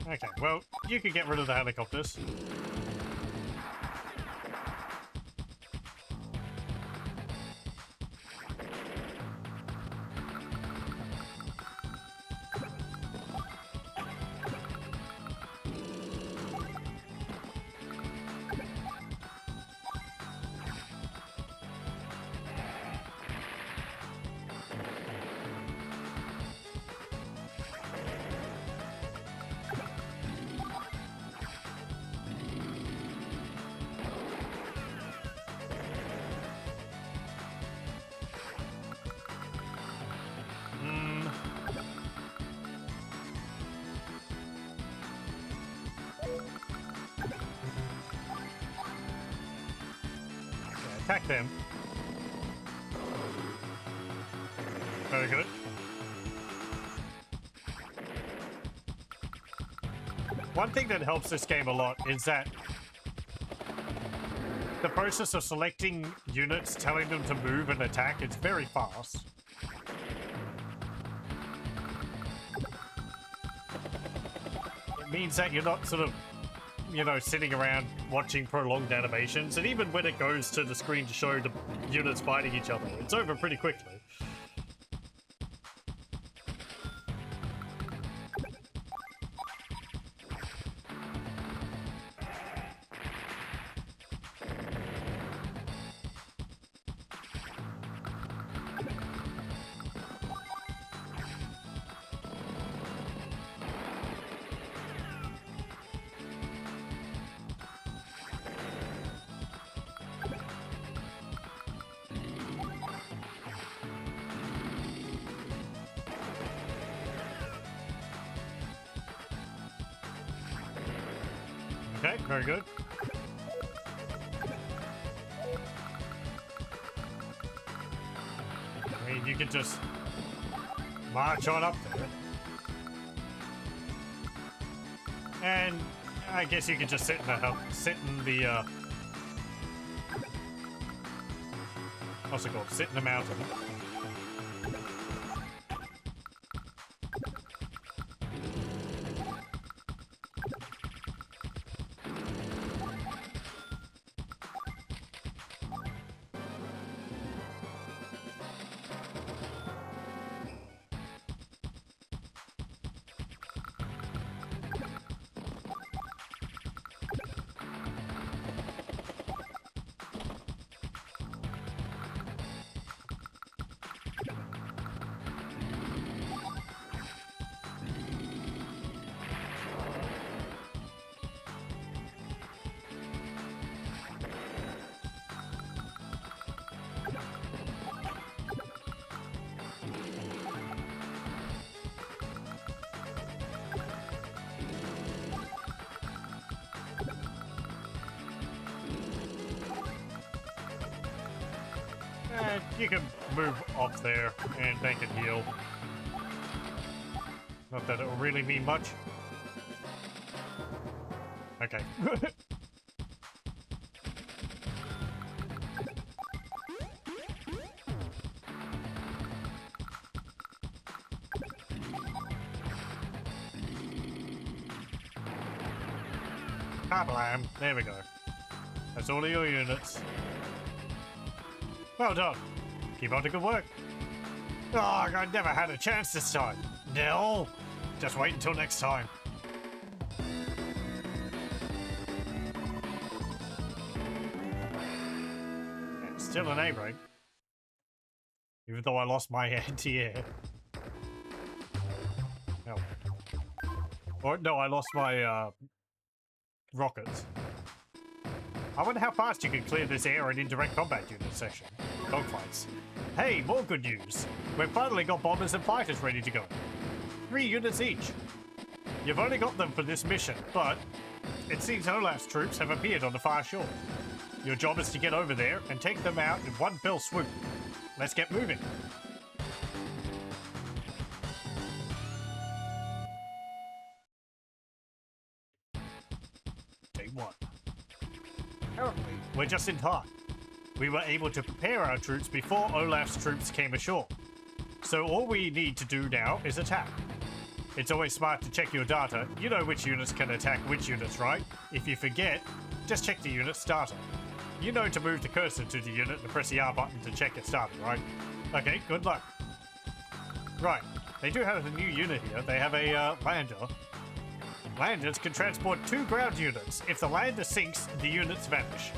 Okay, well, you could get rid of the helicopters. Attack them. Very good. One thing that helps this game a lot is that the process of selecting units, telling them to move and attack, it's very fast. It means that you're not sort of, you know, sitting around watching prolonged animations, and even when it goes to the screen to show the units fighting each other, it's over pretty quickly. Okay, very good. I mean, you can just march on up there. And I guess you can just sit in the what's it called? Sit in the mountain. You can move up there and they can heal. Not that it will really mean much. Okay. Kablam. There we go. That's all of your units. Well done. Keep on the good work. Oh, I never had a chance this time. Nell, just wait until next time. It's still an A rank. Even though I lost my anti-air. No. Or, no, I lost my rockets. I wonder how fast you can clear this air and indirect combat unit section. Dogfights. Hey, more good news. We've finally got bombers and fighters ready to go. 3 units each. You've only got them for this mission, but it seems Olaf's troops have appeared on the far shore. Your job is to get over there and take them out in one fell swoop. Let's get moving. Day 1. Apparently, we're just in time. We were able to prepare our troops before Olaf's troops came ashore. So all we need to do now is attack. It's always smart to check your data. You know which units can attack which units, right? If you forget, just check the unit's data. You know to move the cursor to the unit and press the R button to check its data, right? Okay, good luck. Right, they do have a new unit here. They have a lander. Landers can transport 2 ground units. If the lander sinks, the units vanish.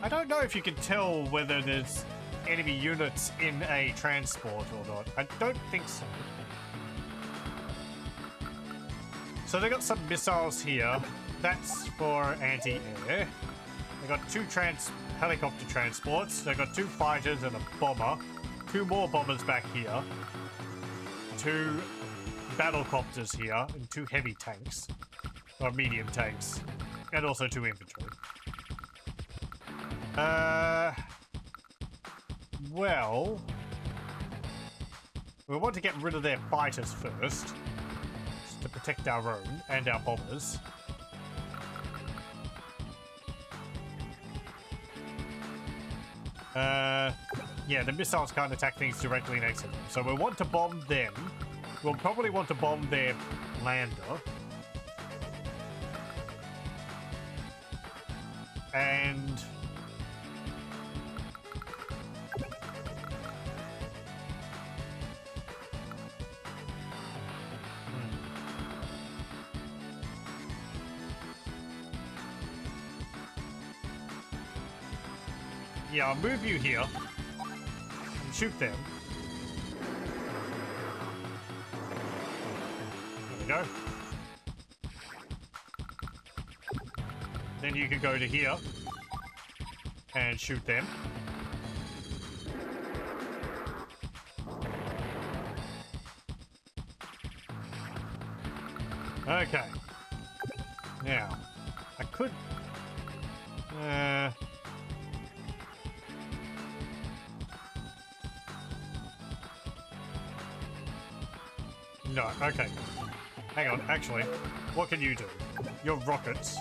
I don't know if you can tell whether there's enemy units in a transport or not. I don't think so. So they got some missiles here. That's for anti-air. They got 2 helicopter transports. They got 2 fighters and a bomber. 2 more bombers back here. 2 battlecopters here and 2 heavy tanks. Or medium tanks. And also 2 infantry. Well, we want to get rid of their fighters first, to protect our own and our bombers. Yeah, the missiles can't attack things directly next to them. So we want to bomb them. We'll probably want to bomb their lander. And... yeah, I'll move you here. And shoot them. There we go. Then you can go to here. And shoot them. Okay. Now, I could... no, okay. Hang on, actually, what can you do? Your rockets.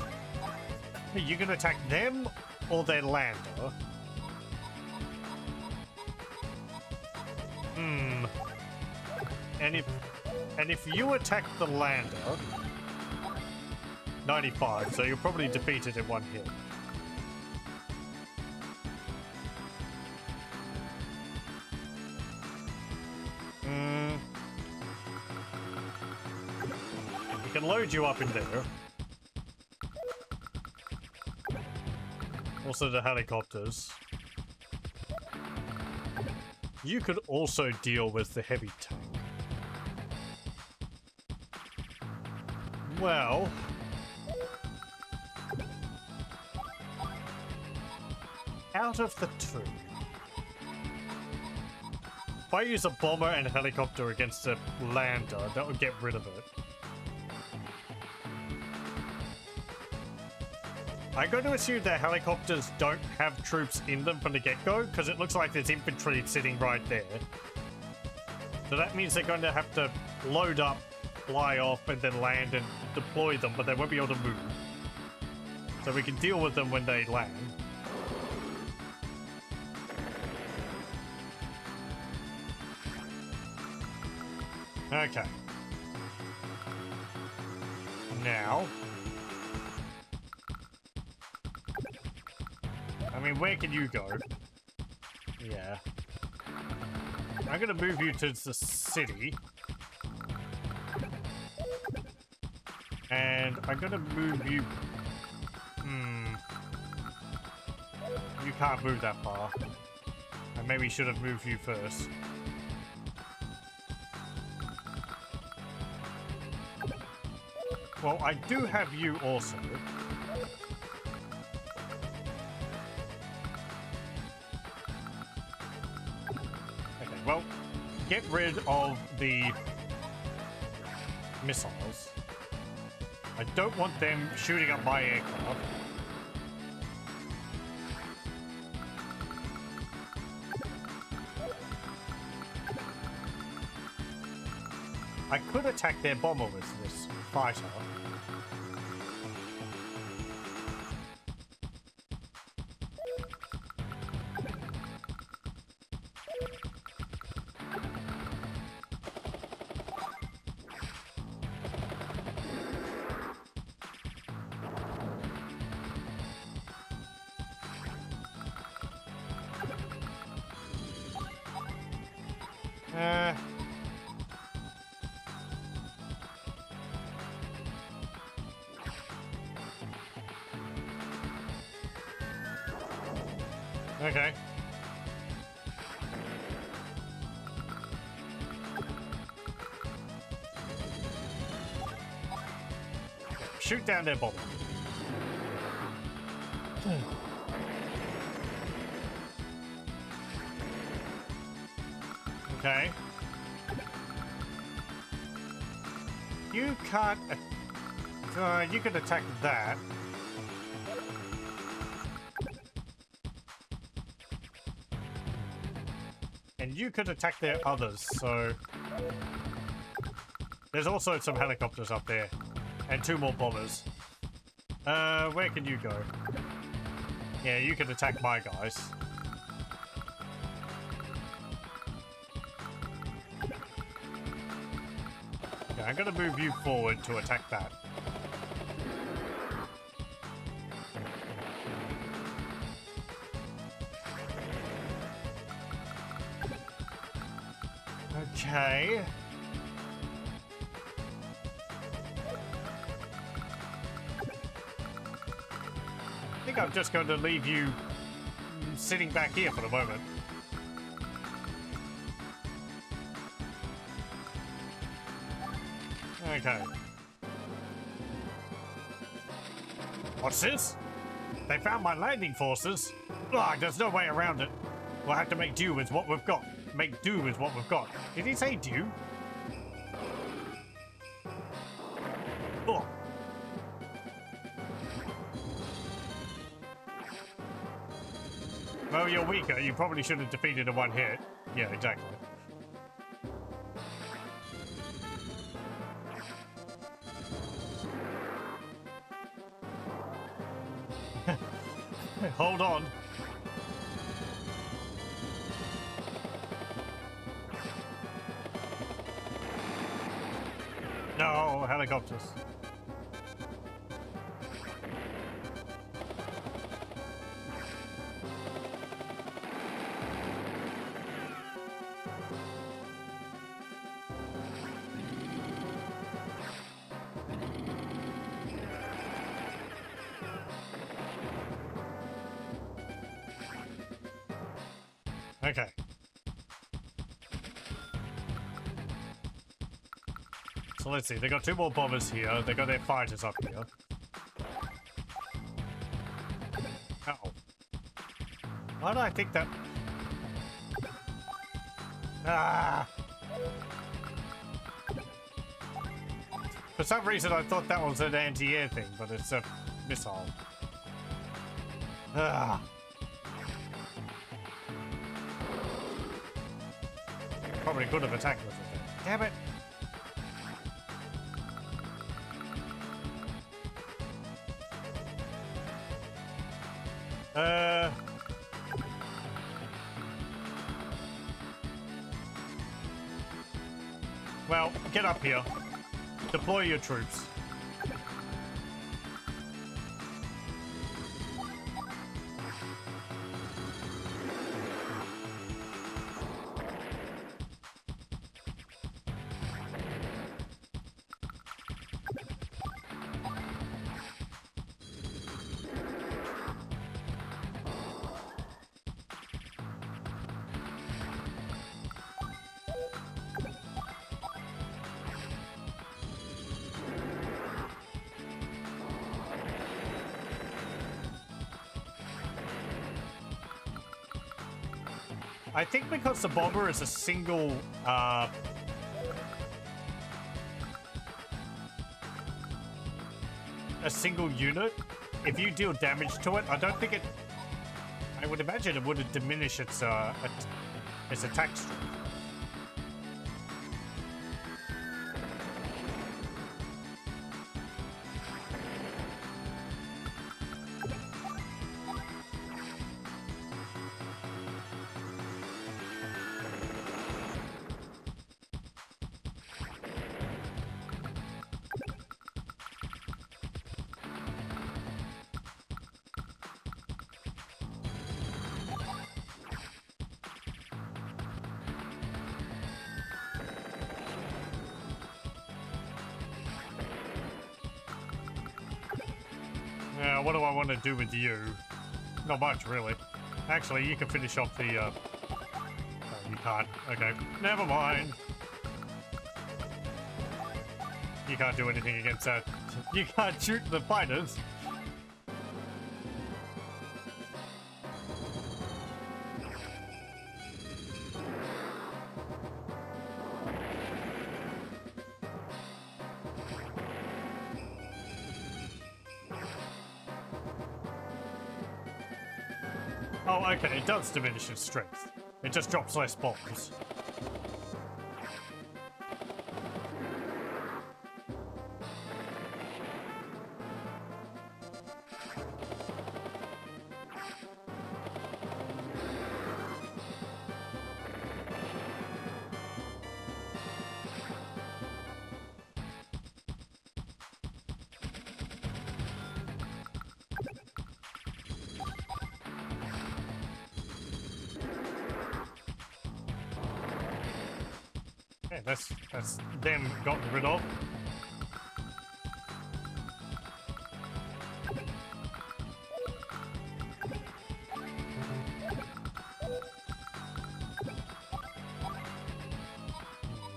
You can attack them or their lander. And if you attack the lander, 95, so you'll probably defeat it in one hit. We can load you up in there. Also the helicopters. You could also deal with the heavy tank. Well... out of the two... if I use a bomber and a helicopter against a lander, that would get rid of it. I'm going to assume that helicopters don't have troops in them from the get-go, because it looks like there's infantry sitting right there. So that means they're going to have to load up, fly off, and then land and deploy them, but they won't be able to move. So we can deal with them when they land. Okay. Now... I mean, where can you go? Yeah. I'm gonna move you to the city. And I'm gonna move you... You can't move that far. I maybe should have moved you first. Well, I do have you also. Well, get rid of the missiles. I don't want them shooting up my aircraft. I could attack their bomber with this fighter. Okay. Shoot down their bomber. Okay. You can't... you can attack that. And you could attack their others, so... There's also some helicopters up there. And 2 more bombers. Where can you go? Yeah, you can attack my guys. Okay, I'm gonna move you forward to attack that. Okay. I think I'm just going to leave you sitting back here for the moment. Okay. What's this? They found my landing forces. Ugh, there's no way around it. We'll have to make do with what we've got. Make do with what we've got. Did he say do? Oh. Well, you're weaker. You probably should have defeated a one hit. Yeah, exactly. Hold on. No, helicopters. Okay. So let's see, they got 2 more bombers here, they got their fighters up here. Uh-oh. Why do I think that... Ah! For some reason I thought that was an anti-air thing, but it's a missile. Ah! Probably could have attacked with it. Damn it! Well, get up here. Deploy your troops. I think because the bomber is a single, unit, if you deal damage to it, I don't think it... I would imagine it would diminish its attack strength. What do I want to do with you? Not much, really. Actually, you can finish off the, Oh, you can't. Okay. Never mind. You can't do anything against that. You can't shoot the fighters. Oh, okay, it does diminish its strength. It just drops less bombs. Okay, that's them gotten rid of.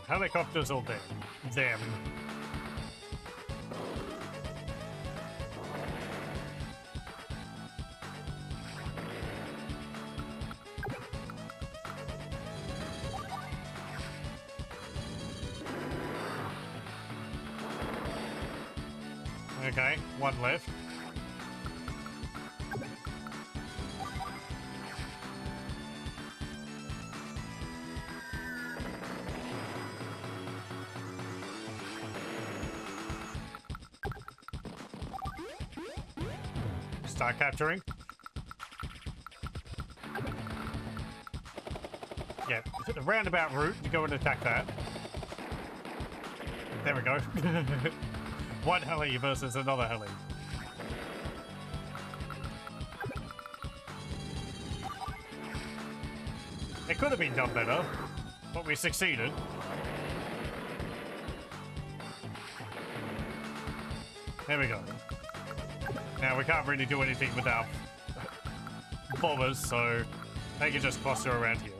Helicopters all them. Them. Okay, one left. Start capturing. Yeah, the roundabout route to go and attack that. There we go. One heli versus another heli. It could have been done better, but we succeeded. There we go. Now we can't really do anything without bombers, so they can just cluster around here.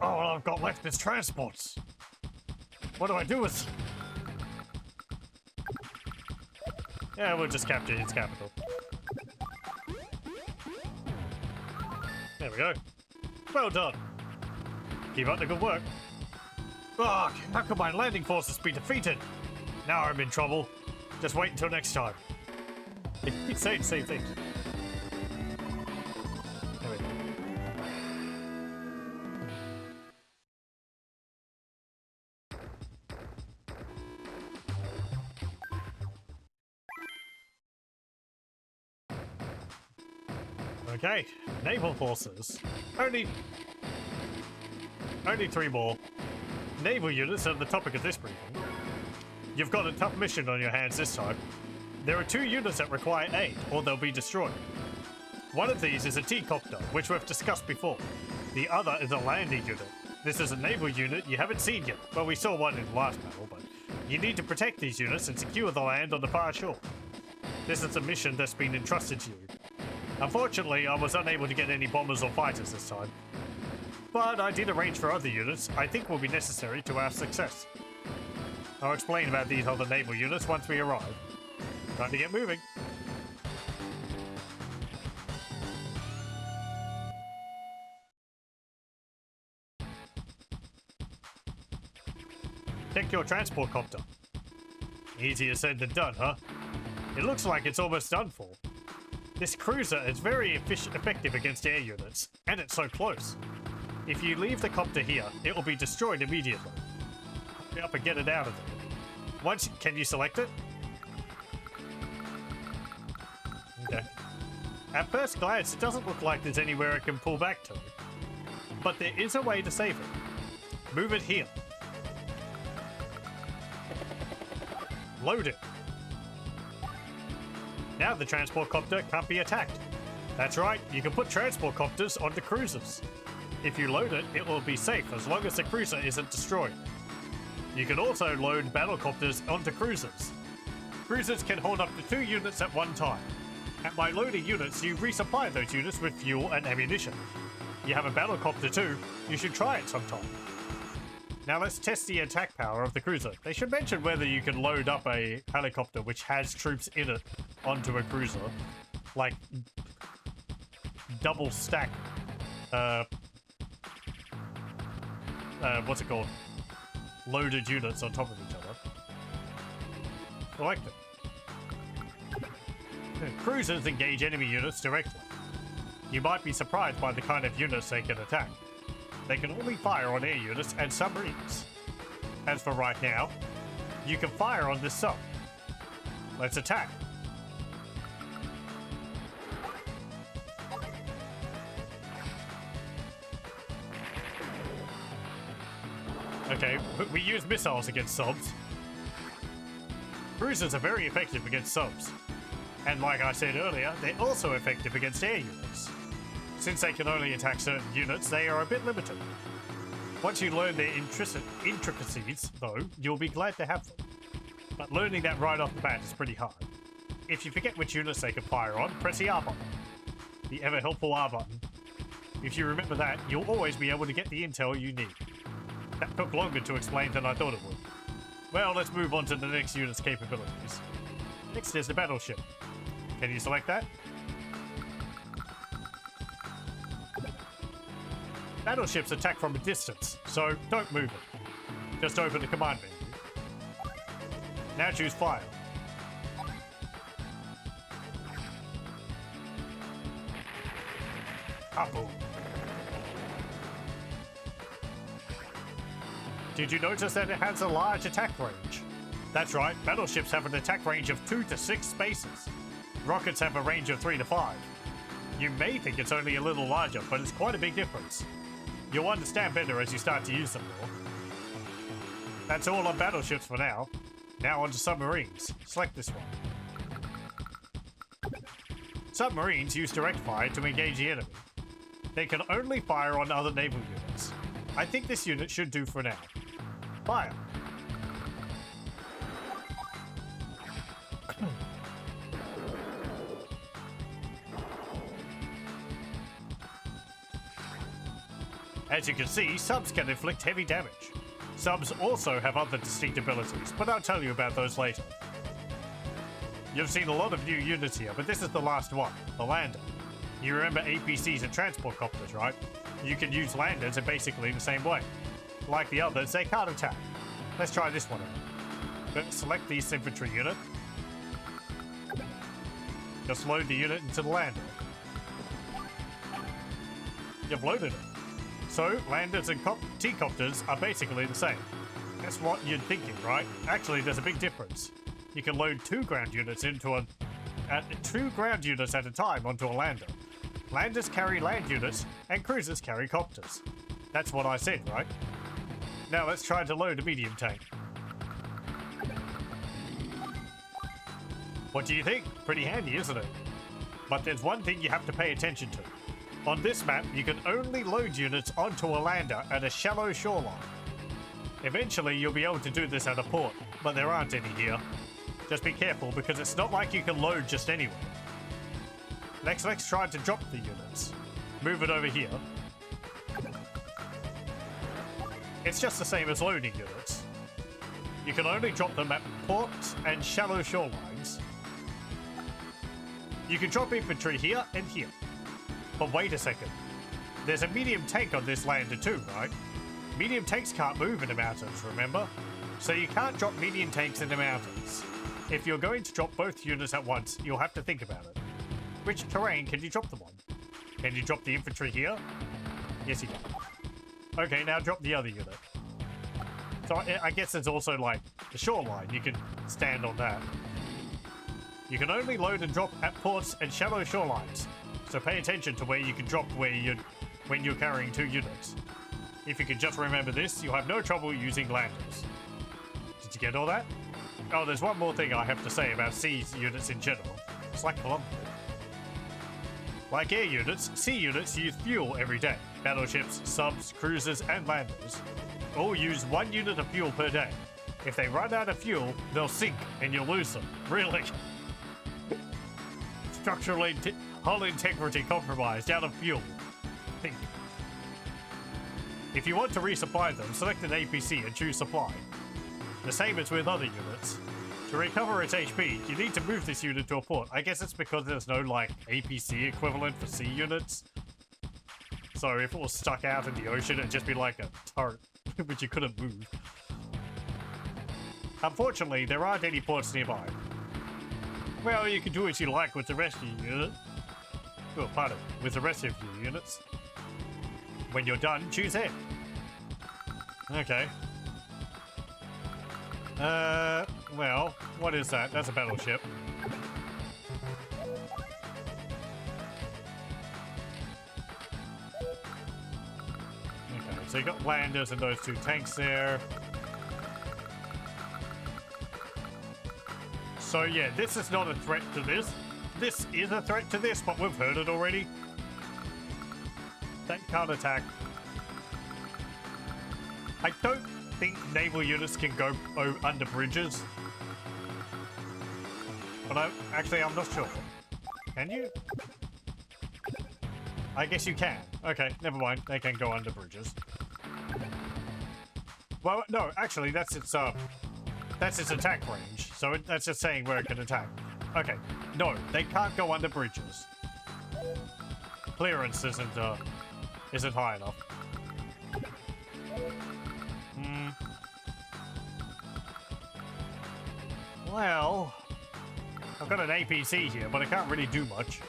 All I've got left is transports. What do I do with? Yeah, we'll just capture its capital. There we go. Well done. Keep up the good work. Ah, how could my landing forces be defeated? Now I'm in trouble. Just wait until next time. Same thing. There we go. Okay, naval forces. Only 3 more. Naval units are the topic of this briefing. You've got a tough mission on your hands this time. There are 2 units that require aid, or they'll be destroyed. One of these is a T-copter, which we've discussed before. The other is a landing unit. This is a naval unit you haven't seen yet. Well, we saw one in the last battle, but you need to protect these units and secure the land on the far shore. This is a mission that's been entrusted to you. Unfortunately, I was unable to get any bombers or fighters this time. But I did arrange for other units I think will be necessary to our success. I'll explain about these other naval units once we arrive. Time to get moving. Take your transport copter. Easier said than done, huh? It looks like it's almost done for. This cruiser is very effective against air units, and it's so close. If you leave the copter here, it will be destroyed immediately. Hurry up and get it out of there. Can you select it? Okay. At first glance, it doesn't look like there's anywhere it can pull back to. But there is a way to save it. Move it here. Load it. Now the transport copter can't be attacked. That's right, you can put transport copters onto cruisers. If you load it, it will be safe as long as the cruiser isn't destroyed. You can also load battlecopters onto cruisers. Cruisers can hold up to 2 units at one time. And by loading units, you resupply those units with fuel and ammunition. You have a battlecopter too, you should try it sometime. Now let's test the attack power of the cruiser. They should mention whether you can load up a helicopter which has troops in it onto a cruiser. Like, double stack, what's it called? Loaded units on top of each other. Select it. Cruisers engage enemy units directly. You might be surprised by the kind of units they can attack. They can only fire on air units and submarines. As for right now, you can fire on this sub. Let's attack. Okay, we use missiles against subs. Cruisers are very effective against subs. And like I said earlier, they're also effective against air units. Since they can only attack certain units, they are a bit limited. Once you learn their intricacies, though, you'll be glad to have them. But learning that right off the bat is pretty hard. If you forget which units they can fire on, press the R button. The ever helpful R button. If you remember that, you'll always be able to get the intel you need. That took longer to explain than I thought it would. Well, let's move on to the next unit's capabilities. Next is the battleship. Can you select that? Battleships attack from a distance, so don't move it. Just open the command menu. Now choose Fire. Kaboom. Did you notice that it has a large attack range? That's right, battleships have an attack range of 2 to 6 spaces. Rockets have a range of 3 to 5. You may think it's only a little larger, but it's quite a big difference. You'll understand better as you start to use them more. That's all on battleships for now. Now on to submarines. Select this one. Submarines use direct fire to engage the enemy. They can only fire on other naval units. I think this unit should do for now. Fire. As you can see, subs can inflict heavy damage. Subs also have other distinct abilities, but I'll tell you about those later. You've seen a lot of new units here, but this is the last one, the lander. You remember APCs and transport copters, right? You can use landers in basically the same way. Like the others, they can't attack. Let's try this one out. But select the infantry unit. Just load the unit into the lander. You've loaded it. So, landers and T-copters are basically the same. That's what you're thinking, right? Actually, there's a big difference. You can load 2 ground units at a time onto a lander. Landers carry land units, and cruisers carry copters. That's what I said, right? Now let's try to load a medium tank. What do you think? Pretty handy, isn't it? But there's one thing you have to pay attention to. On this map, you can only load units onto a lander at a shallow shoreline. Eventually, you'll be able to do this at a port, but there aren't any here. Just be careful, because it's not like you can load just anywhere. Next, let's try to drop the units. Move it over here. It's just the same as loading units. You can only drop them at ports and shallow shorelines. You can drop infantry here and here. But wait a second. There's a medium tank on this lander too, right? Medium tanks can't move in the mountains, remember? So you can't drop medium tanks in the mountains. If you're going to drop both units at once, you'll have to think about it. Which terrain can you drop them on? Can you drop the infantry here? Yes, you can. Okay, now drop the other unit. So I guess there's also, like, the shoreline. You can stand on that. You can only load and drop at ports and shallow shorelines. So pay attention to where you can drop when you're carrying 2 units. If you can just remember this, you'll have no trouble using landers. Did you get all that? Oh, there's one more thing I have to say about sea units in general. It's like Columbia. Like air units, sea units use fuel every day. Battleships, subs, cruisers, and landers all use 1 unit of fuel per day. If they run out of fuel, they'll sink and you'll lose them. Really? Structurally, hull integrity compromised, out of fuel. Think. If you want to resupply them, select an APC and choose supply. The same as with other units. To recover its HP, you need to move this unit to a port. I guess it's because there's no, like, APC equivalent for sea units. So if it was stuck out in the ocean, it'd just be like a turret, which you couldn't move. Unfortunately, there aren't any ports nearby. Well, you can do what you like with the rest of your unit. Well, pardon, with the rest of your units. When you're done, choose it. Okay. Well, what is that? That's a battleship. Okay, so you got landers and those 2 tanks there. So yeah, this is not a threat to this. This is a threat to this, but we've heard it already. Tank can't attack. I don't think naval units can go under bridges. But I'm not sure. Can you? I guess you can. Okay, never mind. They can go under bridges. Well, no, actually, that's its attack range. So that's just saying where it can attack. Okay, no, they can't go under bridges. Clearance isn't high enough. Well, I've got an APC here, but I can't really do much.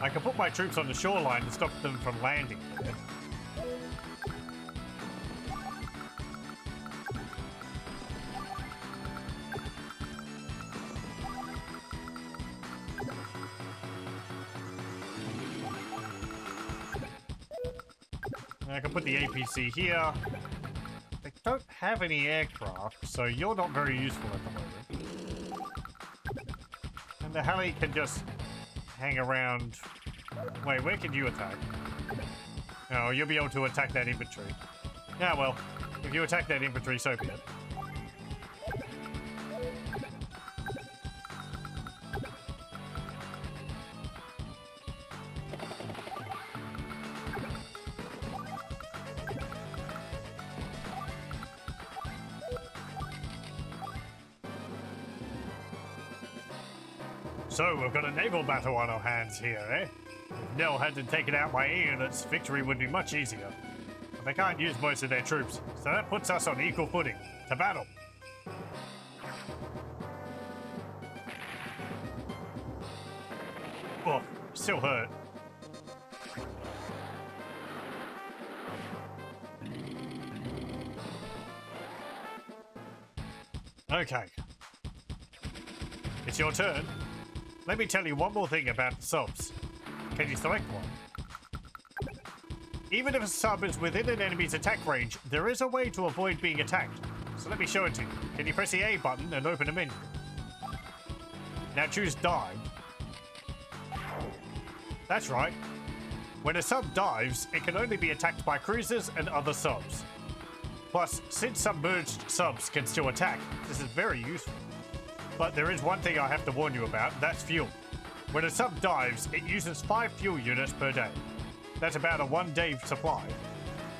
I can put my troops on the shoreline to stop them from landing there. I can put the APC here. They don't have any aircraft, so you're not very useful at the moment. And the heli can just hang around. Wait, where can you attack? Oh, you'll be able to attack that infantry. Yeah, well, if you attack that infantry, so be it. So, we've got a naval battle on our hands here, eh? If Nell hadn't taken out my air units, victory would be much easier. But they can't use most of their troops, so that puts us on equal footing. To battle! Oh, still hurt. Okay. It's your turn. Let me tell you one more thing about the subs. Can you select one? Even if a sub is within an enemy's attack range, there is a way to avoid being attacked. So let me show it to you. Can you press the A button and open a menu? Now choose dive. That's right. When a sub dives, it can only be attacked by cruisers and other subs. Plus, since submerged subs can still attack, this is very useful. But there is one thing I have to warn you about, that's fuel. When a sub dives, it uses 5 fuel units per day. That's about a 1-day supply.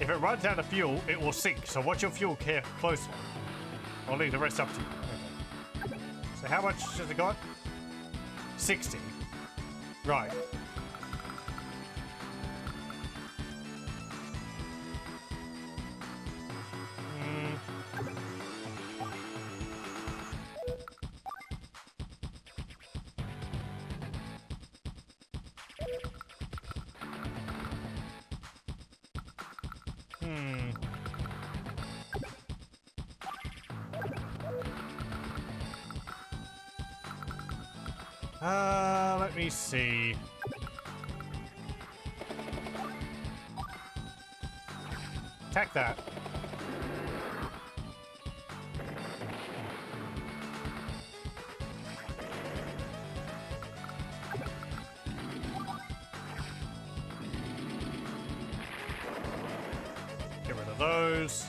If it runs out of fuel, it will sink, so watch your fuel care closely. I'll leave the rest up to you. Okay. So how much has it got? 60. Right. Let me see. Attack that. Get rid of those.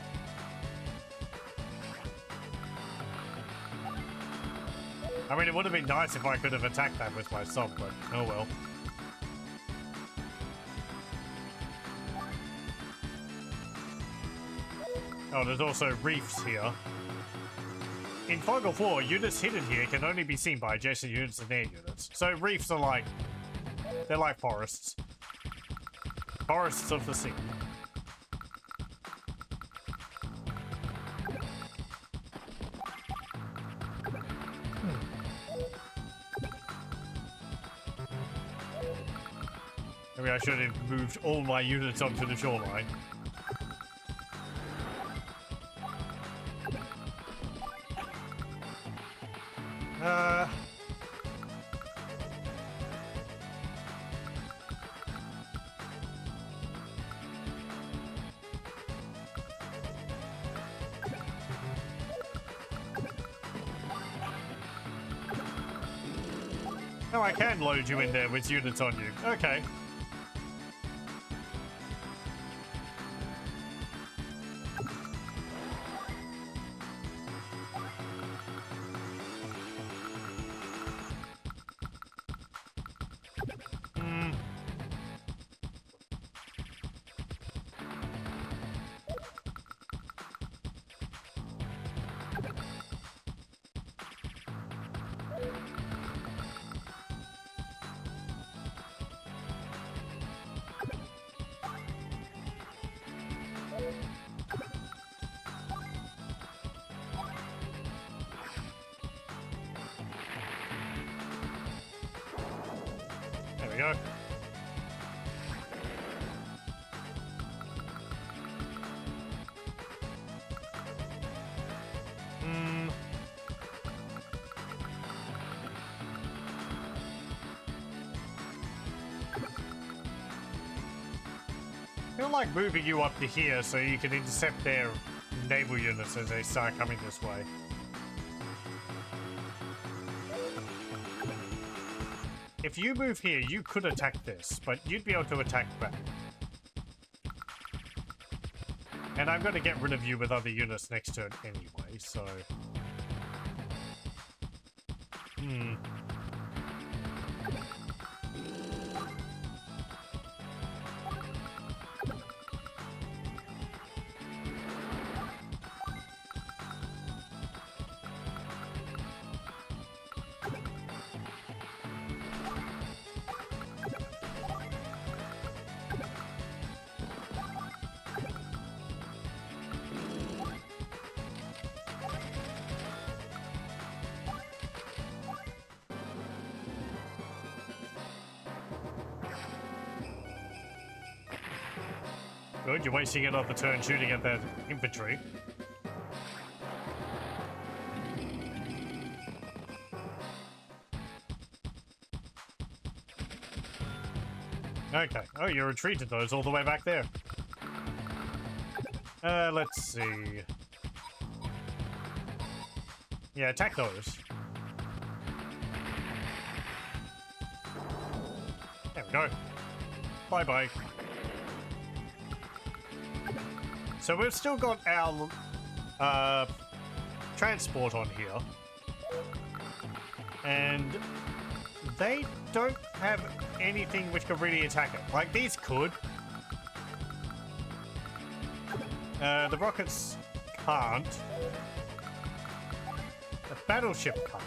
I mean, it would have been nice if I could have attacked that with my sub, but oh well. Oh, there's also reefs here. In Fog of War, units hidden here can only be seen by adjacent units and their units. So reefs are like... they're like forests. Forests of the sea. Maybe I should have moved all my units onto the shoreline. Oh, I can load you in there with units on you. Okay. There we go. I feel like moving you up to here so you can intercept their naval units as they start coming this way. If you move here, you could attack this, but you'd be able to attack back. And I'm going to get rid of you with other units next to it anyway, so... Good, you're wasting another turn shooting at that infantry. Okay. Oh, you retreated those all the way back there. Let's see. Yeah, attack those. There we go. Bye-bye. So we've still got our transport on here. And they don't have anything which could really attack it. Like, these could. The rockets can't. The battleship can't.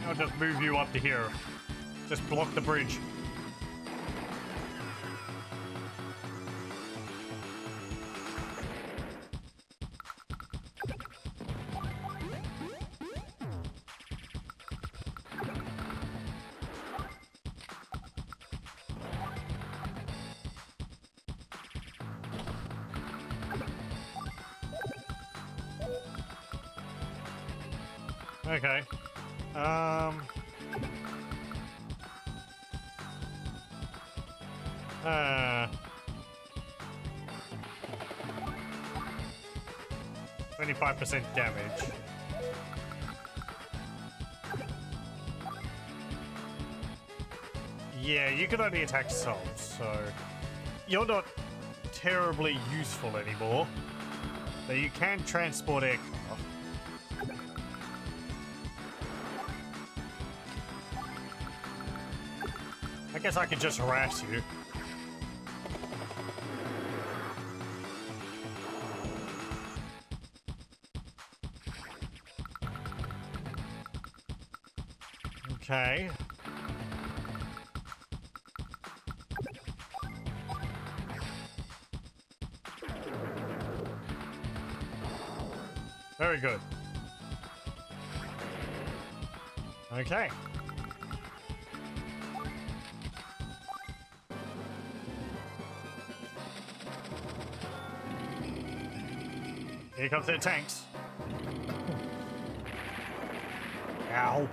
I'll just move you up to here. Just block the bridge. Okay. 25% damage. Yeah, you can only attack subs, so you're not terribly useful anymore. But you can transport aircraft. I guess I could just harass you. Okay. Very good. Okay. Here comes their tanks. Ow.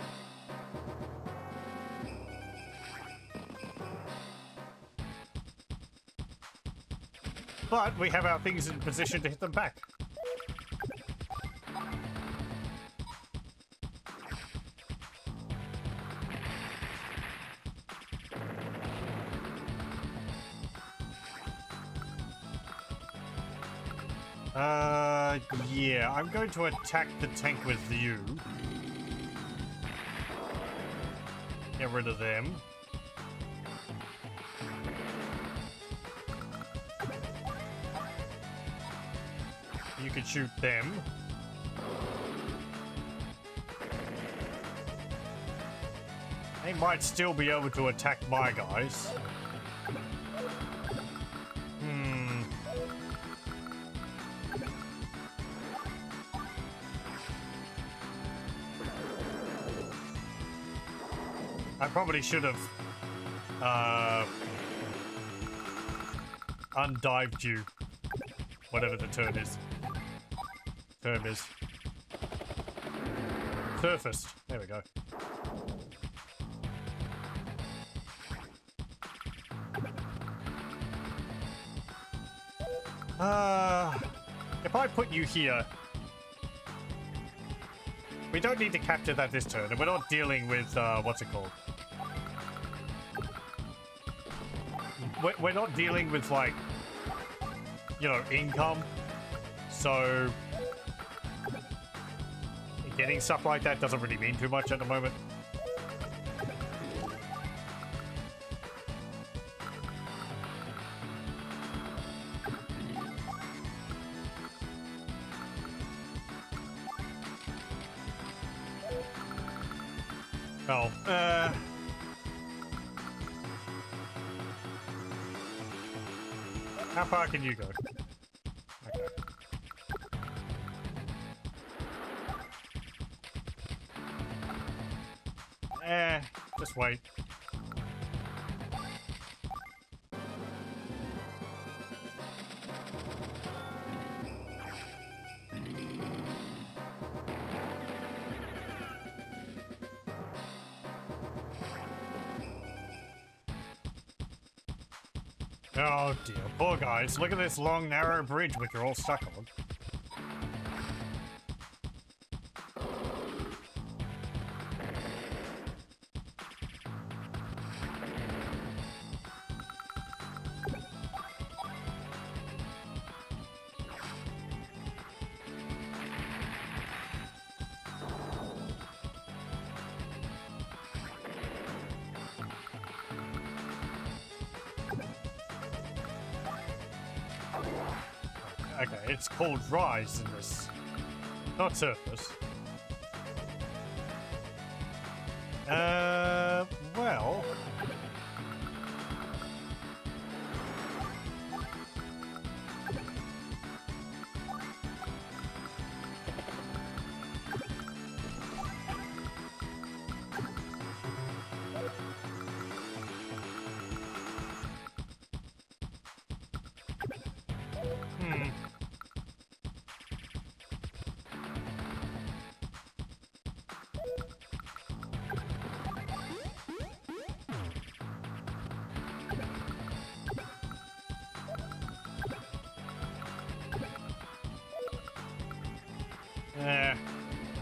But we have our things in position to hit them back. Yeah, I'm going to attack the tank with you. Get rid of them. You can shoot them. They might still be able to attack my guys. I probably should have undived you. Whatever the term is. Surfaced. There we go. If I put you here, we don't need to capture that this turn, and we're not dealing with, what's it called? We're not dealing with, like, you know, income, so getting stuff like that doesn't really mean too much at the moment. Oh, how far can you go? Okay. Just wait. Oh dear, poor guys. Look at this long, narrow bridge which you're all stuck on. Okay, it's called Rise in this, not Surface. Well...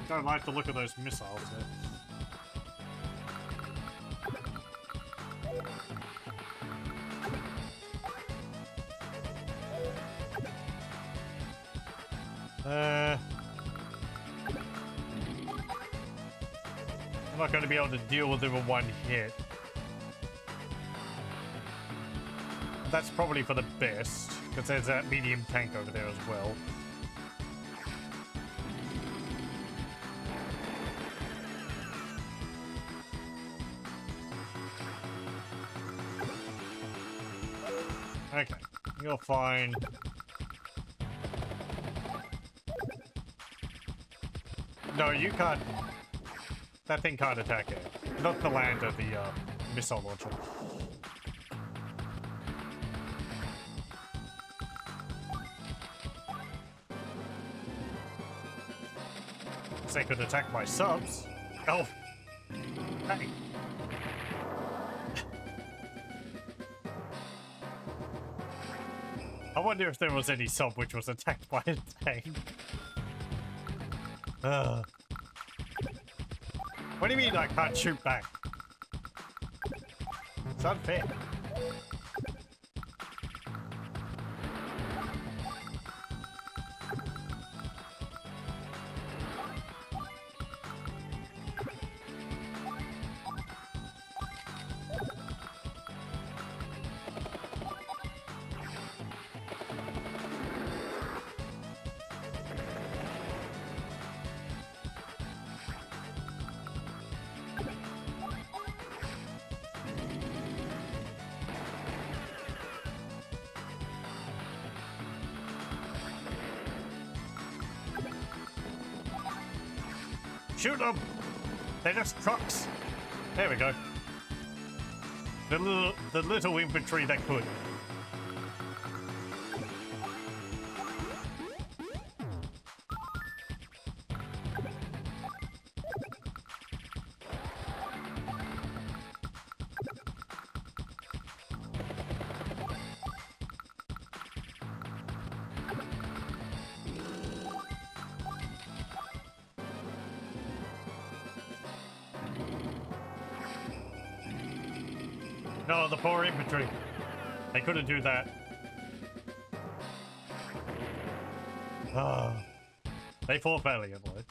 don't like the look of those missiles there. I'm not going to be able to deal with them in one hit. That's probably for the best, because there's that medium tank over there as well. Okay, you're fine. No, you can't. That thing can't attack it. Not the land of the missile launcher. They could attack my subs. Oh. Hey. I wonder if there was any sub which was attacked by a tank. What do you mean I can't shoot back? It's unfair. Shoot them! They're just trucks. There we go. The little infantry that could. No, the poor infantry. They couldn't do that. Ah, they fought valiantly.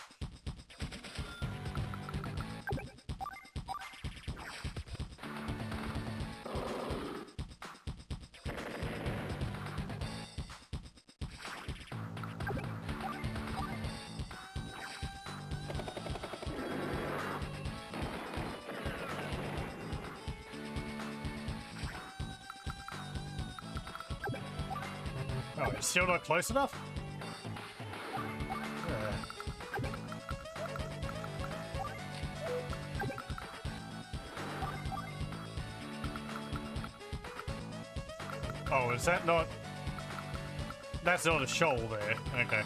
Oh, it's still not close enough? Oh, is that not... That's not a shoal there. Okay.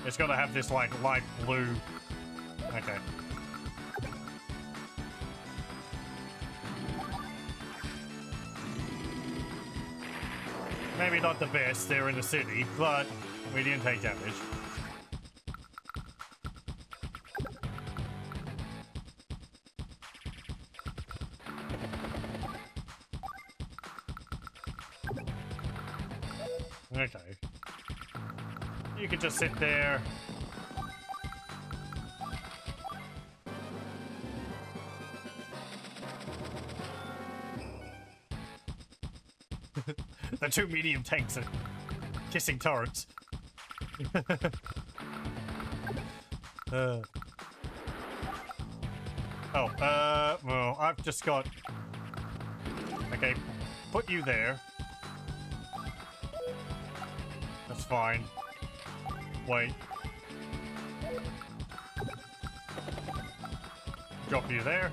It's gotta have this, like, light blue... Okay. Maybe not the best, they're in the city, but we didn't take damage. Okay. You could just sit there. The two medium tanks are kissing turrets. Well, I've just got... Okay, put you there. That's fine. Wait. Drop you there.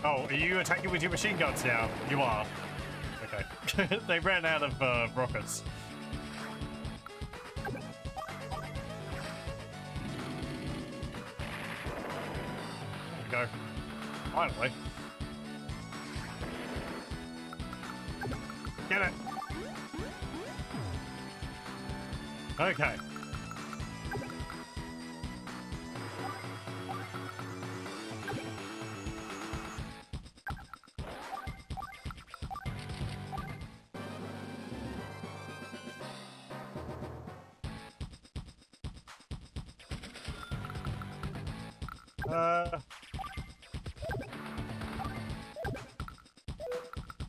Oh, are you attacking with your machine guns now? You are. Okay. They ran out of rockets. There we go. Finally. Get it. Okay.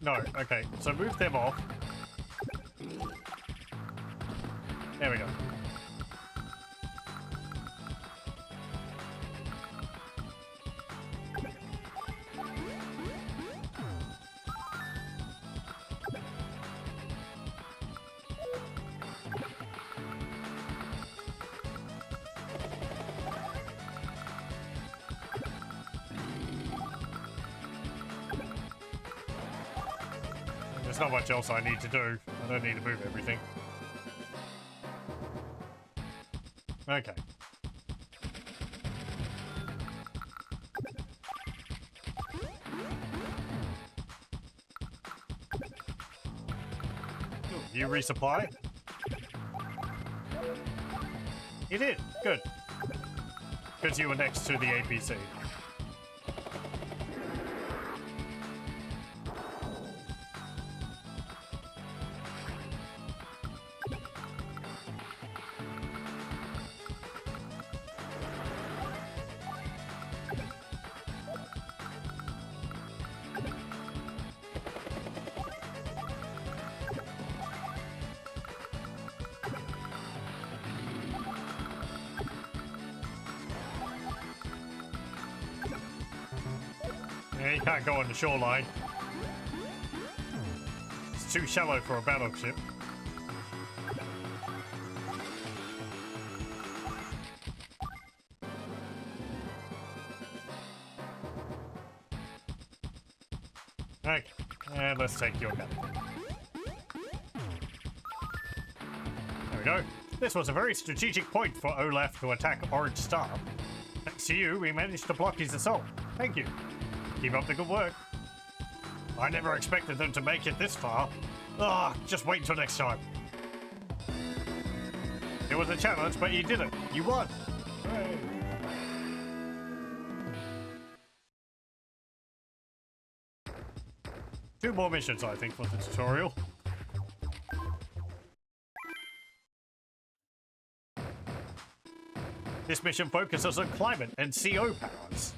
No, okay, so move them off. There we go. There's not much else I need to do. I don't need to move everything. Okay. Ooh, you resupply? You did. Good. Because you were next to the APC. Yeah, you can't go on the shoreline. It's too shallow for a battleship. Okay, and let's take your gun. There we go. This was a very strategic point for Olaf to attack Orange Star. Thanks to you, we managed to block his assault. Thank you. Keep up the good work. I never expected them to make it this far. Ah, just wait until next time. It was a challenge, but you did it. You won. Hooray. Two more missions, I think, for the tutorial. This mission focuses on climate and CO powers.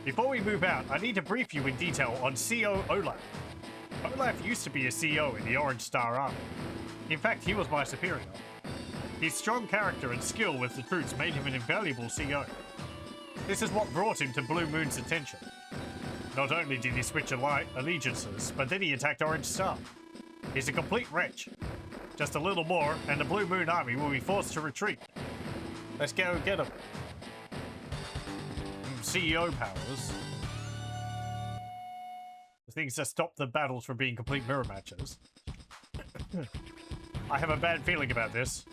Before we move out, I need to brief you in detail on CO Olaf. Olaf used to be a CO in the Orange Star Army. In fact, he was my superior. His strong character and skill with the troops made him an invaluable CO. This is what brought him to Blue Moon's attention. Not only did he switch allegiances, but then he attacked Orange Star. He's a complete wretch. Just a little more, and the Blue Moon Army will be forced to retreat. Let's go get him. CEO powers. The things that stop the battles from being complete mirror matches. I have a bad feeling about this.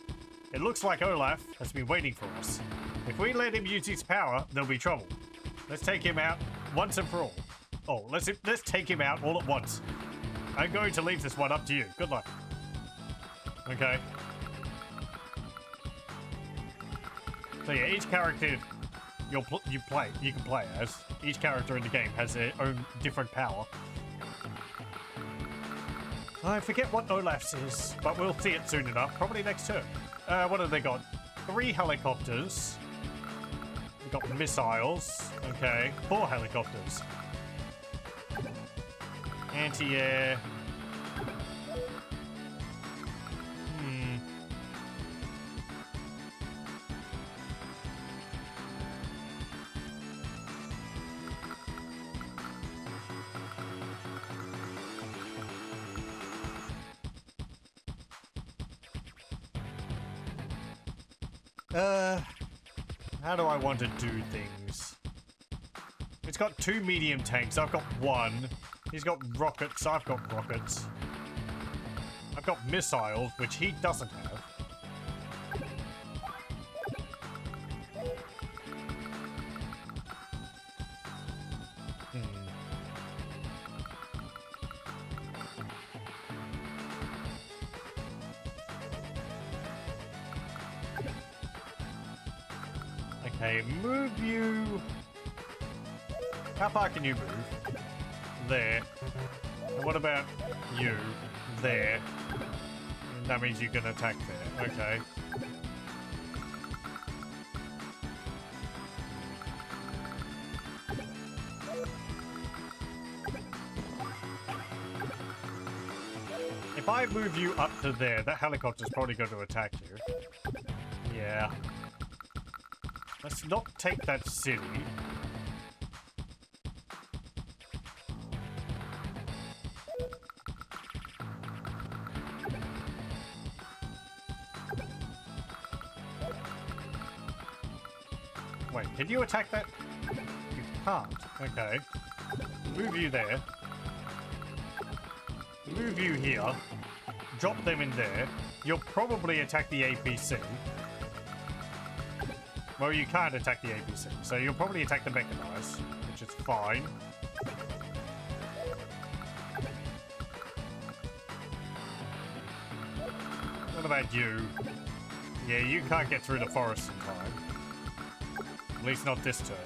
It looks like Olaf has been waiting for us. If we let him use his power, there'll be trouble. Let's take him out once and for all. Oh, let's take him out all at once. I'm going to leave this one up to you. Good luck. Okay. So yeah, each character you can play as. Each character in the game has their own different power. I forget what Olaf's is, but we'll see it soon enough. Probably next turn. What have they got? 3 helicopters. We've got missiles. Okay. 4 helicopters. Anti-air. How do I want to do things? It's got 2 medium tanks. I've got 1. He's got rockets. I've got rockets. I've got missiles, which he doesn't have. Okay, move you. How far can you move? There. And what about you? There. And that means you can attack there. Okay. If I move you up to there, that helicopter's probably going to attack you. Yeah. Let's not take that city. Wait, can you attack that? You can't. Okay. Move you there. move you here, drop them in there. You'll probably attack the APC. Well, you can't attack the APC, so you'll probably attack the mechanized, which is fine. What about you? Yeah, you can't get through the forest in time. At least not this turn.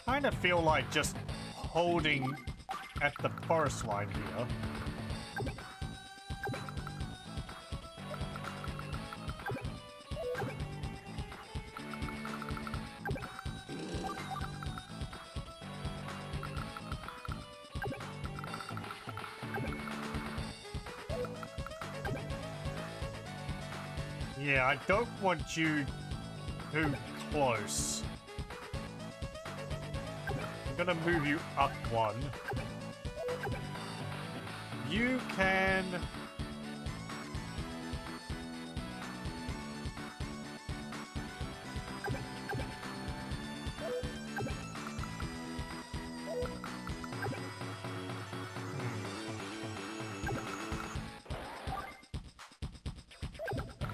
Kind of feel like just holding at the forest line here. Yeah, I don't want you too close. I'm gonna move you up one. You can...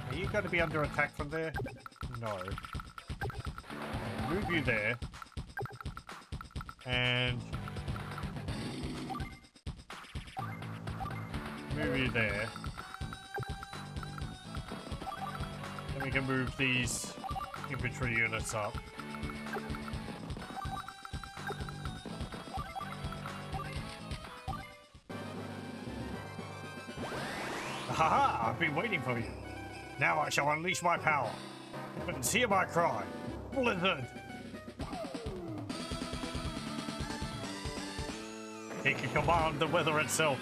Are you going to be under attack from there? No. Move you there. And move you there. Then we can move these infantry units up. Haha! I've been waiting for you. Now I shall unleash my power. And hear my cry. Blizzard! He can command the weather itself.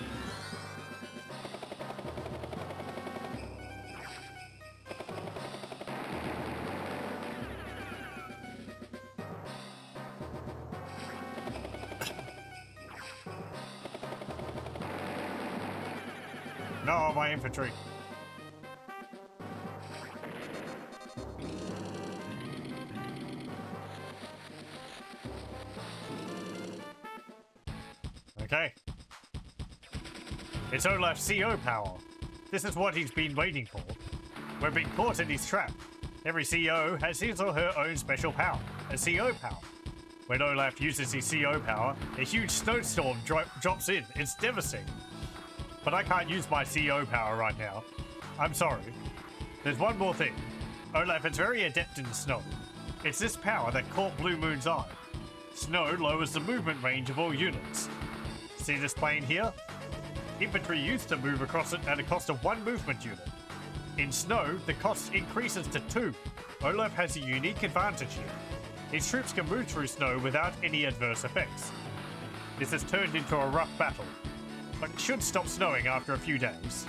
No, my infantry. Okay. It's Olaf's CO power. This is what he's been waiting for. We're being caught in his trap. Every CO has his or her own special power, a CO power. When Olaf uses his CO power, a huge snowstorm drops in. It's devastating. But I can't use my CO power right now. I'm sorry. There's one more thing. Olaf is very adept in snow. It's this power that caught Blue Moon's eye. Snow lowers the movement range of all units. See this plane here? Infantry used to move across it at a cost of 1 movement unit. In snow, the cost increases to 2. Olaf has a unique advantage here. His troops can move through snow without any adverse effects. This has turned into a rough battle, but it should stop snowing after a few days.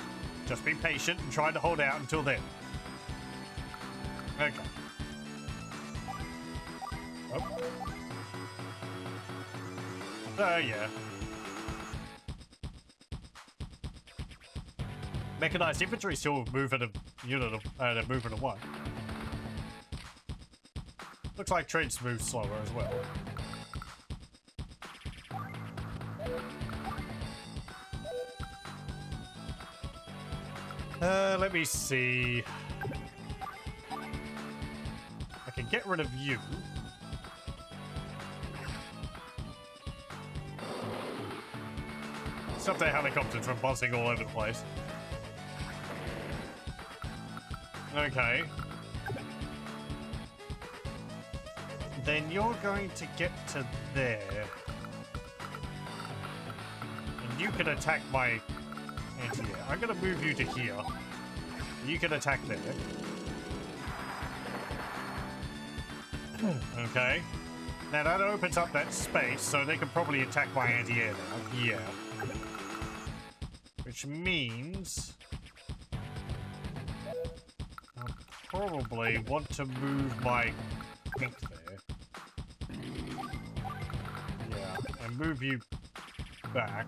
Just be patient and try to hold out until then. Okay. Oh. Yeah. Mechanized infantry still move at a unit of a movement of 1. Looks like trades move slower as well. Let me see. I can get rid of you. Stop their helicopters from buzzing all over the place. Okay. Then you're going to get to there. And you can attack my anti-air. I'm going to move you to here. You can attack there. Okay. Now that opens up that space, so they can probably attack my anti-air now. Yeah. Which means... I'll probably want to move my tank there. Yeah, and move you back.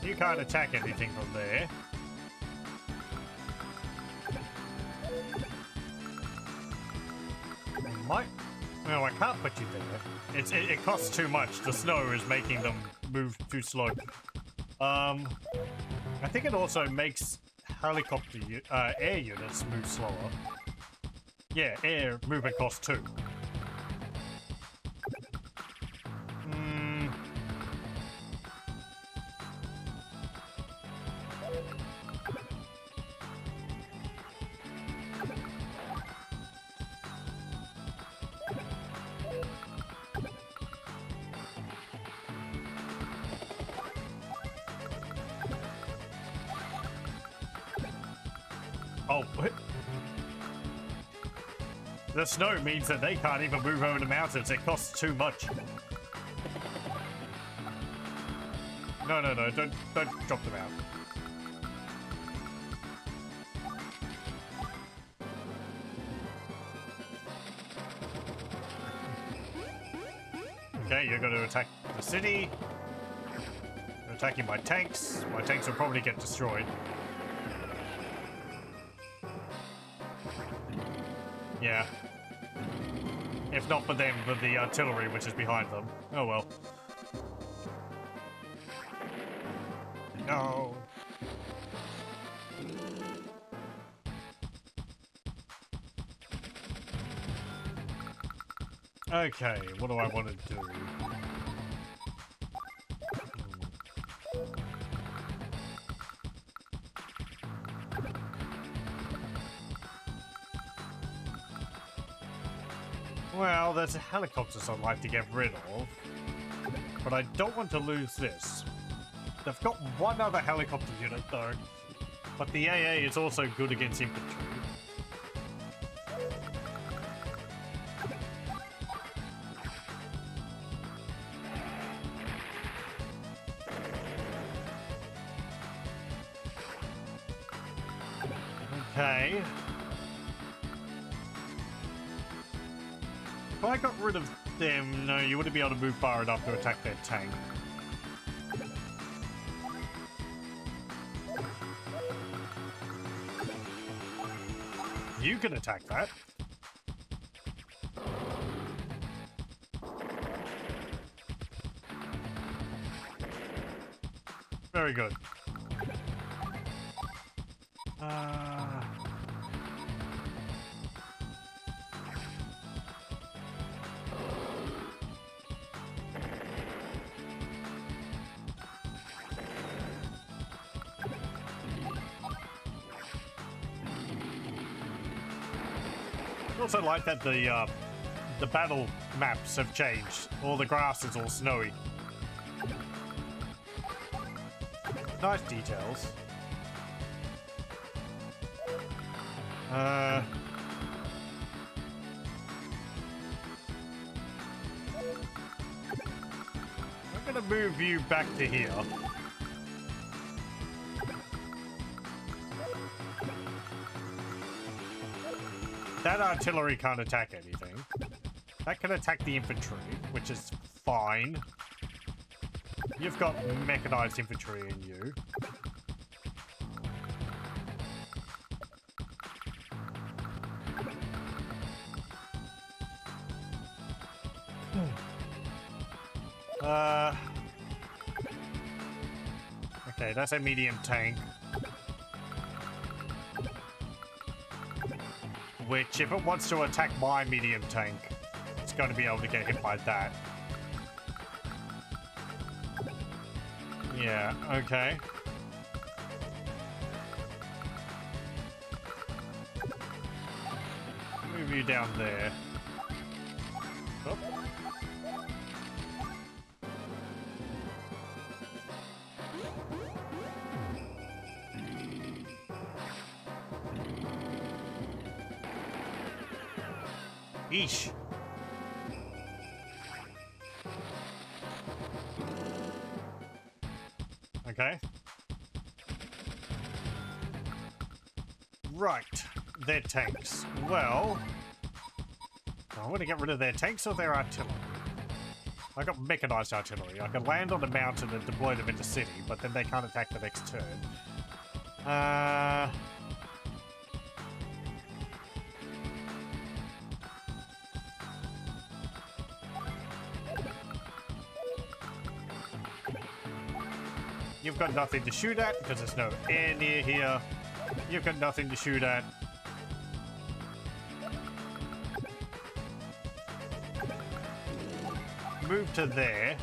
You can't attack anything from there. Might. No, I can't put you there. It costs too much. The snow is making them move too slow. I think it also makes helicopter air units move slower. Yeah, air movement costs 2. Oh, what? The snow means that they can't even move over the mountains. It costs too much. No, don't drop them out. Okay, you're going to attack the city. You're attacking my tanks. My tanks will probably get destroyed. Yeah. If not for them, but the artillery which is behind them. Oh well. No. Okay, what do I want to do? Well, there's helicopters I'd like to get rid of, but I don't want to lose this. They've got one other helicopter unit though, but the AA is also good against infantry. Okay. If I got rid of them, no, you wouldn't be able to move far enough to attack their tank. You can attack that. Very good. I also like that the battle maps have changed. All the grass is all snowy. Nice details. I'm gonna move you back to here. That artillery can't attack anything. That can attack the infantry, which is fine. You've got mechanized infantry in you. Okay, that's a medium tank. Which, if it wants to attack my medium tank, it's going to be able to get hit by that. Yeah, okay. Move you down there. Eesh. Okay. Right. Their tanks. Well, I want to get rid of their tanks or their artillery. I got mechanized artillery. I can land on the mountain and deploy them in the city, but then they can't attack the next turn. You've got nothing to shoot at because there's no air near here. You've got nothing to shoot at. Move to there.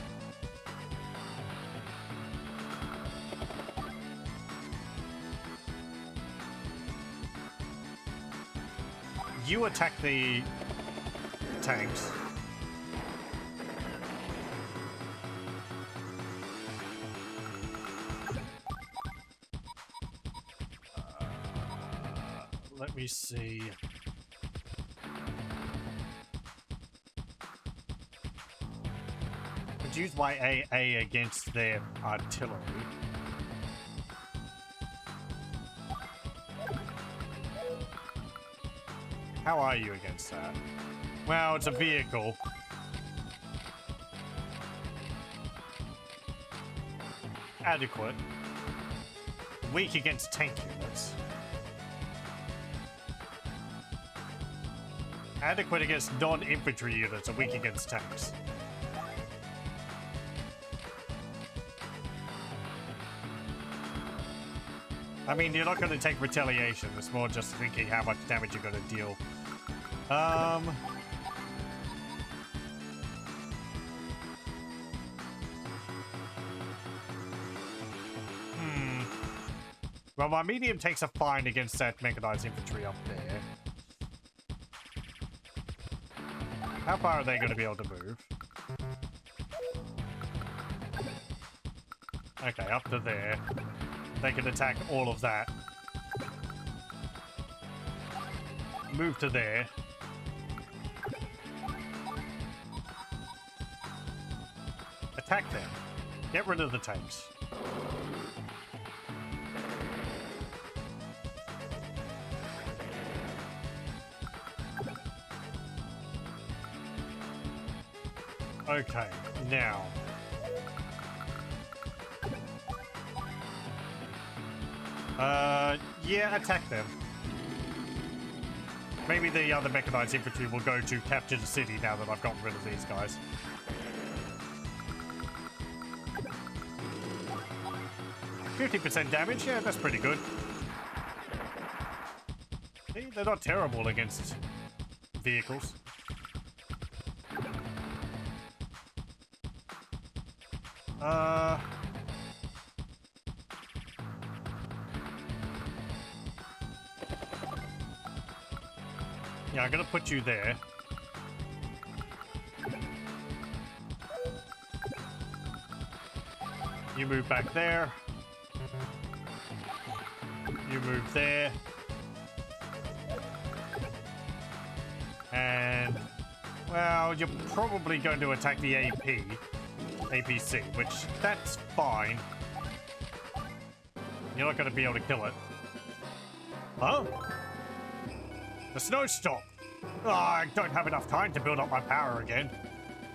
You attack the tanks. Let me see. Could use my AA against their artillery. How are you against that? Well, it's a vehicle. Adequate. Weak against tank units. Adequate against non-infantry units and weak against tanks. I mean, you're not going to take retaliation. It's more just thinking how much damage you're going to deal. Well, my medium takes a fine against that mechanized infantry up there. How far are they going to be able to move? Okay, up to there. They can attack all of that. Move to there. Attack them. Get rid of the tanks. Okay, now. Yeah, attack them. Maybe the other mechanized infantry will go to capture the city now that I've gotten rid of these guys. %50 damage? Yeah, that's pretty good. See, they're not terrible against vehicles. Yeah, I'm gonna put you there. You move back there. You move there. And, well, you're probably going to attack the APC, which, that's fine. You're not going to be able to kill it. Huh? The snow stopped. Oh, I don't have enough time to build up my power again.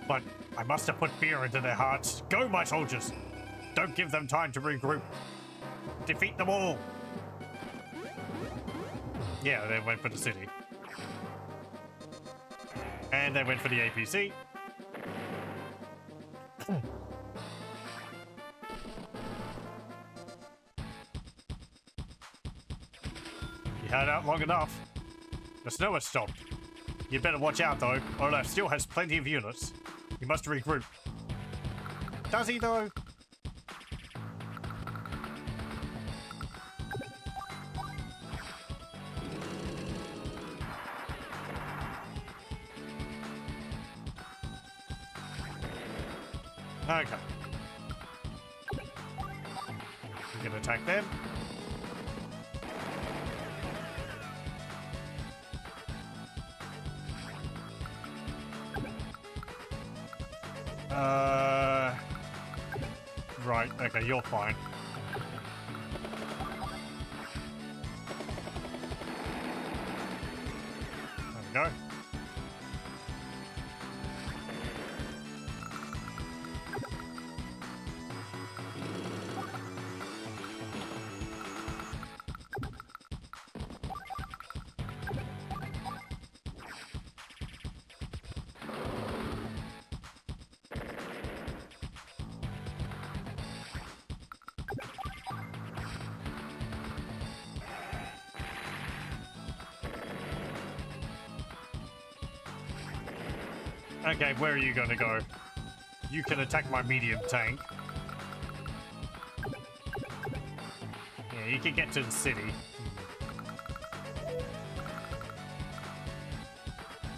But I must have put fear into their hearts. Go, my soldiers! Don't give them time to regroup. Defeat them all! Yeah, they went for the city. And they went for the APC. You had out long enough. The snow has stopped. You better watch out, though. Olaf still has plenty of units. You must regroup. Does he, though? Okay. You can attack them. Right, okay, you're fine. There we go. Okay, where are you gonna go? You can attack my medium tank. Yeah, you can get to the city.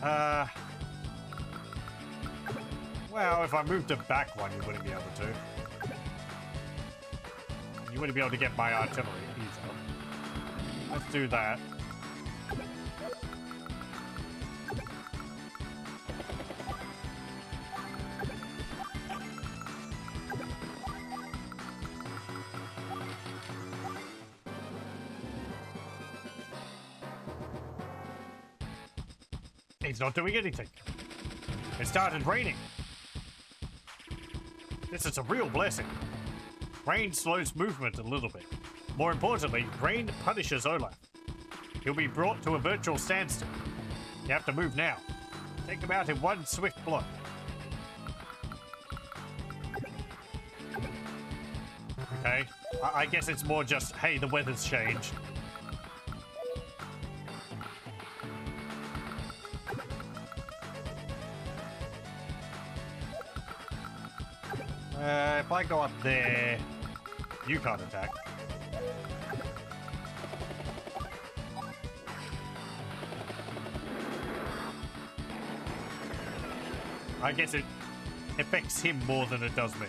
Well, if I moved the back one, you wouldn't be able to. You wouldn't be able to get my artillery either. Let's do that. It's not doing anything. It started raining. This is a real blessing. Rain slows movement a little bit. More importantly, rain punishes Olaf. He'll be brought to a virtual standstill. You have to move now. Take him out in one swift blow. Okay. I guess it's more just, hey, the weather's changed. If I go up there, you can't attack. I guess it affects him more than it does me.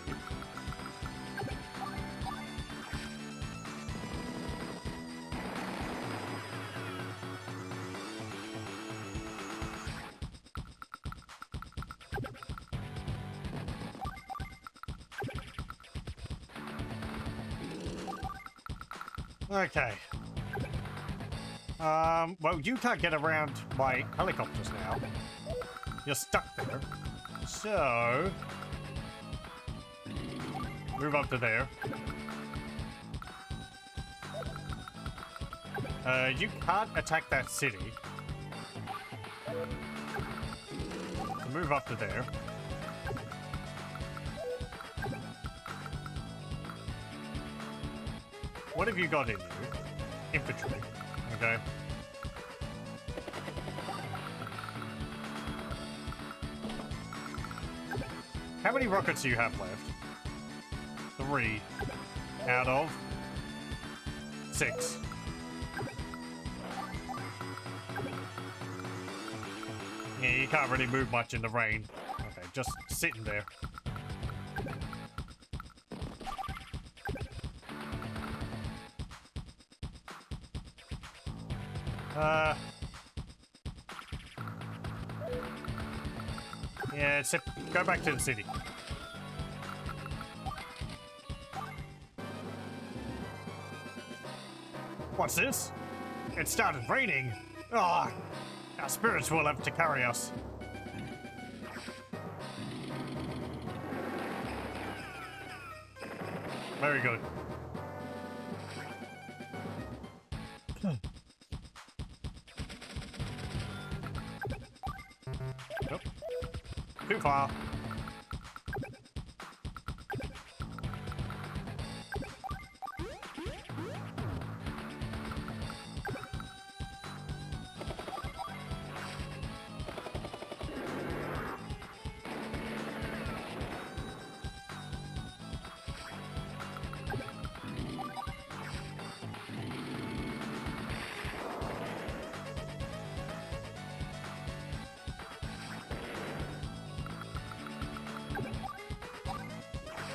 Okay. Well, you can't get around my helicopters now. You're stuck there. So... move up to there. You can't attack that city. So move up to there. What have you got in you? Infantry. Okay. How many rockets do you have left? 3 out of 6. Yeah, you can't really move much in the rain. Okay, just sitting there. Yeah, go back to the city. What's this? It started raining. Ah, our spirits will have to carry us. Very good. Nope. Too far.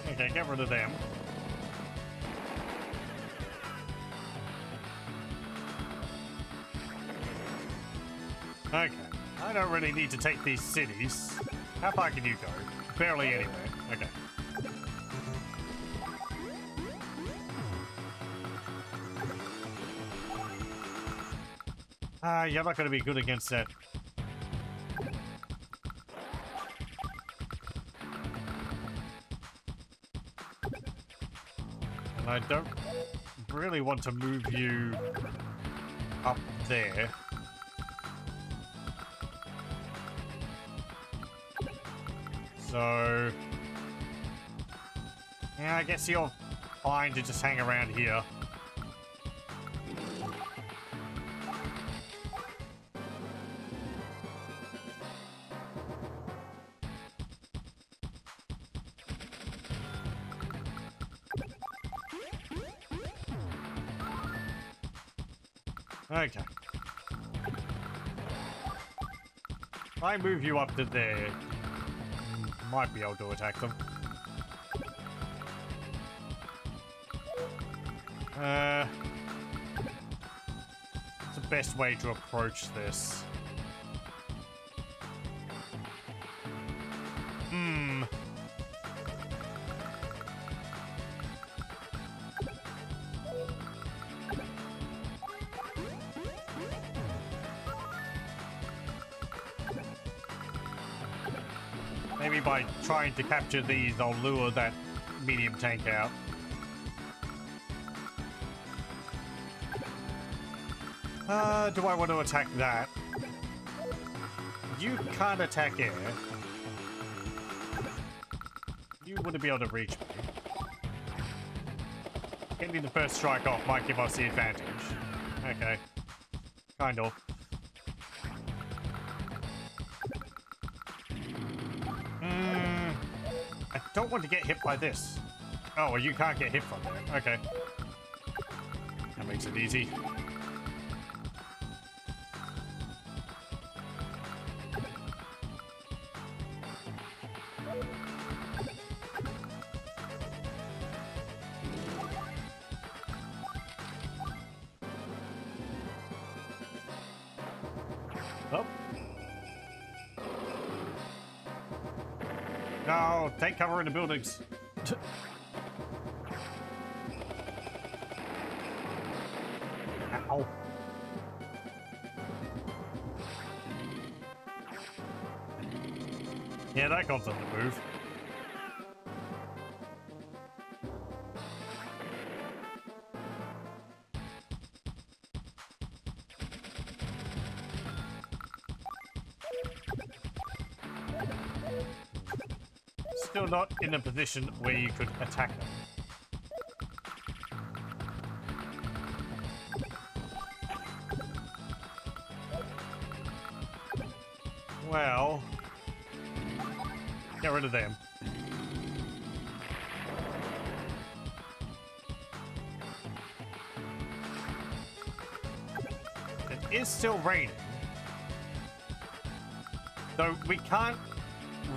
Okay, get rid of them. Okay, I don't really need to take these cities. How far can you go? Barely anywhere. Okay. You're not going to be good against that. And I don't really want to move you up there. So... yeah, I guess you're fine to just hang around here. Okay. If I move you up to there, might be able to attack them. What's the best way to approach this? Maybe by trying to capture these, I'll lure that medium tank out. Do I want to attack that? You can't attack air. You wouldn't be able to reach me. Getting the first strike off might give us the advantage. Okay. Kind of. I don't want to get hit by this. Oh, well, you can't get hit from there. Okay. That makes it easy. Oh. No, take cover in the buildings. Ow. Yeah, that got them to move. Still not in a position where you could attack them. Well, get rid of them. It is still raining. Though we can't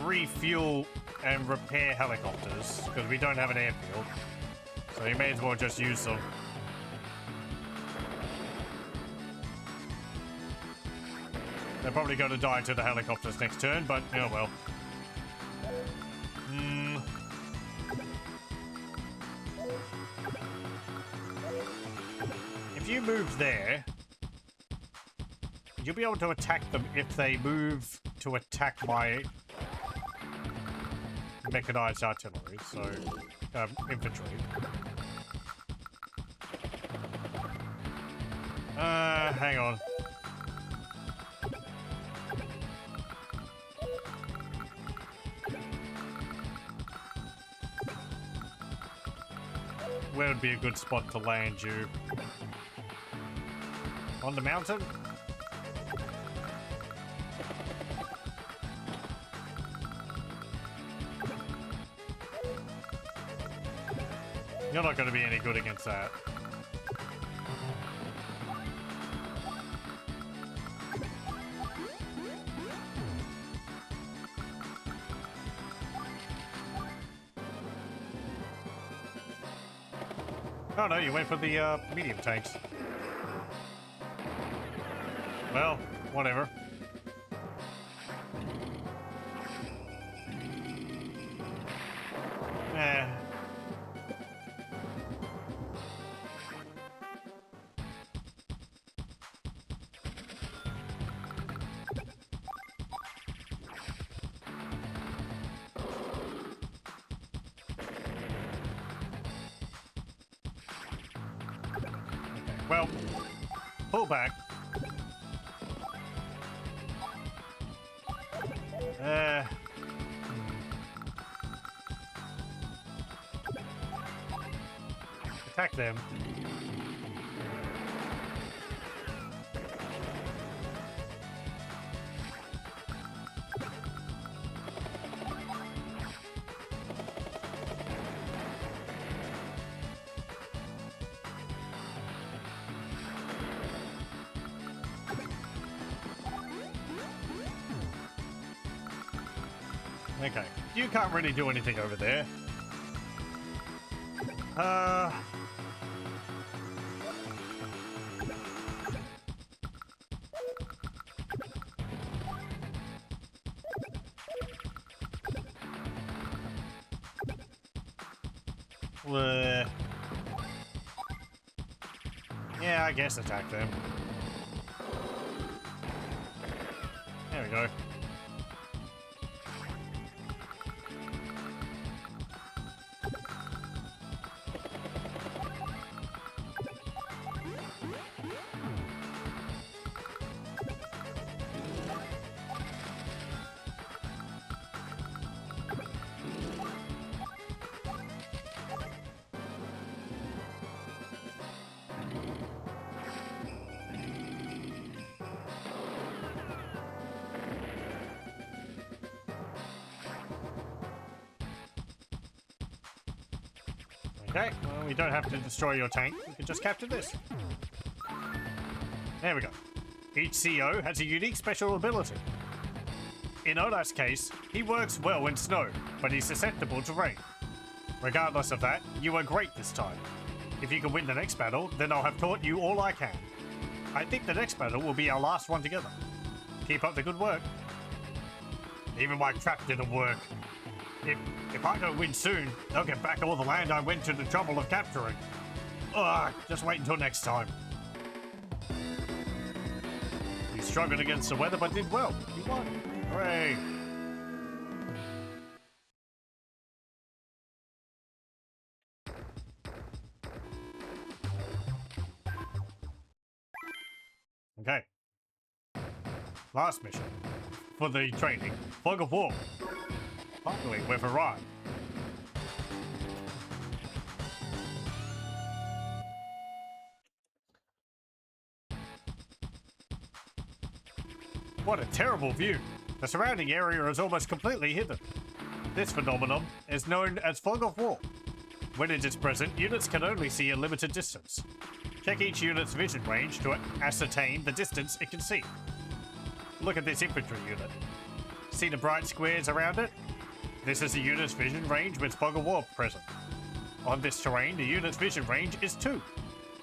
refuel and repair helicopters because we don't have an airfield. So you may as well just use them. They're probably going to die to the helicopters next turn, but oh well. If you move there, you'll be able to attack them if they move to attack my mechanized artillery, so infantry. Hang on. Where would be a good spot to land you? On the mountain? You're not going to be any good against that. Oh no, you went for the medium tanks. Well, whatever. Well, pull back. Attack them. Okay, you can't really do anything over there. Yeah, I guess attack them. There we go. Okay, well, we don't have to destroy your tank. We can just capture this. There we go. Each CO has a unique special ability. In Olaf's case, he works well in snow, but he's susceptible to rain. Regardless of that, you were great this time. If you can win the next battle, then I'll have taught you all I can. I think the next battle will be our last one together. Keep up the good work. Even my trap didn't work. If I don't win soon, they'll get back all the land I went to the trouble of capturing. Ugh, just wait until next time. You struggled against the weather but did well. You won. Hooray. Okay. Last mission. For the training. Fog of War. Finally, we've arrived. What a terrible view. The surrounding area is almost completely hidden. This phenomenon is known as fog of war. When it is present, units can only see a limited distance. Check each unit's vision range to ascertain the distance it can see. Look at this infantry unit. See the bright squares around it? This is the unit's vision range with fog of war present. On this terrain, the unit's vision range is 2.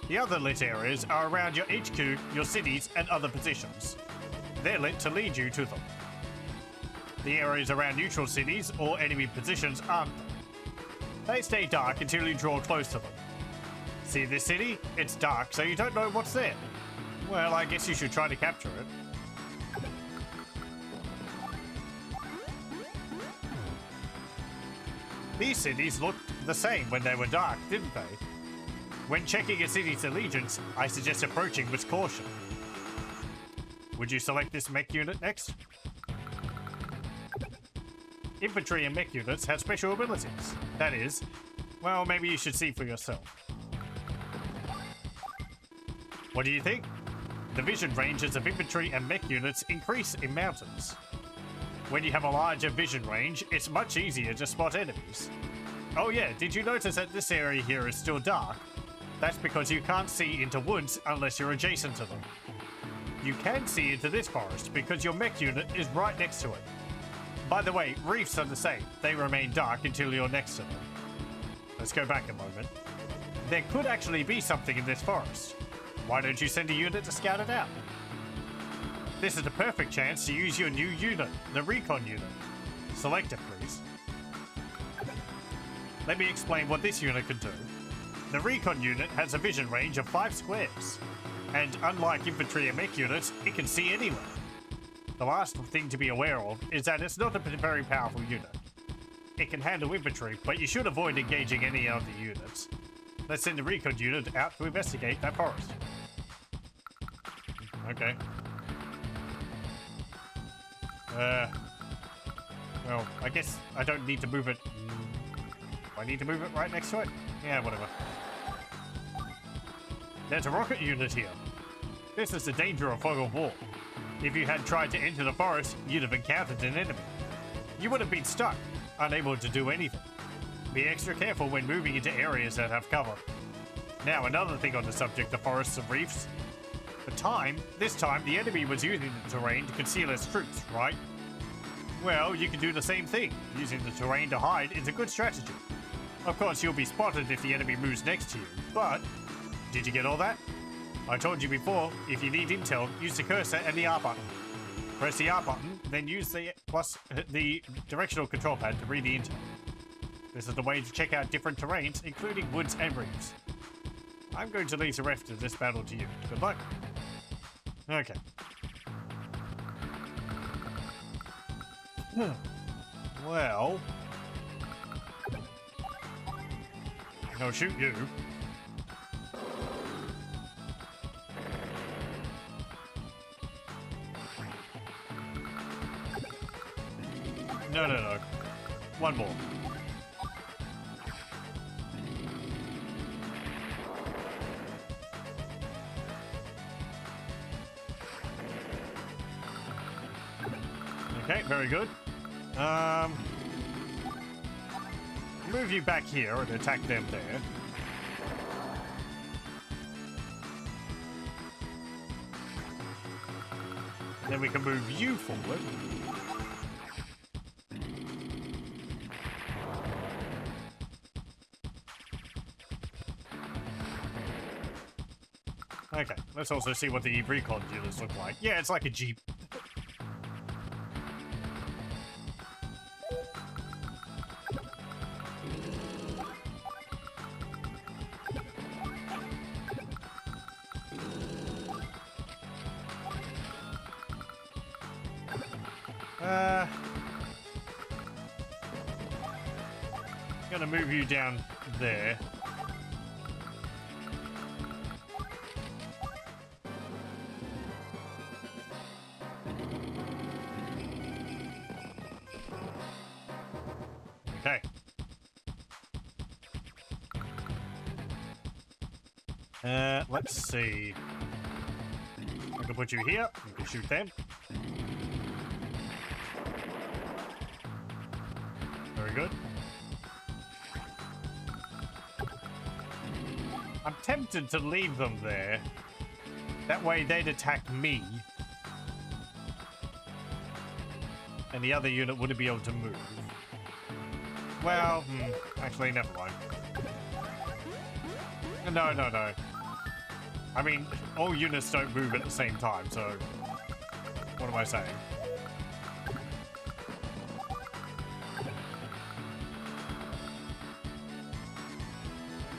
The other lit areas are around your HQ, your cities, and other positions. They're lit to lead you to them. The areas around neutral cities or enemy positions aren't. They stay dark until you draw close to them. See this city? It's dark, so you don't know what's there. Well, I guess you should try to capture it. These cities looked the same when they were dark, didn't they? When checking a city's allegiance, I suggest approaching with caution. Would you select this mech unit next? Infantry and mech units have special abilities. That is, well, maybe you should see for yourself. What do you think? The vision ranges of infantry and mech units increase in mountains. When you have a larger vision range, it's much easier to spot enemies. Oh yeah, did you notice that this area here is still dark? That's because you can't see into woods unless you're adjacent to them. You can see into this forest because your mech unit is right next to it. By the way, reefs are the same. They remain dark until you're next to them. Let's go back a moment. There could actually be something in this forest. Why don't you send a unit to scout it out? This is the perfect chance to use your new unit, the recon unit. Select it, please. Let me explain what this unit can do. The recon unit has a vision range of 5 squares, and unlike infantry and mech units, it can see anywhere. The last thing to be aware of is that it's not a very powerful unit. It can handle infantry, but you should avoid engaging any other units. Let's send the recon unit out to investigate that forest. Okay. Well, I guess I don't need to move it. Do I need to move it right next to it? Yeah, whatever. There's a rocket unit here. This is the danger of fog of war. If you had tried to enter the forest, you'd have encountered an enemy. You would have been stuck, unable to do anything. Be extra careful when moving into areas that have cover. Now, another thing on the subject of forests and reefs. This time, the enemy was using the terrain to conceal its troops, right? Well, you can do the same thing. Using the terrain to hide is a good strategy. Of course, you'll be spotted if the enemy moves next to you, but... Did you get all that? I told you before, if you need intel, use the cursor and the R button. Press the R button, then use the directional control pad to read the intel. This is the way to check out different terrains, including woods and reefs. I'm going to leave the rest of this battle to you. Good luck. Okay. Well... No, shoot you. No. One more. Okay, very good. Move you back here and attack them there. And then we can move you forward. Okay, let's also see what the recon units look like. Yeah, it's like a Jeep. Gonna move you down there. Okay. Let's see. I can put you here. You can shoot them. Very good. I'm tempted to leave them there. That way they'd attack me. And the other unit wouldn't be able to move. Well, actually, never mind. No. I mean, all units don't move at the same time, so... What am I saying?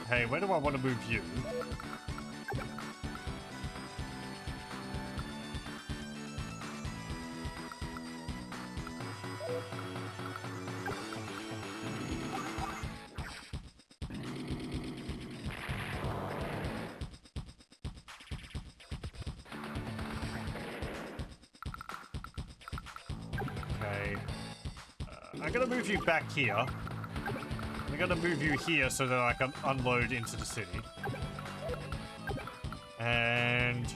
Hey, where do I want to move you? Okay. I'm gonna move you back here. I'm gonna move you here so that I can unload into the city. And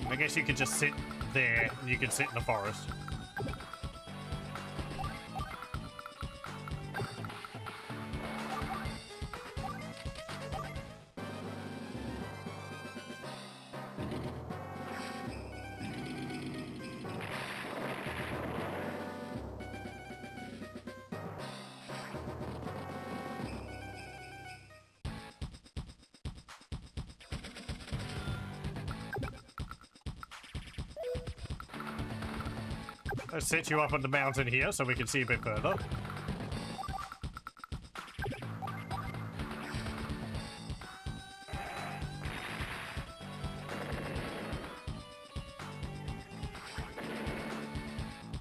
I guess you can just sit there and you can sit in the forest. Let's set you up on the mountain here so we can see a bit further.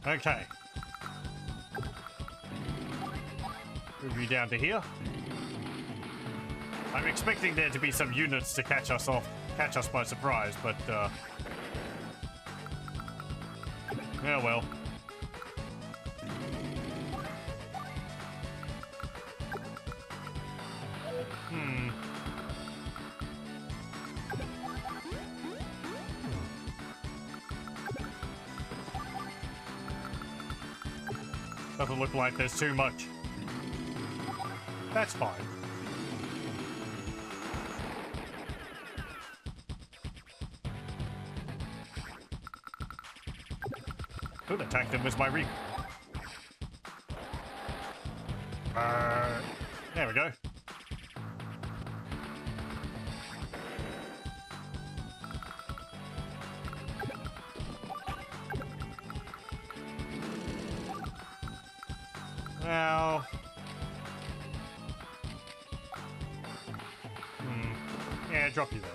Okay. Move you down to here. I'm expecting there to be some units to catch us by surprise, but Yeah, well. Doesn't look like there's too much. That's fine. Could attack them with my recon. There we go. Now... Yeah, drop you there.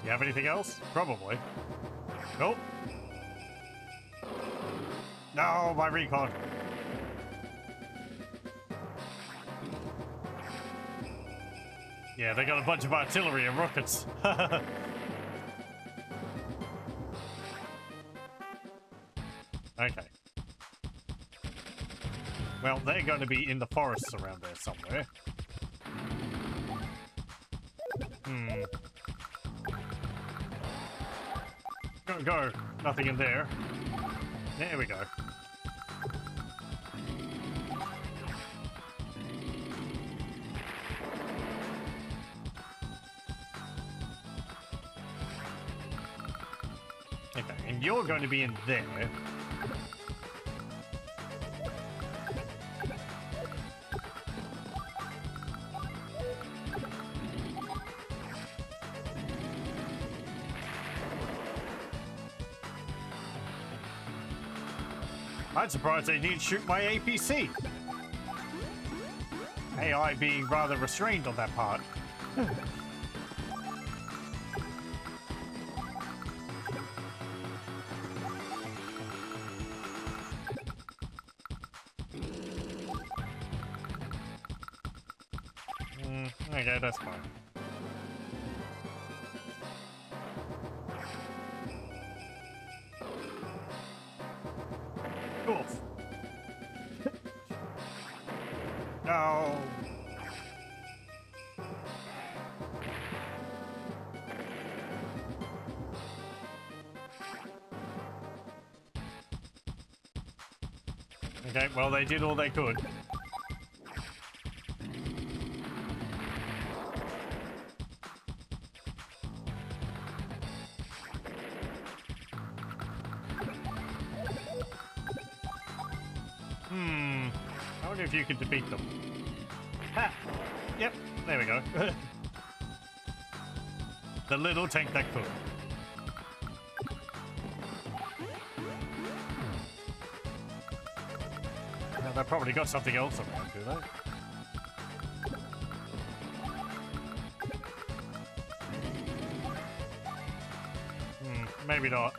You have anything else? Probably. Nope. No, my recon. Yeah, they got a bunch of artillery and rockets. Okay. Well, they're going to be in the forests around there somewhere. Go. Nothing in there. There we go. Okay, and you're going to be in there. I'm surprised they didn't shoot my APC. AI being rather restrained on that part. Okay, that's fine. Oof. No. Okay, well, they did all they could. I wonder if you could defeat them. Ha! Yep, there we go. The little tank that could. Now, they probably got something else around, do they? Maybe not.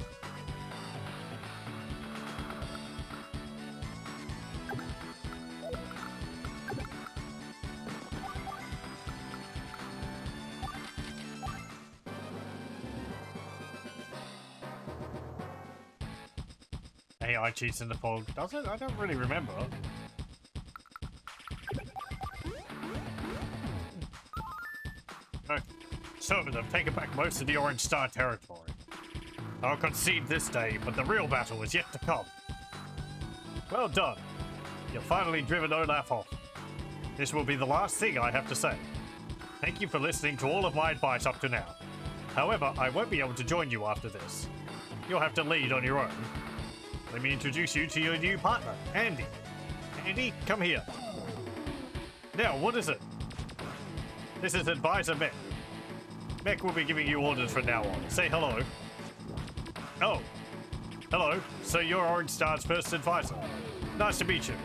AI cheats in the fog. Does it? I don't really remember. Some of them taken back most of the Orange Star territory. I'll concede this day, but the real battle is yet to come. Well done. You've finally driven Olaf off. This will be the last thing I have to say. Thank you for listening to all of my advice up to now. However, I won't be able to join you after this. You'll have to lead on your own. Let me introduce you to your new partner, Andy. Andy, come here. Now, what is it? This is Advisor Mech. Mech will be giving you orders from now on. Say hello. Oh. Hello. So you're Orange Star's first advisor. Nice to meet you.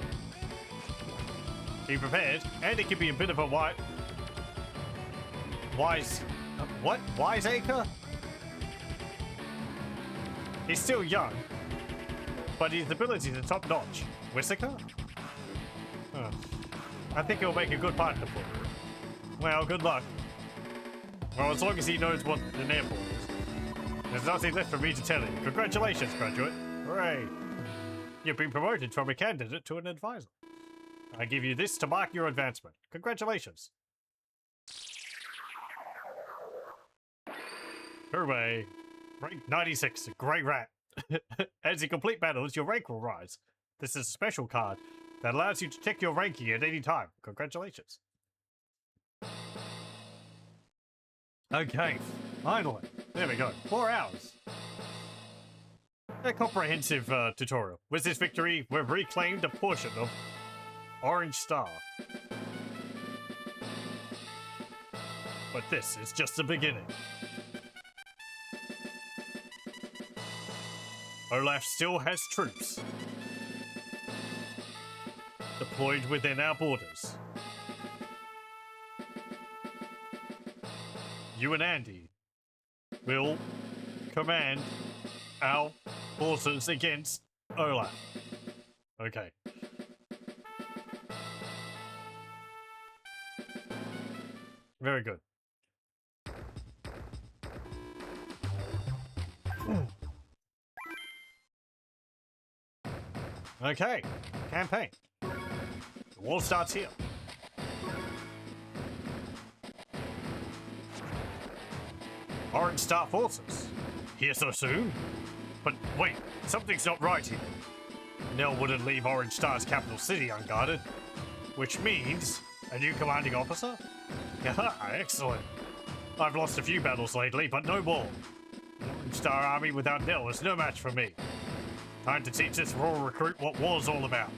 Be prepared. Andy can be a bit of a wiseacre? He's still young, but his abilities are top-notch. Whisker? Huh. I think he'll make a good partner for you. Well, good luck. Well, as long as he knows what an airport is. There's nothing left for me to tell you. Congratulations, graduate. Hooray. You've been promoted from a candidate to an advisor. I give you this to mark your advancement. Congratulations. Hooray. Rank 96, Grey Rat. As you complete battles, your rank will rise. This is a special card that allows you to check your ranking at any time. Congratulations. Okay, finally. There we go. 4 hours. A comprehensive tutorial. With this victory, we've reclaimed a portion of Orange Star. But this is just the beginning. Olaf still has troops deployed within our borders. You and Andy will command our forces against Olaf. Okay. Very good. Okay, campaign. The war starts here. Orange Star forces. Here so soon? But wait, something's not right here. Nell wouldn't leave Orange Star's capital city unguarded. Which means, a new commanding officer? Yeah, excellent. I've lost a few battles lately, but no more. An Orange Star army without Nell is no match for me. Time to teach this raw recruit what war's all about.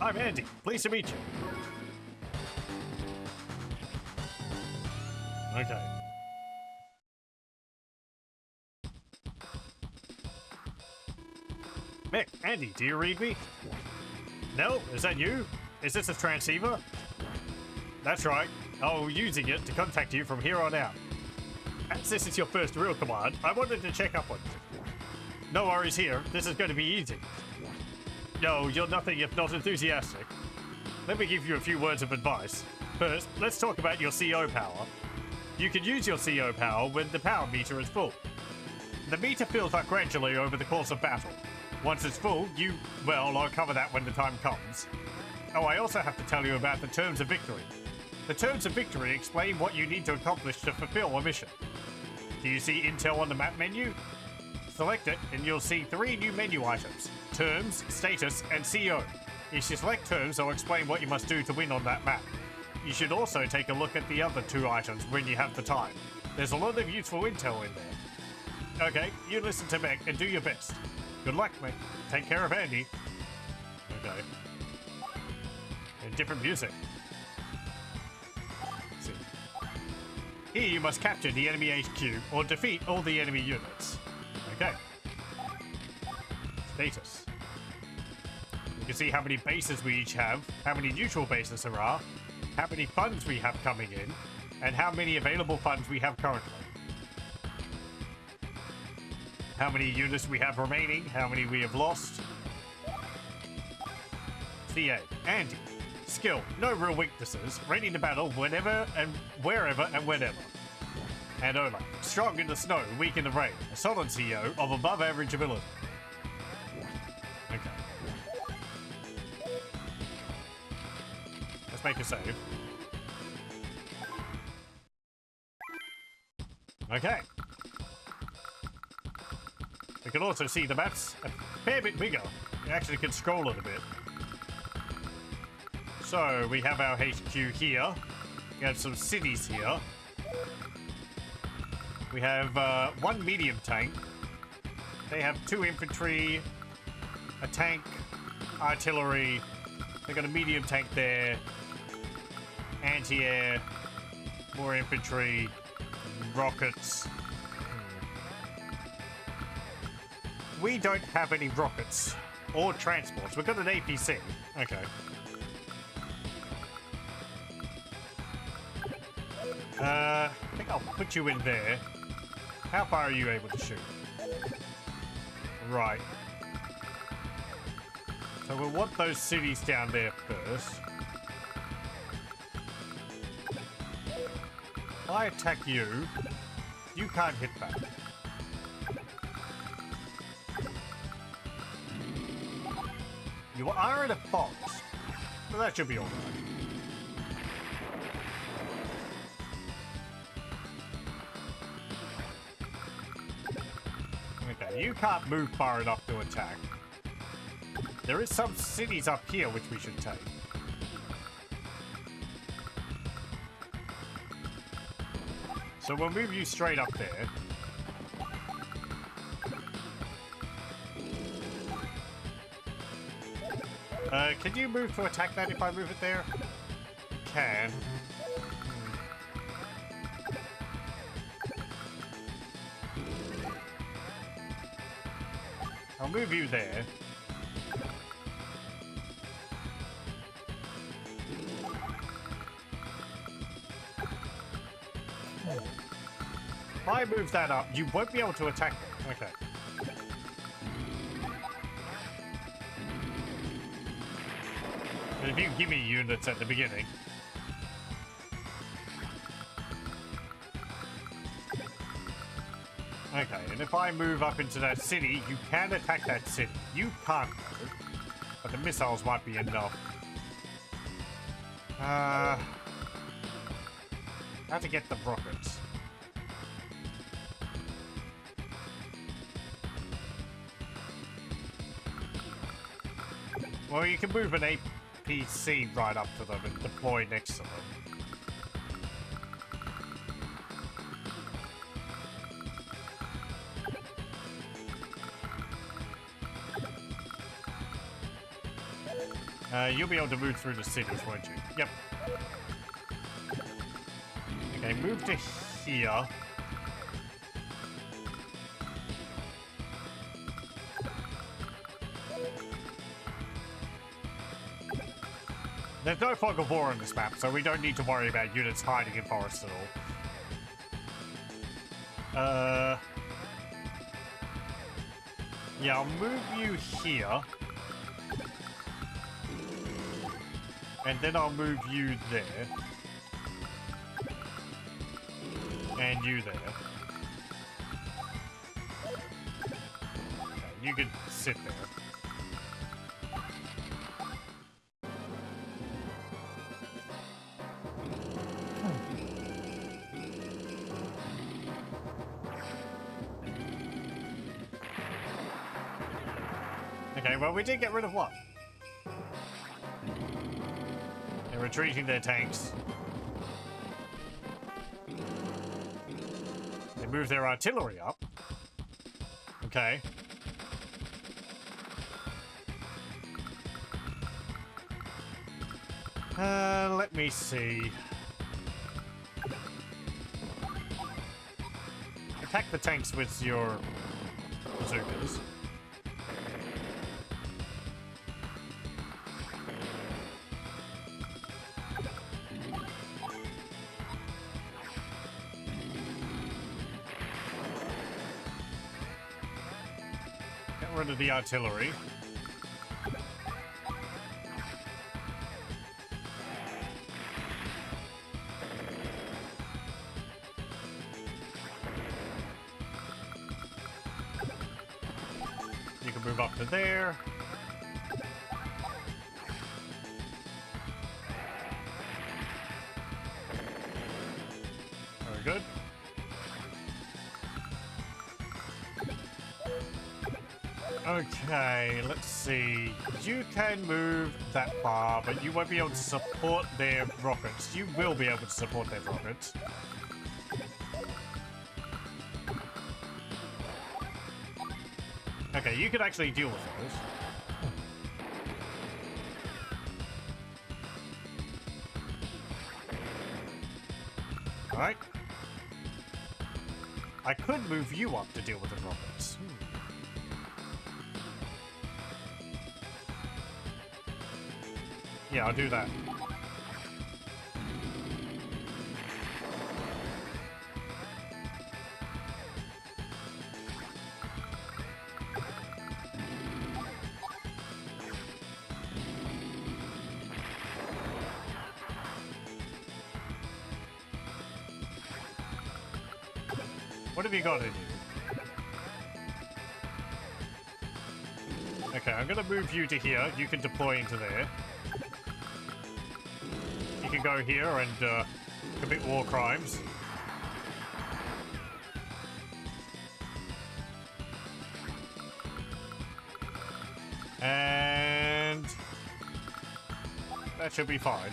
I'm Andy. Pleased to meet you. Okay. Mick, Andy, do you read me? No? Is that you? Is this a transceiver? That's right. I'll be using it to contact you from here on out. As this is your first real command, I wanted to check up on you. No worries here, this is going to be easy. No, you're nothing if not enthusiastic. Let me give you a few words of advice. First, let's talk about your CO power. You can use your CO power when the power meter is full. The meter fills up gradually over the course of battle. Once it's full, well, I'll cover that when the time comes. Oh, I also have to tell you about the terms of victory. The terms of victory explain what you need to accomplish to fulfill a mission. Do you see Intel on the map menu? Select it and you'll see 3 new menu items: Terms, Status, and CO. If you select Terms, I'll explain what you must do to win on that map. You should also take a look at the other 2 items when you have the time. There's a lot of useful intel in there. Okay, you listen to Meg and do your best. Good luck, Meg. Take care of Andy. Okay. And different music. Let's see. Here you must capture the enemy HQ or defeat all the enemy units. Okay. Status. You can see how many bases we each have, how many neutral bases there are, how many funds we have coming in, and how many available funds we have currently. How many units we have remaining, how many we have lost. CA. Andy. Skill. No real weaknesses. Ready to battle whenever and wherever and whenever. And Olaf. Strong in the snow, weak in the rain. A solid CEO of above average ability. Okay. Let's make a save. Okay. We can also see the maps a fair bit bigger. We actually can scroll it a bit. So, we have our HQ here. We have some cities here. We have 1 medium tank. They have 2 infantry, a tank, artillery. They got a medium tank there, anti-air, more infantry, rockets. We don't have any rockets or transports. We've got an APC. Okay. I think I'll put you in there. How far are you able to shoot? Right. So we'll want those cities down there first. If I attack you, You can't hit back. You are in a box, so that should be alright. Okay, you can't move far enough to attack. There is some cities up here which we should take. So we'll move you straight up there. Can you move to attack that if I move it there? You can. I'll move you there. If I move that up, you won't be able to attack it. Okay. But if you give me units at the beginning. Okay, and if I move up into that city, you can attack that city. You can't though. But the missiles might be enough. How to get the rockets? Well, you can move an APC right up to them and deploy next to them. You'll be able to move through the cities, won't you? Yep. Okay, move to here. There's no fog of war on this map, so we don't need to worry about units hiding in forests at all. Yeah, I'll move you here. And then I'll move you there. And you there. Okay, you can sit there. Okay, well, we did get rid of one. They're retreating their tanks. They move their artillery up. Okay. Let me see. Attack the tanks with your bazookas. Get rid of the artillery. You can move up to there. Very good. Okay, let's see. You can move that far, but you won't be able to support their rockets. You will be able to support their rockets. Okay, you can actually deal with those. Alright. I could move you up to deal with the rockets. Yeah, I'll do that. What have you got in you? Okay, I'm gonna move you to here. You can deploy into there. You can go here and commit war crimes. And that should be fine.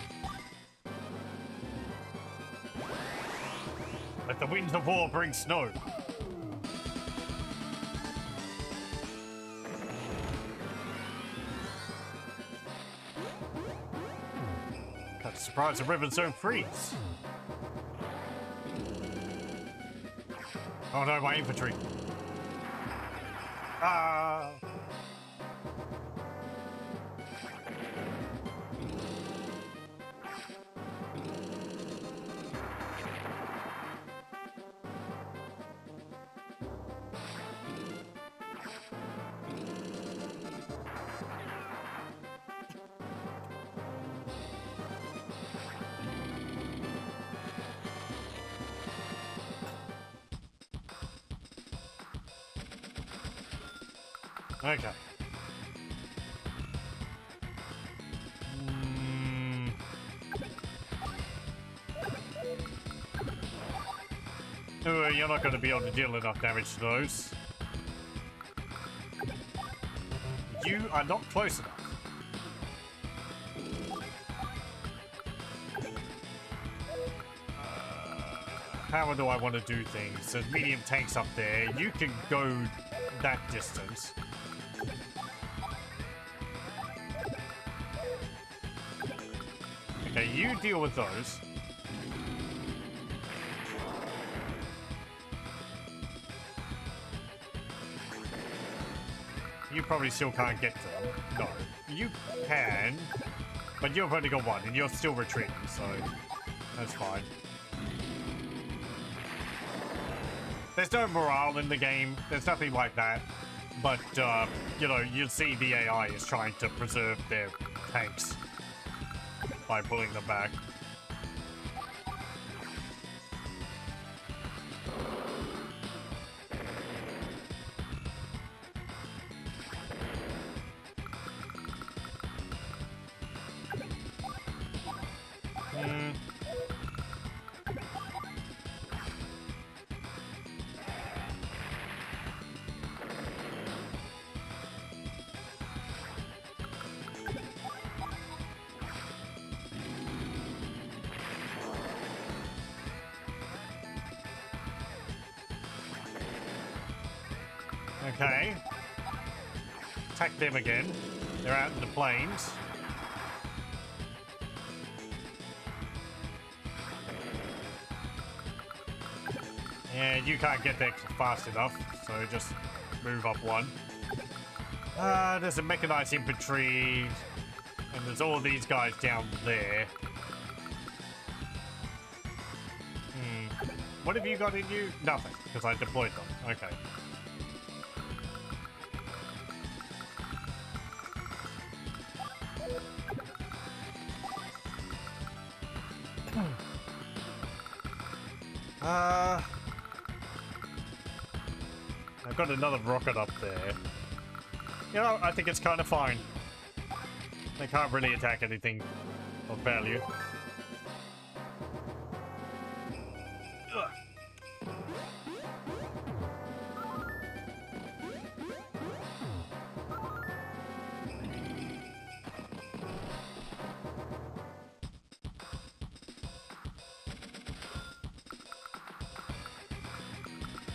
Let the winds of war bring snow. Kind of surprised the rivers don't freeze. Oh no, my infantry. Ah! Okay. Oh, you're not going to be able to deal enough damage to those. You are not close enough. How do I want to do things? There's medium tanks up there. You can go that distance. Okay, you deal with those. You probably still can't get to them. No. You can, but you've only got one, and you're still retreating, so that's fine. There's no morale in the game. There's nothing like that. But, you know, you see the AI is trying to preserve their tanks by pulling them back. Okay. Attack them again. They're out in the plains. Yeah, you can't get there fast enough, so just move up one. There's a mechanized infantry, and there's all these guys down there. What have you got in you? Nothing, because I deployed them. Okay. I've got another rocket up there. You know, I think it's kind of fine. They can't really attack anything of value.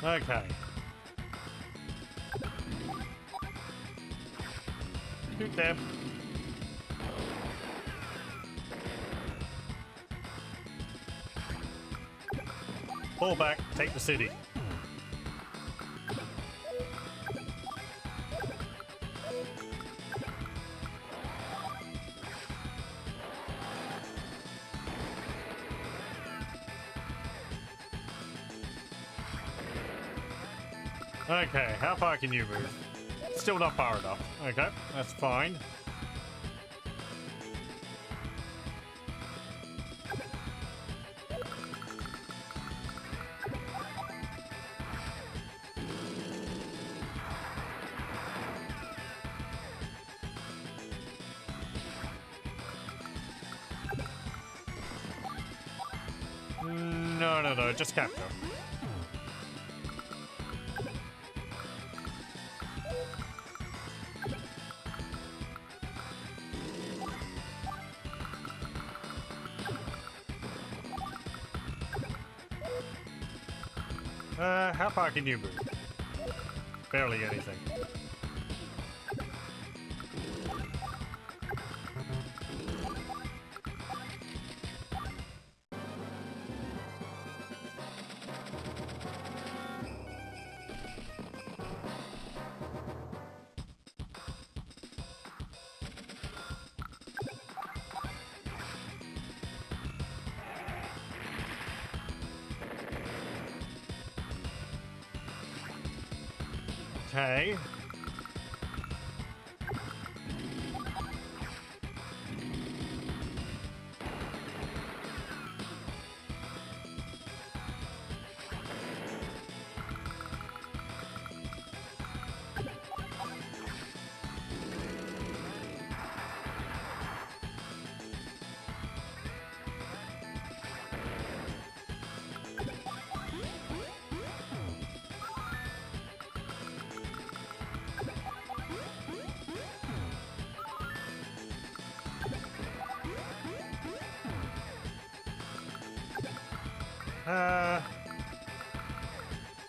Okay. Shoot them. Pull back, take the city. Okay, how far can you move? Still not far enough. Okay, that's fine. No, just capture. How far can you move? Barely anything. Okay.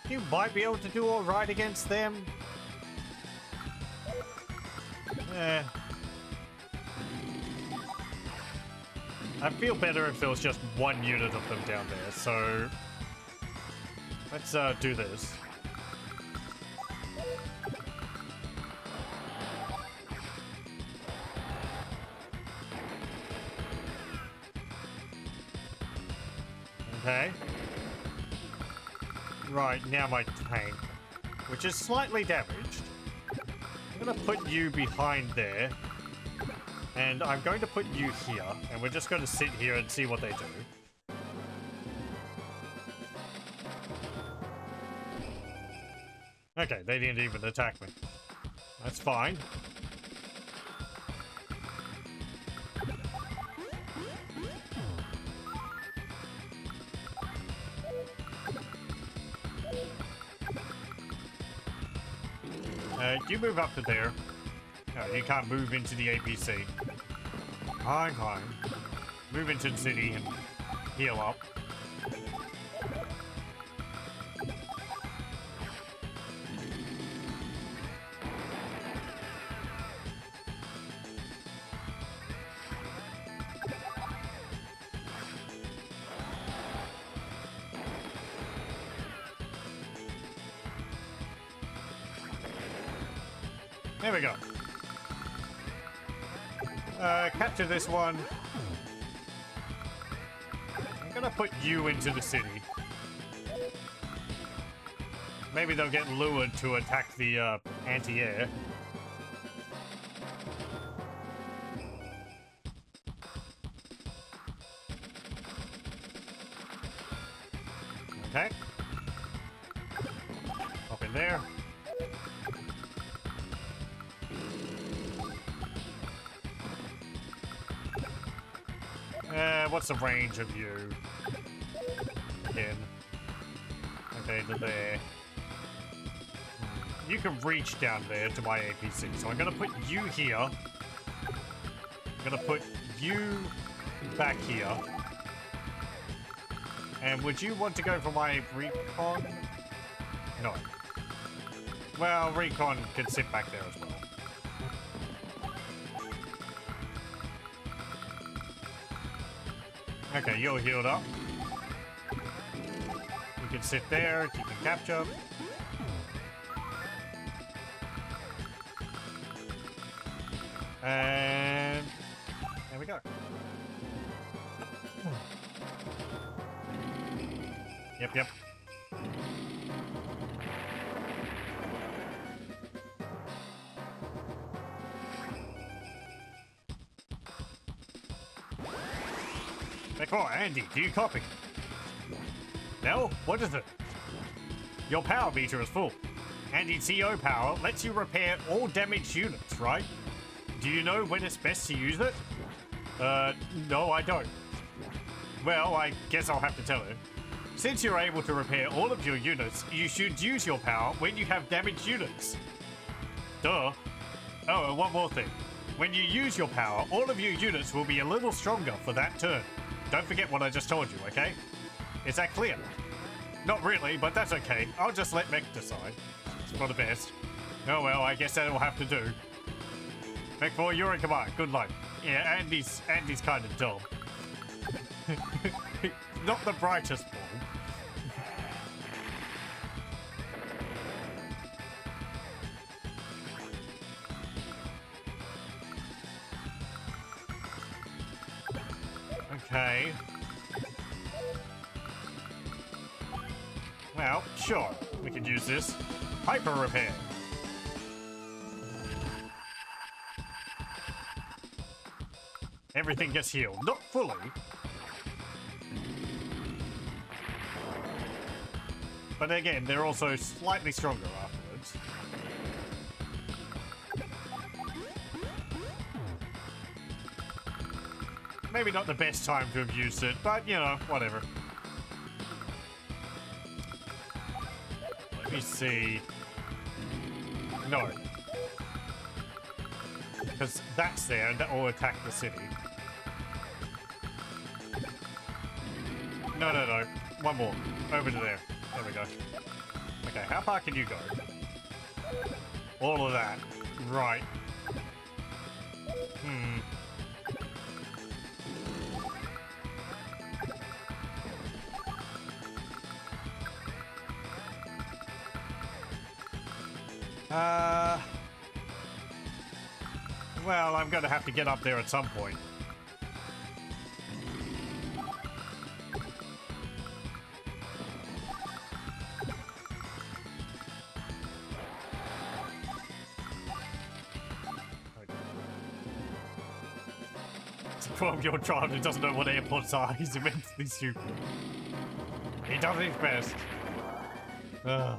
You might be able to do all right against them. I feel better if there was just one unit of them down there, so let's do this. Okay. Right, now my tank, which is slightly damaged. I'm gonna put you behind there. And I'm going to put you here, and we're just going to sit here and see what they do. Okay, they didn't even attack me. That's fine. You move up to there. No, you can't move into the APC. Fine. Move into the city and heal up. There we go. Capture this one. I'm gonna put you into the city. Maybe they'll get lured to attack the anti-air. Okay. Up in there. What's the range of you? Again. Okay, to there. You can reach down there to my APC, so I'm gonna put you here. I'm gonna put you back here. And would you want to go for my recon? No. Well, recon can sit back there as well. Okay, you're healed up. You can sit there, you can capture. And there we go. Yep. Andy, do you copy? Nell, what is it? Your power meter is full. Andy's CO power lets you repair all damaged units, right? Do you know when it's best to use it? No, I don't. Well, I guess I'll have to tell her. Since you're able to repair all of your units, you should use your power when you have damaged units. Duh. Oh, and one more thing. When you use your power, all of your units will be a little stronger for that turn. Don't forget what I just told you, okay? Is that clear? Not really, but that's okay. I'll just let Mech decide. It's for the best. Oh well, I guess that'll have to do. Mech 4, you're in command. Good luck. Yeah, Andy's kind of dumb. Not the brightest ball. Okay. Well, sure. We could use this. Hyper repair. Everything gets healed. Not fully. But again, they're also slightly stronger afterwards. Maybe not the best time to have used it, but you know, whatever. Let me see. No. Because that's there, and that will attack the city. No, no, no. One more. Over to there. There we go. Okay, how far can you go? All of that. Right. Well, I'm gonna have to get up there at some point. It's a 12-year-old child who doesn't know what AirPods are. He's immensely stupid. He does his best. Ugh.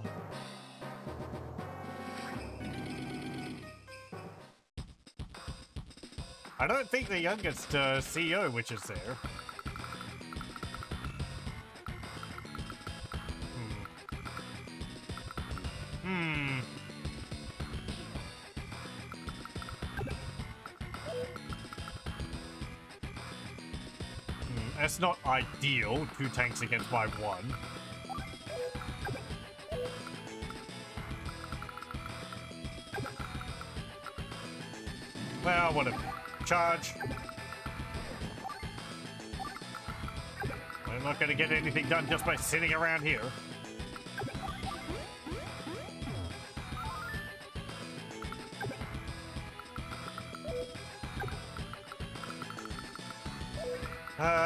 I don't think the youngest CEO which is there. That's not ideal. 2 tanks against my 1. Well, whatever. Charge. I'm not going to get anything done just by sitting around here.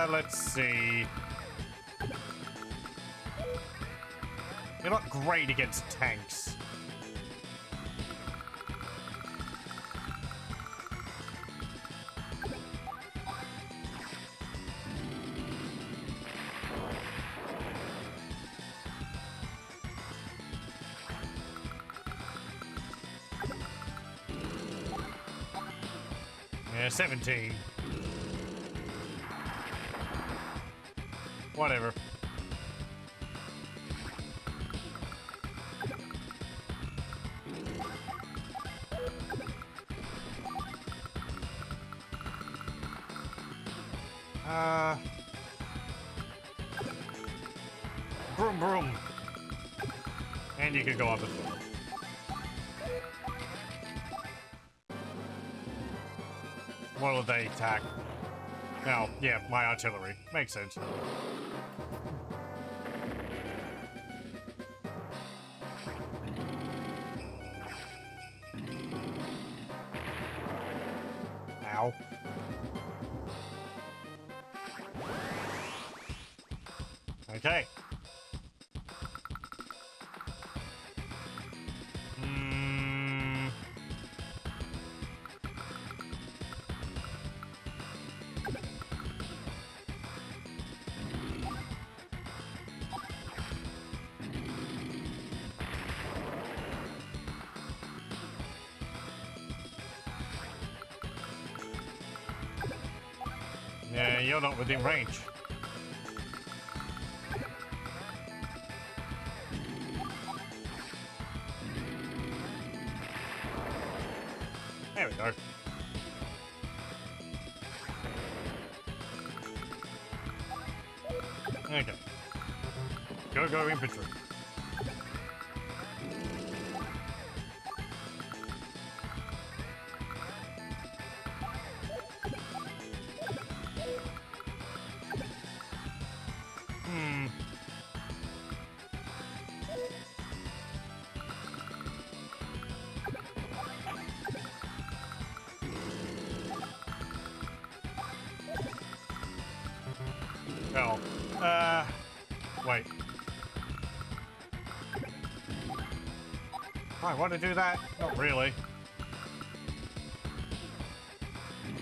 Let's see. You're not great against tanks. Yeah, 17. Whatever. Broom, broom. And you can go up as well. What will they attack? Oh, yeah, my artillery. Makes sense. Ow. Okay. Yeah, you're not within range. There we go. Okay. Go infantry. Oh. Wait. I want to do that. Not really.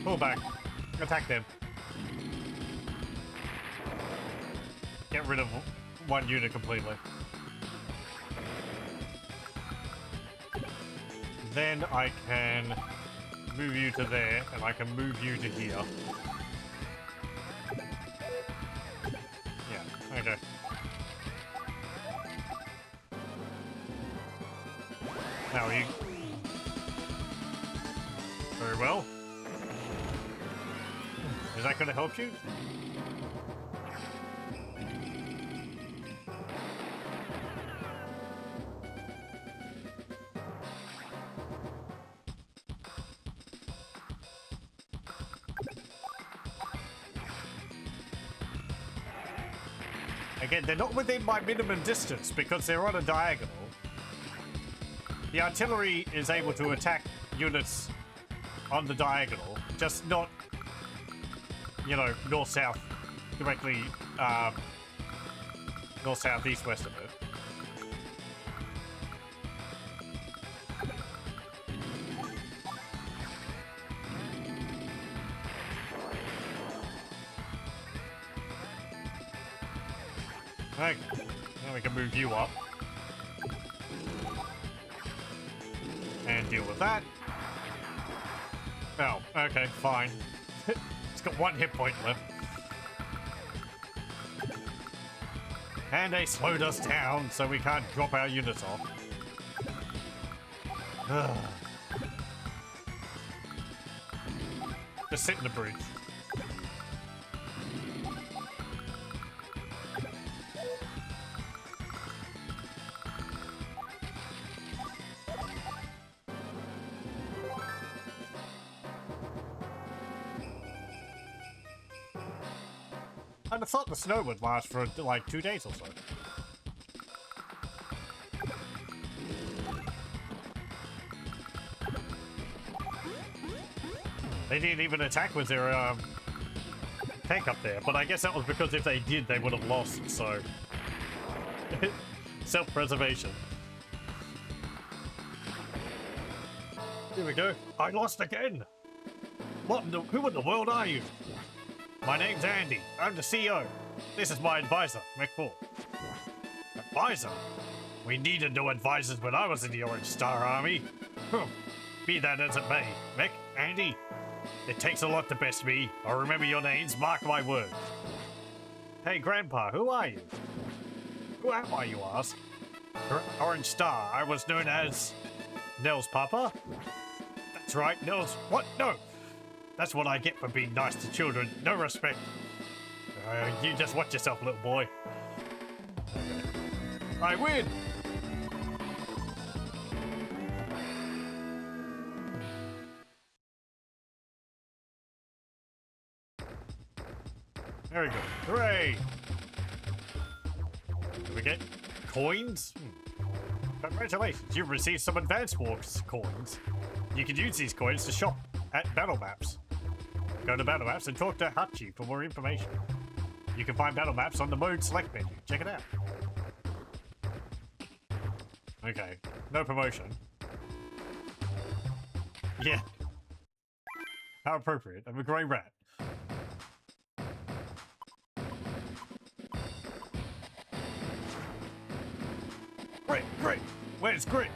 Pull back. Attack them. Get rid of one unit completely. Then I can move you to there, and I can move you to here. Yeah, okay. Now you... Very well. Is that going to help you? Again, they're not within my minimum distance because they're on a diagonal. The artillery is able to attack units on the diagonal, just not, you know, north-south, directly, north-south, east-west of it. Okay, now we can move you up. And deal with that. Oh, okay, fine. It's got one hit point left. And they slowed us down, so we can't drop our units off. Ugh. Just sit in the bridge. I thought the snow would last for like 2 days or so. They didn't even attack with their tank up there, but I guess that was because if they did, they would have lost, so... Self-preservation. Here we go. I lost again! Who in the world are you? My name's Andy. I'm the CEO. This is my advisor, Mech4. Advisor? We needed no advisors when I was in the Orange Star Army. Be that as it may, Mech, Andy. It takes a lot to best me. I'll remember your names, mark my words. Hey, Grandpa, who are you? Who am I, you ask? Orange Star. I was known as... Nell's Papa? That's right, Nell's... What? No! That's what I get for being nice to children. No respect. You just watch yourself, little boy. I win! Very good. Hooray! Do we get coins? Congratulations, you've received some Advance Wars coins. You can use these coins to shop at Battle Maps. Go to Battle Maps and talk to Hachi for more information. You can find Battle Maps on the Mode Select menu. Check it out. Okay, no promotion. Yeah. How appropriate. I'm a grey rat. Great. Where's Grit?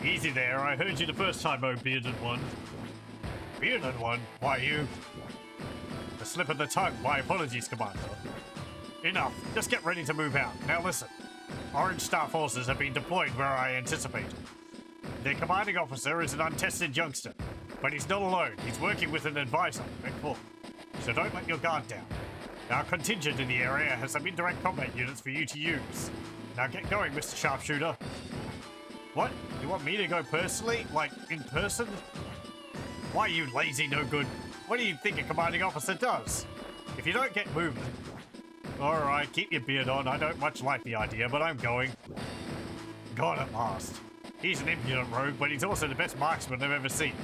Easy there. I heard you the first time, oh bearded one. Bearded one? Why you? A slip of the tongue. My apologies, Commander. Enough. Just get ready to move out. Now listen. Orange Star forces have been deployed where I anticipated. Their commanding officer is an untested youngster, but he's not alone. He's working with an advisor, McFall. So don't let your guard down. Our contingent in the area has some indirect combat units for you to use. Now get going, Mr. Sharpshooter. What? You want me to go personally? Like, in person? Why, you lazy no good? What do you think a commanding officer does? If you don't get moving... Alright, keep your beard on. I don't much like the idea, but I'm going. God at last. He's an impudent rogue, but he's also the best marksman I've ever seen.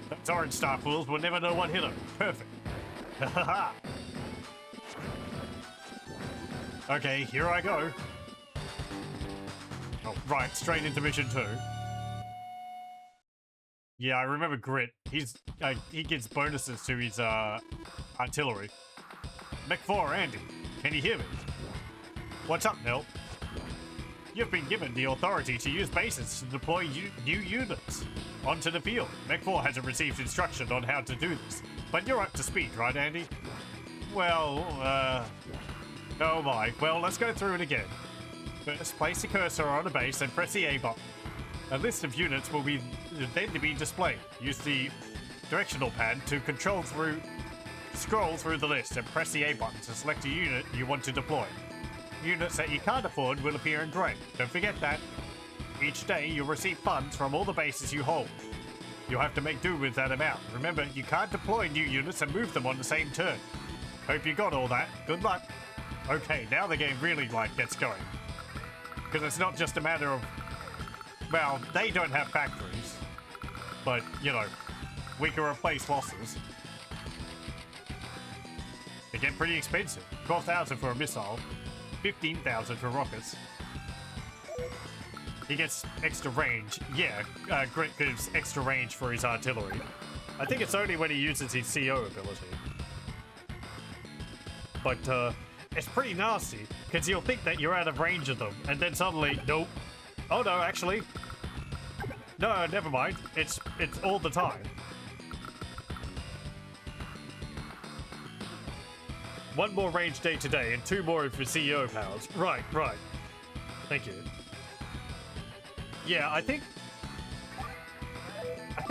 Those Orange Star fools will never know what hit him. Perfect. Ha Okay, here I go. Oh, right, straight into mission 2. Yeah, I remember Grit. He gives bonuses to his artillery. Mech 4, Andy, can you hear me? What's up, Nell? You've been given the authority to use bases to deploy new units onto the field. Mech 4 hasn't received instruction on how to do this, but you're up to speed, right, Andy? Well, oh my. Well, let's go through it again. First, place the cursor on a base and press the A button. A list of units will then be displayed. Use the directional pad to scroll through the list and press the A button to select a unit you want to deploy. Units that you can't afford will appear in grey. Don't forget that. Each day, you'll receive funds from all the bases you hold. You'll have to make do with that amount. Remember, you can't deploy new units and move them on the same turn. Hope you got all that. Good luck. Okay, now the game really, gets going. Because it's not just a matter of... Well, they don't have factories. But, you know, we can replace losses. They get pretty expensive. 12,000 for a missile. 15,000 for rockets. He gets extra range. Yeah, Grit gives extra range for his artillery. I think it's only when he uses his CO ability. But, it's pretty nasty, because you'll think that you're out of range of them, and then suddenly, nope. Oh no, actually. No, never mind. It's all the time. One more range day today, and 2 more for CEO powers. Right. Thank you. Yeah, I think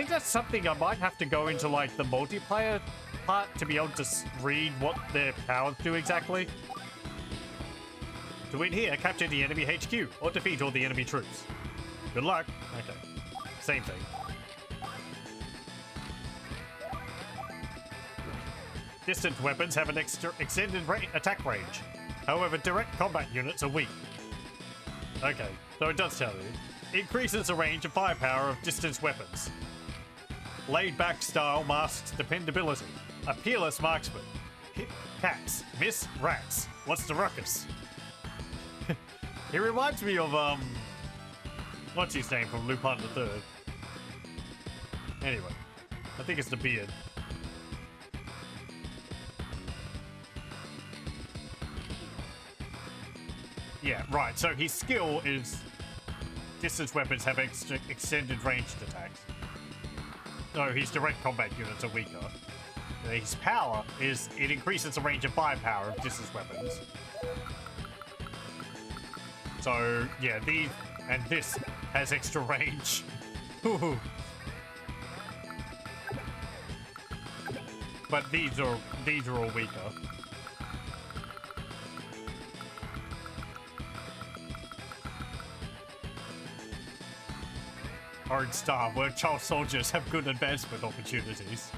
that's something I might have to go into, like, the multiplayer part to be able to read what their powers do exactly. To win here, capture the enemy HQ, or defeat all the enemy troops. Good luck. Okay. Same thing. Distant weapons have an extended attack range. However, direct combat units are weak. Okay, so it does tell you. Increases the range of firepower of distance weapons. Laid-back style masks dependability. A peerless marksman. Hit cats, miss rats. What's the ruckus? He reminds me of, what's his name from Lupin the Third? Anyway, I think it's the beard. Yeah, right, so his skill is distance weapons have extended ranged attacks. No, his direct combat units are weaker. His power is it increases the range of firepower of distance weapons. So, yeah, this has extra range. But these are all weaker. Orange Star, where child soldiers have good advancement opportunities.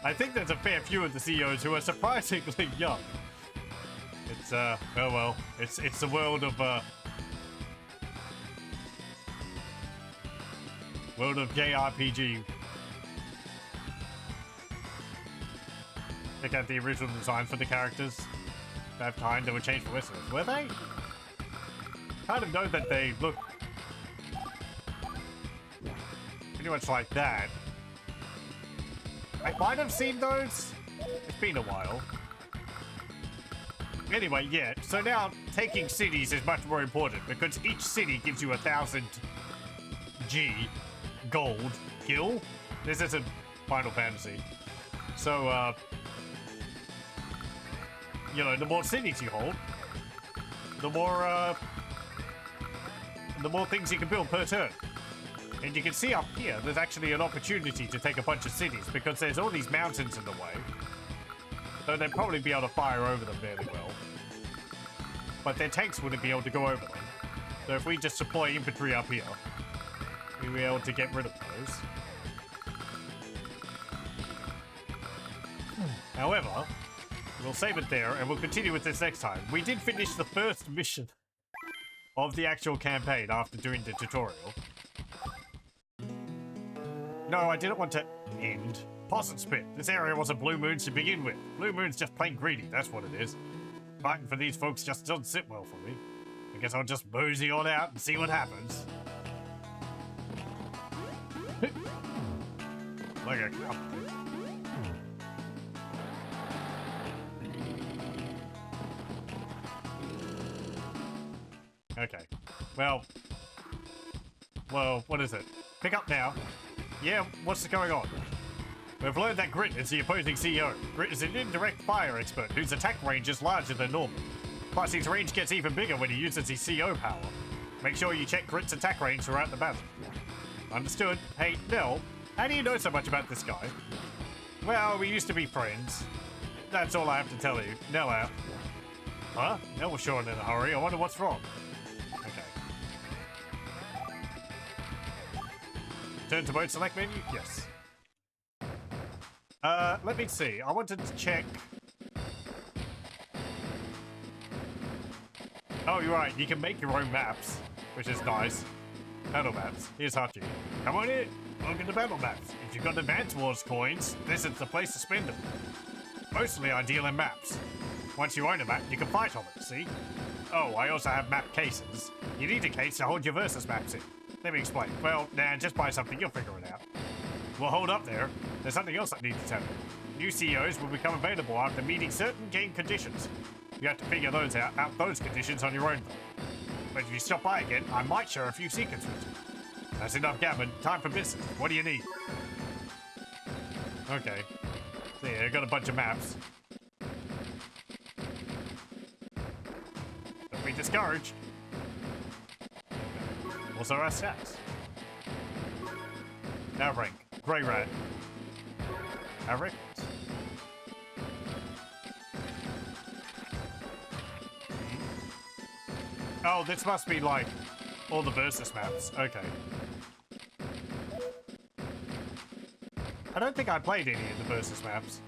I think there's a fair few of the CEOs who are surprisingly young. It's, oh well, it's the world of gay RPG. Check out the original design for the characters. That time they were changed for Westerners. Were they? Kind of know that they look pretty much like that. I might have seen those. It's been a while. Anyway, yeah, so now taking cities is much more important because each city gives you 1,000 G gold gil. This isn't Final Fantasy. So, you know, the more cities you hold, the the more things you can build per turn. And you can see up here, there's actually an opportunity to take a bunch of cities because there's all these mountains in the way. So they'd probably be able to fire over them fairly well. But their tanks wouldn't be able to go over them. So if we just deploy infantry up here, we'll be able to get rid of those. However, we'll save it there and we'll continue with this next time. We did finish the first mission of the actual campaign after doing the tutorial. No, I didn't want to end. Pause and spit. This area wasn't Blue Moon's to begin with. Blue Moon's just plain greedy, that's what it is. Fighting for these folks just doesn't sit well for me. I guess I'll just mosey on out and see what happens. Like a cup. Okay. Well, what is it? Pick up now. Yeah, what's going on? We've learned that Grit is the opposing CEO. Grit is an indirect fire expert whose attack range is larger than normal. Plus, his range gets even bigger when he uses his CO power. Make sure you check Grit's attack range throughout the battle. Understood. Hey, Nell, how do you know so much about this guy? Well, we used to be friends. That's all I have to tell you. Nell out. Huh? Nell was short in a hurry. I wonder what's wrong. Okay. Turn to mode select menu? Yes. Let me see. I wanted to check. Oh, you're right. You can make your own maps, which is nice. Battle maps. Here's Hachi. Come on in. Welcome to battle maps. If you've got Advance Wars coins, this is the place to spend them. Mostly I deal in maps. Once you own a map, you can fight on it, see? Oh, I also have map cases. You need a case to hold your versus maps in. Let me explain. Well, nah, just buy something, you'll figure it out. Well, hold up there. There's something else I need to tell you. New CEOs will become available after meeting certain game conditions. You have to figure those out those conditions on your own though. But if you stop by again, I might share a few secrets with you. That's enough gabbing. Time for business. What do you need? Okay. So yeah, I got a bunch of maps. Don't be discouraged. Also our stats. Our rank. Grey Rat. Our records. Oh, this must be like all the versus maps. Okay. I don't think I played any of the versus maps.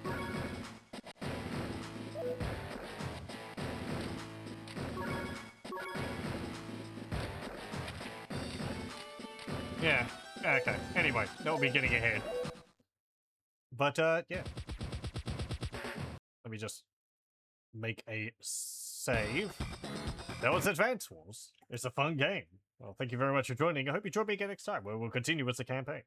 Yeah. Okay. Anyway, don't be getting ahead. But, yeah. Let me just make a save. That was Advance Wars. It's a fun game. Well, thank you very much for joining. I hope you join me again next time, where we'll continue with the campaign.